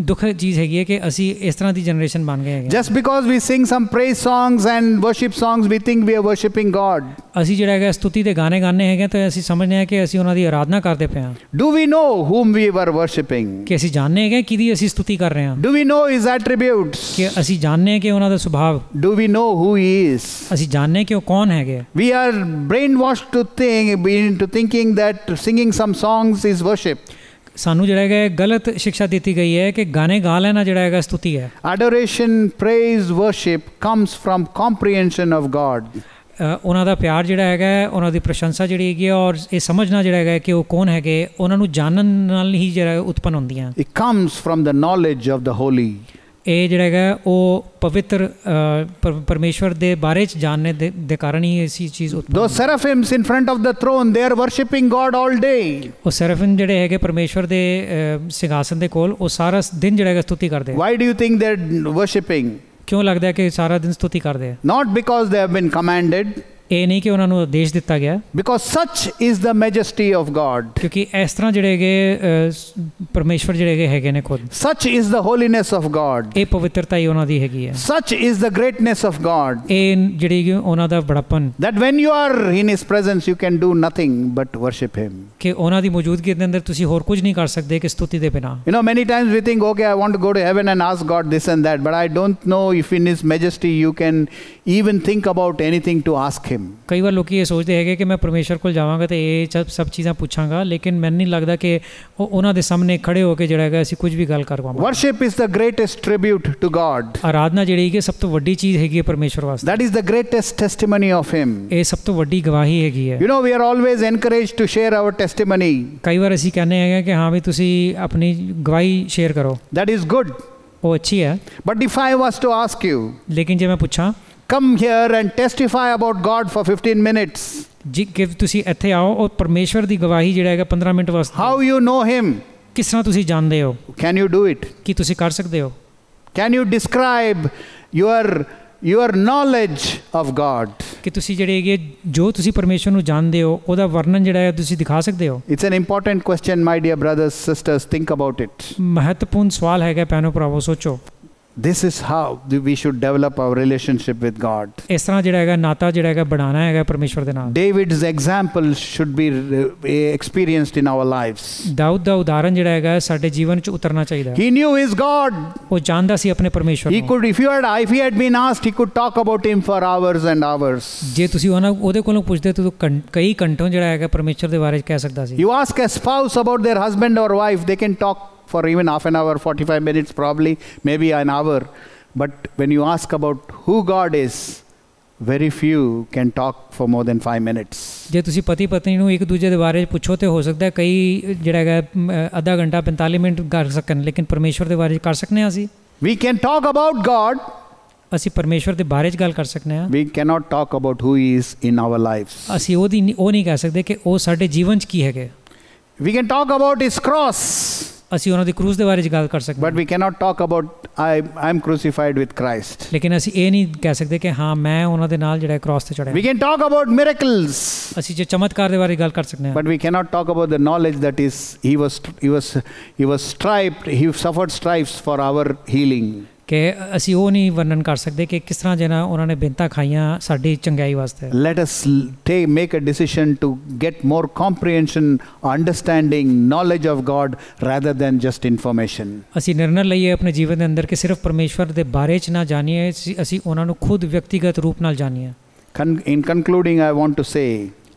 ਦੁੱਖ ਚੀਜ਼ ਹੈਗੀ ਹੈ ਕਿ ਅਸੀਂ ਇਸ ਤਰ੍ਹਾਂ ਦੀ ਜਨਰੇਸ਼ਨ ਬਣ ਗਏ ਹੈਗੇ। Just because we sing some praise songs and worship songs, we think we are worshipping God. ਅਸੀਂ ਜਿਹੜਾ ਹੈਗਾ ਸਤੁਤੀ ਦੇ ਗਾਣੇ ਗਾਣੇ ਹੈਗੇ ਤਾਂ ਅਸੀਂ ਸਮਝਦੇ ਹਾਂ ਕਿ ਅਸੀਂ ਉਹਨਾਂ ਦੀ ਆਰਾਧਨਾ ਕਰਦੇ ਪਏ ਹਾਂ। Do we know whom we were worshipping? ਕਿ ਅਸੀਂ ਜਾਣਦੇ ਹੈਗੇ ਕਿਹਦੀ ਅਸੀਂ ਸਤੁਤੀ ਕਰ ਰਹੇ ਹਾਂ। Do we know his attributes? ਕਿ ਅਸੀਂ ਜਾਣਦੇ ਹਾਂ ਕਿ ਉਹਨਾਂ ਦਾ ਸੁਭਾਅ। Do we know who he is? ਅਸੀਂ ਜਾਣਦੇ ਹਾਂ ਕਿ ਉਹ ਕੌਣ ਹੈਗੇ। We are brainwashed into thinking that singing some songs is worship. ਸਾਨੂੰ ਜਿਹੜਾ ਹੈਗਾ ਗਲਤ ਸਿੱਖਿਆ ਦਿੱਤੀ ਗਈ ਹੈ ਕਿ ਗਾਣੇ ਗਾ ਲੈਣਾ ਜਿਹੜਾ ਹੈਗਾ ਸਤੁਤੀ ਹੈ। Adoration, praise, worship comes from comprehension of God. ਉਹਨਾਂ ਦਾ ਪਿਆਰ ਜਿਹੜਾ ਹੈਗਾ ਉਹਨਾਂ ਦੀ ਪ੍ਰਸ਼ੰਸਾ ਜਿਹੜੀ ਹੈਗੀ ਔਰ ਇਹ ਸਮਝਣਾ ਜਿਹੜਾ ਹੈਗਾ ਕਿ ਉਹ ਕੌਣ ਹੈਗੇ ਉਹਨਾਂ ਨੂੰ ਜਾਣਨ ਨਾਲ ਹੀ ਜਿਹੜਾ ਉਤਪੰਨ ਹੁੰਦੀਆਂ। It comes from the knowledge of the holy. ਇਹ ਜਿਹੜਾ ਹੈਗਾ ਉਹ ਪਵਿੱਤਰ ਪਰਮੇਸ਼ਵਰ ਦੇ ਬਾਰੇ ਚ ਜਾਣਨੇ ਦੇ ਕਾਰਨ ਹੀ ਇਹ ਚੀਜ਼ ਉਤਪੰਨ। Those seraphims in front of the throne, they are worshipping God all day. ਉਹ ਸੈਰਾਫਿਮ ਜਿਹੜੇ ਹੈਗੇ ਪਰਮੇਸ਼ਵਰ ਦੇ ਸਿੰਘਾਸਨ ਦੇ ਕੋਲ ਉਹ ਸਾਰਾ ਦਿਨ ਜਿਹੜਾ ਹੈਗਾ ਸਤੁਤੀ ਕਰਦੇ। Why do you think they are worshipping? ਕਿਉਂ ਲੱਗਦਾ ਹੈ ਕਿ ਸਾਰਾ ਦਿਨ ਸਤੁਤੀ ਕਰਦੇ ਆ? Not because they have been commanded. ਇਹ ਨਹੀਂ ਕਿ ਉਹਨਾਂ ਨੂੰ ਆਦੇਸ਼ ਦਿੱਤਾ ਗਿਆ। Because such is the majesty of God. ਕਿਉਂਕਿ ਇਸ ਤਰ੍ਹਾਂ ਜਿਹੜੇ ਹੈਗੇ ਪਰਮੇਸ਼ਵਰ ਜਿਹੜੇ ਹੈਗੇ ਨੇ ਖੁਦ। Such is the holiness of God. ਇਹ ਪਵਿੱਤਰਤਾ ਹੀ ਉਹਨਾਂ ਦੀ ਹੈਗੀ ਹੈ। Such is the greatness of God. ਇਹ ਜਿਹੜੀ ਉਹਨਾਂ ਦਾ ਬੜਾਪਨ। That when you are in His presence, you can do nothing but worship Him. ਕਿ ਉਹਨਾਂ ਦੀ ਮੌਜੂਦਗੀ ਦੇ ਅੰਦਰ ਤੁਸੀਂ ਹੋਰ ਕੁਝ ਨਹੀਂ ਕਰ ਸਕਦੇ ਕਿ ਸਤੁਤੀ ਦੇ ਬਿਨਾਂ। You know, many times we think, okay, I want to go to heaven and ask God this and that, but I don't know if in His majesty you can even think about anything to ask Him. ਕਈ ਵਾਰ ਲੋਕੀ ਇਹ ਸੋਚਦੇ ਹੈਗੇ ਕਿ ਮੈਂ ਪਰਮੇਸ਼ਵਰ ਕੋਲ ਜਾਵਾਂਗਾ ਤੇ ਇਹ ਸਭ ਚੀਜ਼ਾਂ ਪੁੱਛਾਂਗਾ, ਲੇਕਿਨ ਮੈਨੂੰ ਨਹੀਂ ਲੱਗਦਾ ਕਿ ਉਹਨਾਂ ਦੇ ਸਾਹਮਣੇ ਖੜੇ ਹੋ ਕੇ ਜਿਹੜਾ ਹੈਗਾ ਅਸੀਂ ਕੁਝ ਵੀ ਗੱਲ ਕਰ ਪਾਵਾਂਗੇ। Worship is the greatest tribute to God. ਆਰਾਧਨਾ ਜਿਹੜੀ ਹੈ ਸਭ ਤੋਂ ਵੱਡੀ ਚੀਜ਼ ਹੈਗੀ ਹੈ ਪਰਮੇਸ਼ਵਰ ਵਾਸਤੇ। That is the greatest testimony of Him. ਇਹ ਸਭ ਤੋਂ ਵੱਡੀ ਗਵਾਹੀ ਹੈਗੀ ਹੈ। You know, we are always encouraged to share our testimony. ਕਈ ਵਾਰ ਅਸੀਂ ਕਹਿੰਦੇ ਹੈਗੇ ਕਿ ਹਾਂ ਵੀ ਤੁਸੀਂ ਆਪਣੀ ਗਵਾਹੀ ਸ਼ੇਅਰ ਕਰੋ। That is good. ਉਹ ਅੱਛੀ ਹੈ। But if I was to ask you, ਲੇਕਿਨ ਜੇ ਮੈਂ ਪੁੱਛਾਂ come here and testify about God for 15 minutes. ਜੀ ਕਿ ਤੁਸੀਂ ਇੱਥੇ ਆਓ ਔਰ ਪਰਮੇਸ਼ਵਰ ਦੀ ਗਵਾਹੀ ਜਿਹੜਾ ਹੈਗਾ 15 ਮਿੰਟ ਵਾਸਤੇ। How you know Him? ਕਿਸ ਤਰ੍ਹਾਂ ਤੁਸੀਂ ਜਾਣਦੇ ਹੋ? Can you do it? ਕੀ ਤੁਸੀਂ ਕਰ ਸਕਦੇ ਹੋ? Can you describe your knowledge of God? ਕਿ ਤੁਸੀਂ ਜਿਹੜੇ ਹੈਗੇ ਜੋ ਤੁਸੀਂ ਪਰਮੇਸ਼ਵਰ ਨੂੰ ਜਾਣਦੇ ਹੋ ਉਹਦਾ ਵਰਣਨ ਜਿਹੜਾ ਹੈ ਤੁਸੀਂ ਦਿਖਾ ਸਕਦੇ ਹੋ? It's an important question, my dear brothers, sisters. Think about it. ਮਹੱਤਵਪੂਰਨ ਸਵਾਲ ਹੈਗਾ ਭੈਣੋ ਭਰਾਵੋ, ਸੋਚੋ। This is how we should develop our relationship with God. ਇਸ ਤਰ੍ਹਾਂ ਜਿਹੜਾ ਹੈਗਾ ਨਾਤਾ ਜਿਹੜਾ ਹੈਗਾ ਬਣਾਉਣਾ ਹੈਗਾ ਪਰਮੇਸ਼ਵਰ ਦੇ ਨਾਲ। David's example should be experienced in our lives. Dawood ਦਾ ਉਦਾਹਰਣ ਜਿਹੜਾ ਹੈਗਾ ਸਾਡੇ ਜੀਵਨ 'ਚ ਉਤਰਨਾ ਚਾਹੀਦਾ ਹੈ। He knew his God. ਉਹ ਜਾਣਦਾ ਸੀ ਆਪਣੇ ਪਰਮੇਸ਼ਵਰ ਨੂੰ। He could, if he had been asked, he could talk about him for hours and hours. ਜੇ ਤੁਸੀਂ ਉਹਦੇ ਕੋਲੋਂ ਪੁੱਛਦੇ ਤਾਂ ਕਈ ਘੰਟੋਂ ਜਿਹੜਾ ਹੈਗਾ ਪਰਮੇਸ਼ਵਰ ਦੇ ਬਾਰੇ ਕਹਿ ਸਕਦਾ ਸੀ। You ask a spouse about their husband or wife, they can talk for even half an hour, 45 minutes probably, maybe an hour. But when you ask about who God is, very few can talk for more than 5 minutes. ਜੇ ਤੁਸੀਂ ਪਤੀ ਪਤਨੀ ਨੂੰ ਇੱਕ ਦੂਜੇ ਦੇ ਬਾਰੇ ਪੁੱਛੋ ਤੇ ਹੋ ਸਕਦਾ ਕਈ ਜਿਹੜਾ ਹੈਗਾ ਅੱਧਾ ਘੰਟਾ 45 ਮਿੰਟ ਕਰ ਸਕਣ, ਲੇਕਿਨ ਪਰਮੇਸ਼ਵਰ ਦੇ ਬਾਰੇ ਕਰ ਸਕਨੇ ਹਾਂ ਅਸੀਂ? We can talk about God. ਅਸੀਂ ਪਰਮੇਸ਼ਵਰ ਦੇ ਬਾਰੇ 'ਚ ਗੱਲ ਕਰ ਸਕਨੇ ਹਾਂ। We cannot talk about who He is in our lives. ਅਸੀਂ ਉਹ ਨਹੀਂ ਕਹਿ ਸਕਦੇ ਕਿ ਉਹ ਸਾਡੇ ਜੀਵਨ 'ਚ ਕੀ ਹੈਗੇ। We can talk about His cross. ਅਸੀਂ ਉਹਨਾਂ ਦੀ ਕਰੂਸ ਦੇ ਬਾਰੇ 'ਚ ਗੱਲ ਕਰ ਸਕਦੇ ਹਾਂ। But we cannot talk about I'm crucified with Christ. ਲੇਕਿਨ ਅਸੀਂ ਇਹ ਨਹੀਂ ਕਹਿ ਸਕਦੇ ਕਿ ਹਾਂ ਮੈਂ ਉਹਨਾਂ ਦੇ ਨਾਲ ਜਿਹੜਾ ਕ੍ਰਾਸ ਤੇ ਚੜਿਆ। We can talk about miracles. ਅਸੀਂ ਜੇ ਚਮਤਕਾਰ ਦੇ ਬਾਰੇ ਗੱਲ ਕਰ ਸਕਦੇ ਹਾਂ। But we cannot talk about the knowledge that he was striped, he suffered stripes for our healing. ਕਿ ਅਸੀਂ ਉਹ ਨਹੀਂ ਵਰਣਨ ਕਰ ਸਕਦੇ ਕਿ ਕਿਸ ਤਰ੍ਹਾਂ ਜਿਹੜਾ ਉਹਨਾਂ ਨੇ ਬਿੰਤਾਂ ਖਾਈਆਂ ਸਾਡੀ ਚੰਗਿਆਈ ਵਾਸਤੇ। Let us make a decision to get more comprehension, understanding, knowledge of God rather than just information. ਅਸੀਂ ਨਿਰਣਾ ਲਈਏ ਆਪਣੇ ਜੀਵਨ ਦੇ ਅੰਦਰ ਕਿ ਸਿਰਫ ਪਰਮੇਸ਼ਵਰ ਦੇ ਬਾਰੇ 'ਚ ਨਾ ਜਾਣੀਏ, ਅਸੀਂ ਉਹਨਾਂ ਨੂੰ ਖੁਦ ਵਿਅਕਤੀਗਤ ਰੂਪ ਨਾਲ ਜਾਣੀਏ। In concluding, I want to say,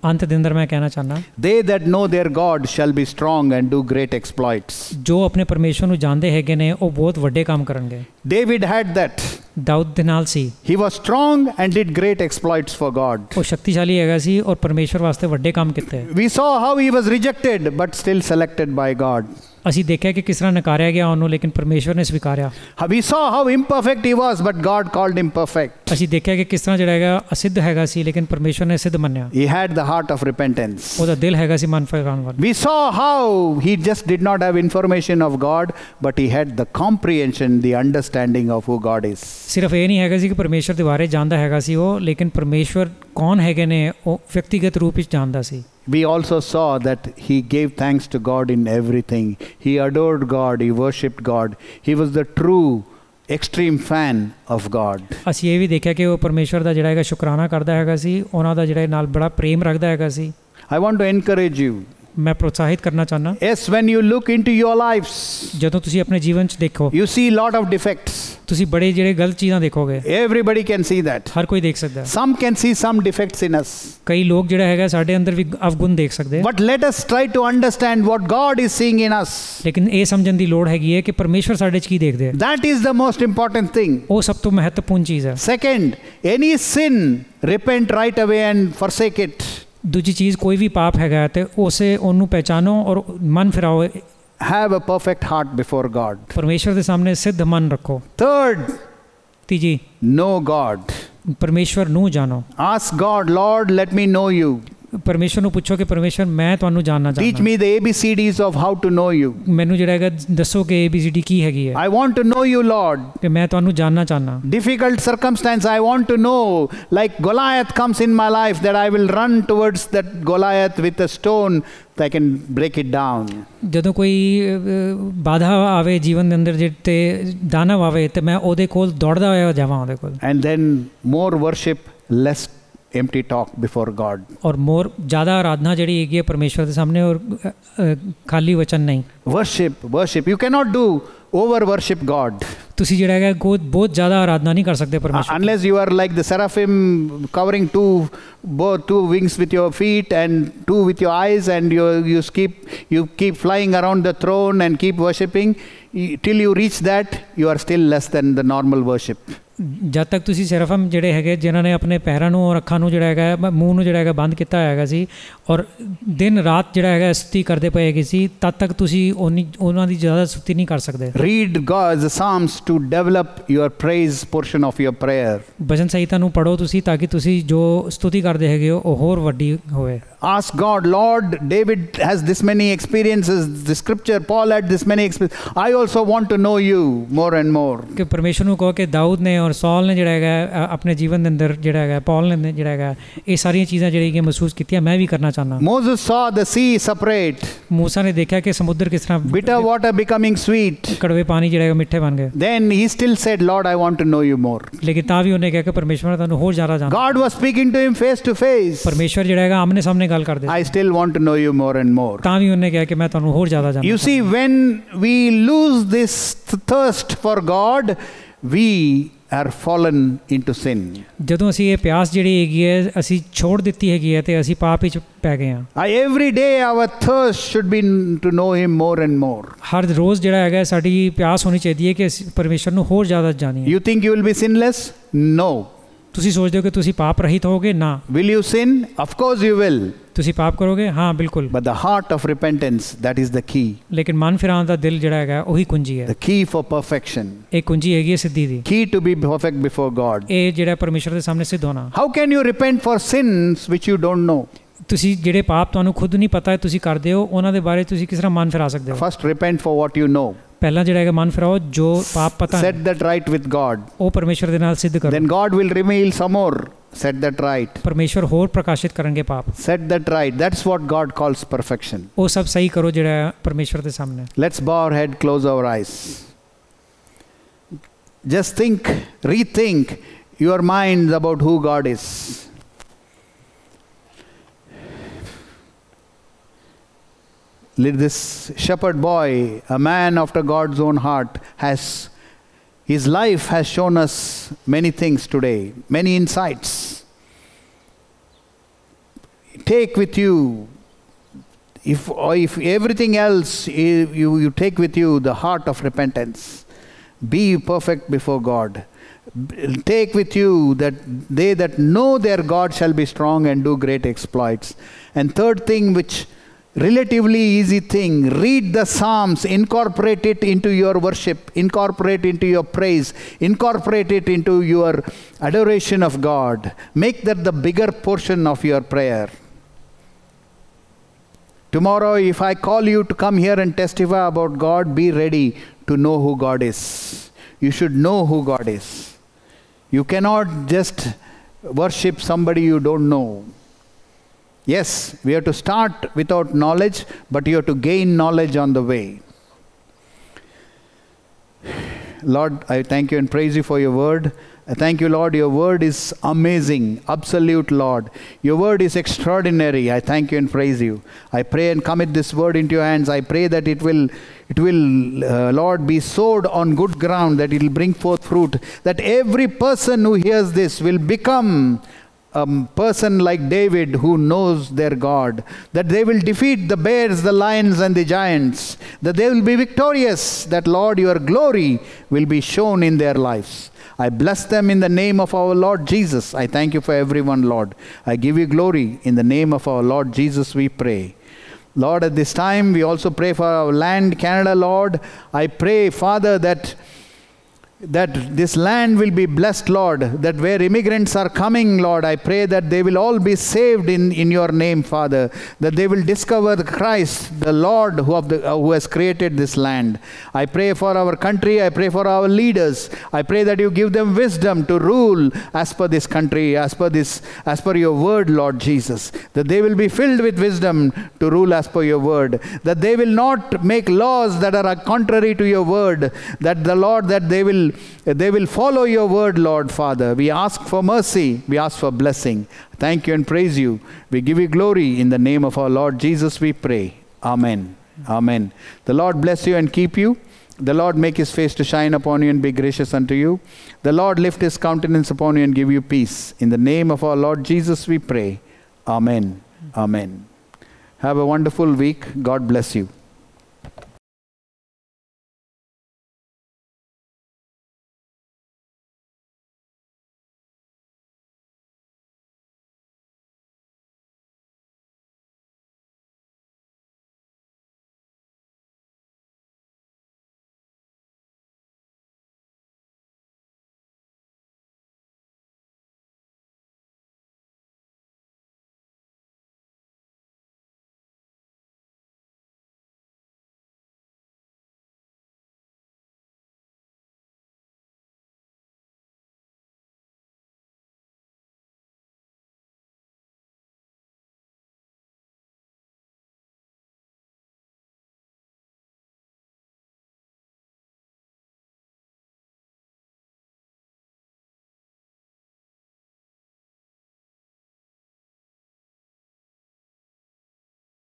ਅੰਤ ਦੇ ਅੰਦਰ ਮੈਂ ਕਹਿਣਾ ਚਾਹੁੰਦਾ, they that know their God shall be strong and do great exploits. ਜੋ ਆਪਣੇ ਪਰਮੇਸ਼ਵਰ ਨੂੰ ਜਾਣਦੇ ਹੈਗੇ ਨੇ ਉਹ ਬਹੁਤ ਵੱਡੇ ਕੰਮ ਕਰਨਗੇ। David had that. ਦਾਊਦ ਦੇ ਨਾਲ ਸੀ। He was strong and did great exploits for God. ਉਹ ਸ਼ਕਤੀਸ਼ਾਲੀ ਹੈਗਾ ਸੀ ਔਰ ਪਰਮੇਸ਼ਵਰ ਵਾਸਤੇ ਵੱਡੇ ਕੰਮ ਕੀਤੇ। We saw how he was rejected but still selected by God. ਅਸੀਂ ਦੇਖਿਆ ਕਿ ਕਿਸ ਤਰ੍ਹਾਂ ਨਕਾਰਿਆ ਗਿਆ ਉਹਨੂੰ, ਲੇਕਿਨ ਪਰਮੇਸ਼ਵਰ ਨੇ ਸਵੀਕਾਰਿਆ। We saw how imperfect he was but God called him perfect. ਅਸੀਂ ਦੇਖਿਆ ਕਿ ਕਿਸ ਤਰ੍ਹਾਂ ਜਿਹੜਾ ਹੈਗਾ ਅਸਿੱਧ ਹੈਗਾ ਸੀ, ਲੇਕਿਨ ਪਰਮੇਸ਼ਵਰ ਨੇ ਸਿੱਧ ਮੰਨਿਆ। He had the heart of repentance. ਉਹਦਾ ਦਿਲ ਹੈਗਾ ਸੀ ਮਨ ਫਿਰਾਉਣ ਵਾਲਾ। We saw how he just did not have information of God but he had the comprehension, the understanding of who God is. ਸਿਰਫ ਇਹ ਨਹੀਂ ਹੈਗਾ ਸੀ ਕਿ ਪਰਮੇਸ਼ਵਰ ਦੇ ਬਾਰੇ ਜਾਣਦਾ ਹੈਗਾ ਸੀ ਉਹ, ਲੇਕਿਨ ਪਰਮੇਸ਼ਵਰ ਕੌਣ ਹੈਗੇ ਨੇ ਉਹ ਵਿਅਕਤੀਗਤ ਰੂਪ ਵਿੱਚ ਜਾਣਦਾ ਸੀ। We also saw that he gave thanks to God in everything. He adored God, he worshipped God. He was the true extreme fan of God. ਅਸੀਂ ਇਹ ਵੀ ਦੇਖਿਆ ਕਿ ਉਹ ਪਰਮੇਸ਼ਵਰ ਦਾ ਜਿਹੜਾ ਹੈਗਾ ਸ਼ੁਕਰਾਨਾ ਕਰਦਾ ਹੈਗਾ ਸੀ, ਉਹਨਾਂ ਦਾ ਜਿਹੜਾ ਨਾਲ ਬੜਾ ਪ੍ਰੇਮ ਰੱਖਦਾ ਹੈਗਾ ਸੀ। I want to encourage you. ਮੈਂ ਪ੍ਰੋਤਸਾਹਿਤ ਕਰਨਾ ਚਾਹੁੰਦਾ। Yes, when you look into your lives, ਜਦੋਂ ਤੁਸੀਂ ਆਪਣੇ ਜੀਵਨ 'ਚ ਦੇਖੋ, you see lot of defects. ਤੁਸੀਂ ਬੜੇ ਜਿਹੜੇ ਗਲਤ ਚੀਜ਼ਾਂ ਦੇਖੋਗੇ। Everybody can see that. ਹਰ ਕੋਈ ਦੇਖ ਸਕਦਾ। Some can see some defects in us. ਕਈ ਲੋਕ ਜਿਹੜਾ ਹੈਗਾ ਸਾਡੇ ਅੰਦਰ ਵੀ ਅਵਗੁਣ ਦੇਖ ਸਕਦੇ। But let us try to understand what God is seeing in us. ਲੇਕਿਨ ਇਹ ਸਮਝਣ ਦੀ ਲੋੜ ਹੈਗੀ ਹੈ ਕਿ ਪਰਮੇਸ਼ਵਰ ਸਾਡੇ 'ਚ ਕੀ ਦੇਖਦੇ ਆ। That is the most important thing. ਉਹ ਸਭ ਤੋਂ ਮਹੱਤਵਪੂਰਨ ਚੀਜ਼ ਹੈ। Second, any sin, repent right away and forsake it. ਦੂਜੀ ਚੀਜ਼, ਕੋਈ ਵੀ ਪਾਪ ਹੈਗਾ ਤੇ ਉਸੇ ਉਹਨੂੰ ਪਹਿਚਾਨੋ ਔਰ ਮਨ ਫਿਰਾਓ। Have a perfect heart before God. ਪਰਮੇਸ਼ਵਰ ਦੇ ਸਾਹਮਣੇ ਸਿੱਧ ਮਨ ਰੱਖੋ। Third, ਤੀਜੀ, know God. ਪਰਮੇਸ਼ਵਰ ਨੂੰ ਜਾਣੋ। Ask God, Lord, let me know you. ਪਰਮੇਸ਼ਵਰ ਨੂੰ ਪੁੱਛੋ ਕਿ ਪਰਮੇਸ਼ਵਰ ਮੈਂ ਤੁਹਾਨੂੰ ਜਾਣਨਾ ਚਾਹੁੰਦਾ। Teach me the ABCDs of how to know you. ਮੈਨੂੰ ਜਿਹੜਾ ਹੈਗਾ ਦੱਸੋ ਕਿ ABCD ਕੀ ਹੈਗੀ ਹੈ। I want to know you, Lord. ਕਿ ਮੈਂ ਤੁਹਾਨੂੰ ਜਾਣਨਾ ਚਾਹੁੰਦਾ। Difficult circumstance, I want to know, like Goliath comes in my life, that I will run towards that Goliath with a stone, that I can break it down. ਜਦੋਂ ਕੋਈ ਬਾਧਾ ਆਵੇ ਜੀਵਨ ਦੇ ਅੰਦਰ ਤੇ ਦਾਨਵ ਆਵੇ ਤੇ ਮੈਂ ਉਹਦੇ ਕੋਲ ਦੌੜਦਾ ਹੋਇਆ ਜਾਵਾਂ ਉਹਦੇ ਕੋਲ। And then more worship, less empty talk before God. ਔਰ ਮੋਰ ਜ਼ਿਆਦਾ ਆਰਾਧਨਾ ਜਿਹੜੀ ਹੈਗੀ ਹੈ ਪਰਮੇਸ਼ਵਰ ਦੇ ਸਾਹਮਣੇ ਔਰ ਖਾਲੀ ਵਚਨ ਨਹੀਂ। Worship. You cannot do over worship God. ਤੁਸੀਂ ਜਿਹੜਾ ਹੈਗਾ ਬਹੁਤ ਜ਼ਿਆਦਾ ਆਰਾਧਨਾ ਨਹੀਂ ਕਰ ਸਕਦੇ ਪਰਮੇਸ਼ਵਰ। Unless you are like the seraphim covering two wings with your feet and two with your eyes, and you keep flying around the throne and keep worshipping till you reach that, you are still less than the normal worship. ਜਦ ਤੱਕ ਤੁਸੀਂ ਸਿਰਫਮ ਜਿਹੜੇ ਹੈਗੇ ਜਿਨ੍ਹਾਂ ਨੇ ਆਪਣੇ ਪੈਰਾਂ ਨੂੰ ਔਰ ਅੱਖਾਂ ਨੂੰ ਜਿਹੜਾ ਹੈਗਾ ਮੂੰਹ ਨੂੰ ਜਿਹੜਾ ਹੈਗਾ ਬੰਦ ਕੀਤਾ ਹੈਗਾ ਸੀ ਔਰ ਦਿਨ ਰਾਤ ਜਿਹੜਾ ਹੈਗਾ ਸਤੁਤੀ ਕਰਦੇ ਪਏ ਹੈਗੇ ਸੀ, ਤਦ ਤੱਕ ਤੁਸੀਂ ਉਹਨਾਂ ਦੀ ਜ਼ਿਆਦਾ ਸਤੁਤੀ ਨਹੀਂ ਕਰ ਸਕਦੇ। Read God's Psalms to develop your praise portion of your prayer. ਭਜਨ ਸੰਹਿਤਾ ਨੂੰ ਪੜ੍ਹੋ ਤੁਸੀਂ ਤਾਂ ਕਿ ਤੁਸੀਂ ਜੋ ਸਤੁਤੀ ਕਰਦੇ ਹੈਗੇ ਹੋ ਉਹ ਹੋਰ ਵੱਡੀ ਹੋਵੇ। Ask God, Lord, David has this many experiences, the scripture, Paul had this many experiences. I also want to know you more and more. ਕਿ ਪਰਮੇਸ਼ਰ ਨੂੰ ਕਹੋ ਕਿ ਦਾਊਦ ਨੇ ਔਰ ਸੌਲ ਨੇ ਜਿਹੜਾ ਹੈਗਾ ਆਪਣੇ ਜੀਵਨ ਦੇ ਅੰਦਰ ਜਿਹੜਾ ਹੈਗਾ ਪੌਲ ਨੇ ਜਿਹੜਾ ਹੈਗਾ ਇਹ ਸਾਰੀਆਂ ਚੀਜ਼ਾਂ ਜਿਹੜੀਆਂ ਮਹਿਸੂਸ ਕੀਤੀਆਂ ਮੈਂ ਵੀ ਕਰਨਾ ਚਾਹੁੰਦਾ। Moses saw the sea separate. ਮੂਸਾ ਨੇ ਦੇਖਿਆ ਕਿ ਸਮੁੰਦਰ ਕਿਸ ਤਰ੍ਹਾਂ bitter water becoming sweet. ਕੜਵੇ ਪਾਣੀ ਜਿਹੜਾ ਹੈਗਾ ਮਿੱਠੇ ਬਣ ਗਏ। Then he still said, Lord, I want to know you more. ਲੇਕਿਨ ਤਾਂ ਵੀ ਉਹਨੇ ਕਿਹਾ ਕਿ ਪਰਮੇਸ਼ਰ ਤੁਹਾਨੂੰ ਹੋਰ ਜ਼ਿਆਦਾ ਜਾਣਨਾ। God was speaking to him face to face. ਪਰਮੇਸ਼ਰ ਜਿਹੜਾ ਹੈਗਾ ਆਮਨੇ ਸਾਹਮਣੇ ਗੱਲ ਕਰਦੇ। I still want to know you more and more. ਤਾਂ ਵੀ ਉਹਨੇ ਕਿਹਾ ਕਿ ਮੈਂ ਤੁਹਾਨੂੰ ਹੋਰ ਜ਼ਿਆਦਾ ਜਾਣਨਾ। You see, when we lose this thirst for God, we are fallen into sin. ਜਦੋਂ ਅਸੀਂ ਇਹ ਪਿਆਸ ਜਿਹੜੀ ਹੈਗੀ ਹੈ ਅਸੀਂ ਛੋੜ ਦਿੱਤੀ ਹੈਗੀ ਹੈ ਤੇ ਅਸੀਂ ਪਾਪ ਵਿੱਚ ਪੈ ਗਏ ਹਾਂ। Every day our thirst should be to know him more and more. ਹਰ ਰੋਜ਼ ਜਿਹੜਾ ਹੈਗਾ ਸਾਡੀ ਪਿਆਸ ਹੋਣੀ ਚਾਹੀਦੀ ਹੈ ਕਿ ਅਸੀਂ ਪਰਮੇਸ਼ਰ ਨੂੰ ਹੋਰ ਜ਼ਿਆਦਾ ਜਾਣੀਏ। You think you will be sinless? No. ਤੁਸੀਂ ਸੋਚਦੇ ਹੋ ਕਿ ਤੁਸੀਂ ਪਾਪ ਰਹਿਤ ਹੋਗੇ? ਨਾ। Will you sin? Of course you will. ਤੁਸੀਂ ਪਾਪ ਕਰੋਗੇ? ਹਾਂ ਬਿਲਕੁਲ। But the heart of repentance, that is the key. ਲੇਕਿਨ ਮਨ ਫਿਰਾਉਣ ਦਾ ਦਿਲ ਜਿਹੜਾ ਹੈਗਾ ਉਹੀ ਕੁੰਜੀ ਹੈ। The key for perfection. ਇਹ ਕੁੰਜੀ ਹੈਗੀ ਹੈ ਸਿੱਧੀ ਦੀ। Key to be perfect before God. ਇਹ ਜਿਹੜਾ ਪਰਮੇਸ਼ਰ ਦੇ ਸਾਹਮਣੇ ਸਿੱਧ ਹੋਣਾ। How can you repent for sins which you don't know? ਤੁਸੀਂ ਜਿਹੜੇ ਪਾਪ ਤੁਹਾਨੂੰ ਖੁਦ ਨਹੀਂ ਪਤਾ ਹੈ ਤੁਸੀਂ ਕਰਦੇ ਹੋ ਉਹਨਾਂ ਦੇ ਬਾਰੇ ਤੁਸੀਂ ਕਿਸ ਤਰ੍ਹਾਂ ਮਨ ਫਿਰਾ ਸਕਦੇ ਹੋ? First repent for what you know. ਪਹਿਲਾਂ ਜਿਹੜਾ ਹੈਗਾ ਮਨ ਫਿਰਾਓ ਜੋ ਪਾਪ ਪਤਾ ਹੈ। Set that right with God. ਉਹ ਪਰਮੇਸ਼ਰ ਦੇ ਨਾਲ ਸਿੱਧ ਕਰੋ। Then God will reveal some more. Set that right. ਪਰਮੇਸ਼ਰ ਹੋਰ ਪ੍ਰਕਾਸ਼ਿਤ ਕਰਨਗੇ ਪਾਪ। Set that right. That's what God calls perfection. ਉਹ ਸਭ ਸਹੀ ਕਰੋ ਜਿਹੜਾ ਪਰਮੇਸ਼ਰ ਦੇ ਸਾਹਮਣੇ। Let's bow our head, close our eyes. Just think, rethink your minds about who God is. This shepherd boy, a man after God's own heart, his life has shown us many things today, many insights. Take with you, if everything else, you take with you the heart of repentance. Be perfect before God. take with you that they that know their God shall be strong and do great exploits. And third thing, which relatively easy thing, read the Psalms, incorporate it into your worship, incorporate into your praise, incorporate it into your adoration of God. Make that the bigger portion of your prayer. Tomorrow, if I call you to come here and testify about God, be ready to know who God is. You should know who God is. You cannot just worship somebody you don't know. Yes, we have to start without knowledge, but you have to gain knowledge on the way. Lord, I thank you and praise you for your word. I thank you, Lord, your word is amazing, absolute, Lord. Your word is extraordinary. I thank you and praise you. I pray and commit this word into your hands. I pray that it will, Lord, be sowed on good ground, that it will bring forth fruit, that every person who hears this will become a person like David who knows their God, that they will defeat the bears, the lions and the giants, that they will be victorious, that, Lord, your glory will be shown in their lives. I bless them in the name of our Lord Jesus. I thank you for everyone, Lord. I give you glory. In the name of our Lord Jesus we pray. Lord, at this time we also pray for our land, Canada, Lord. I pray, Father, that this land will be blessed, Lord, that where immigrants are coming, Lord, I pray that they will all be saved in your name, Father, that they will discover Christ, the Lord who has created this land. I pray for our country, I pray for our leaders, I pray that you give them wisdom to rule as per this country, as per your word, Lord Jesus, that they will be filled with wisdom to rule as per your word, that they will not make laws that are contrary to your word, that the Lord, that they will follow your word, Lord, Father. We ask for mercy. We ask for blessing. Thank you and praise you. We give you glory. In the name of our Lord Jesus we pray. Amen. Amen. The Lord bless you and keep you. The Lord make his face to shine upon you and be gracious unto you. The Lord lift his countenance upon you and give you peace. In the name of our Lord Jesus we pray. Amen. Amen. Have a wonderful week. God bless you.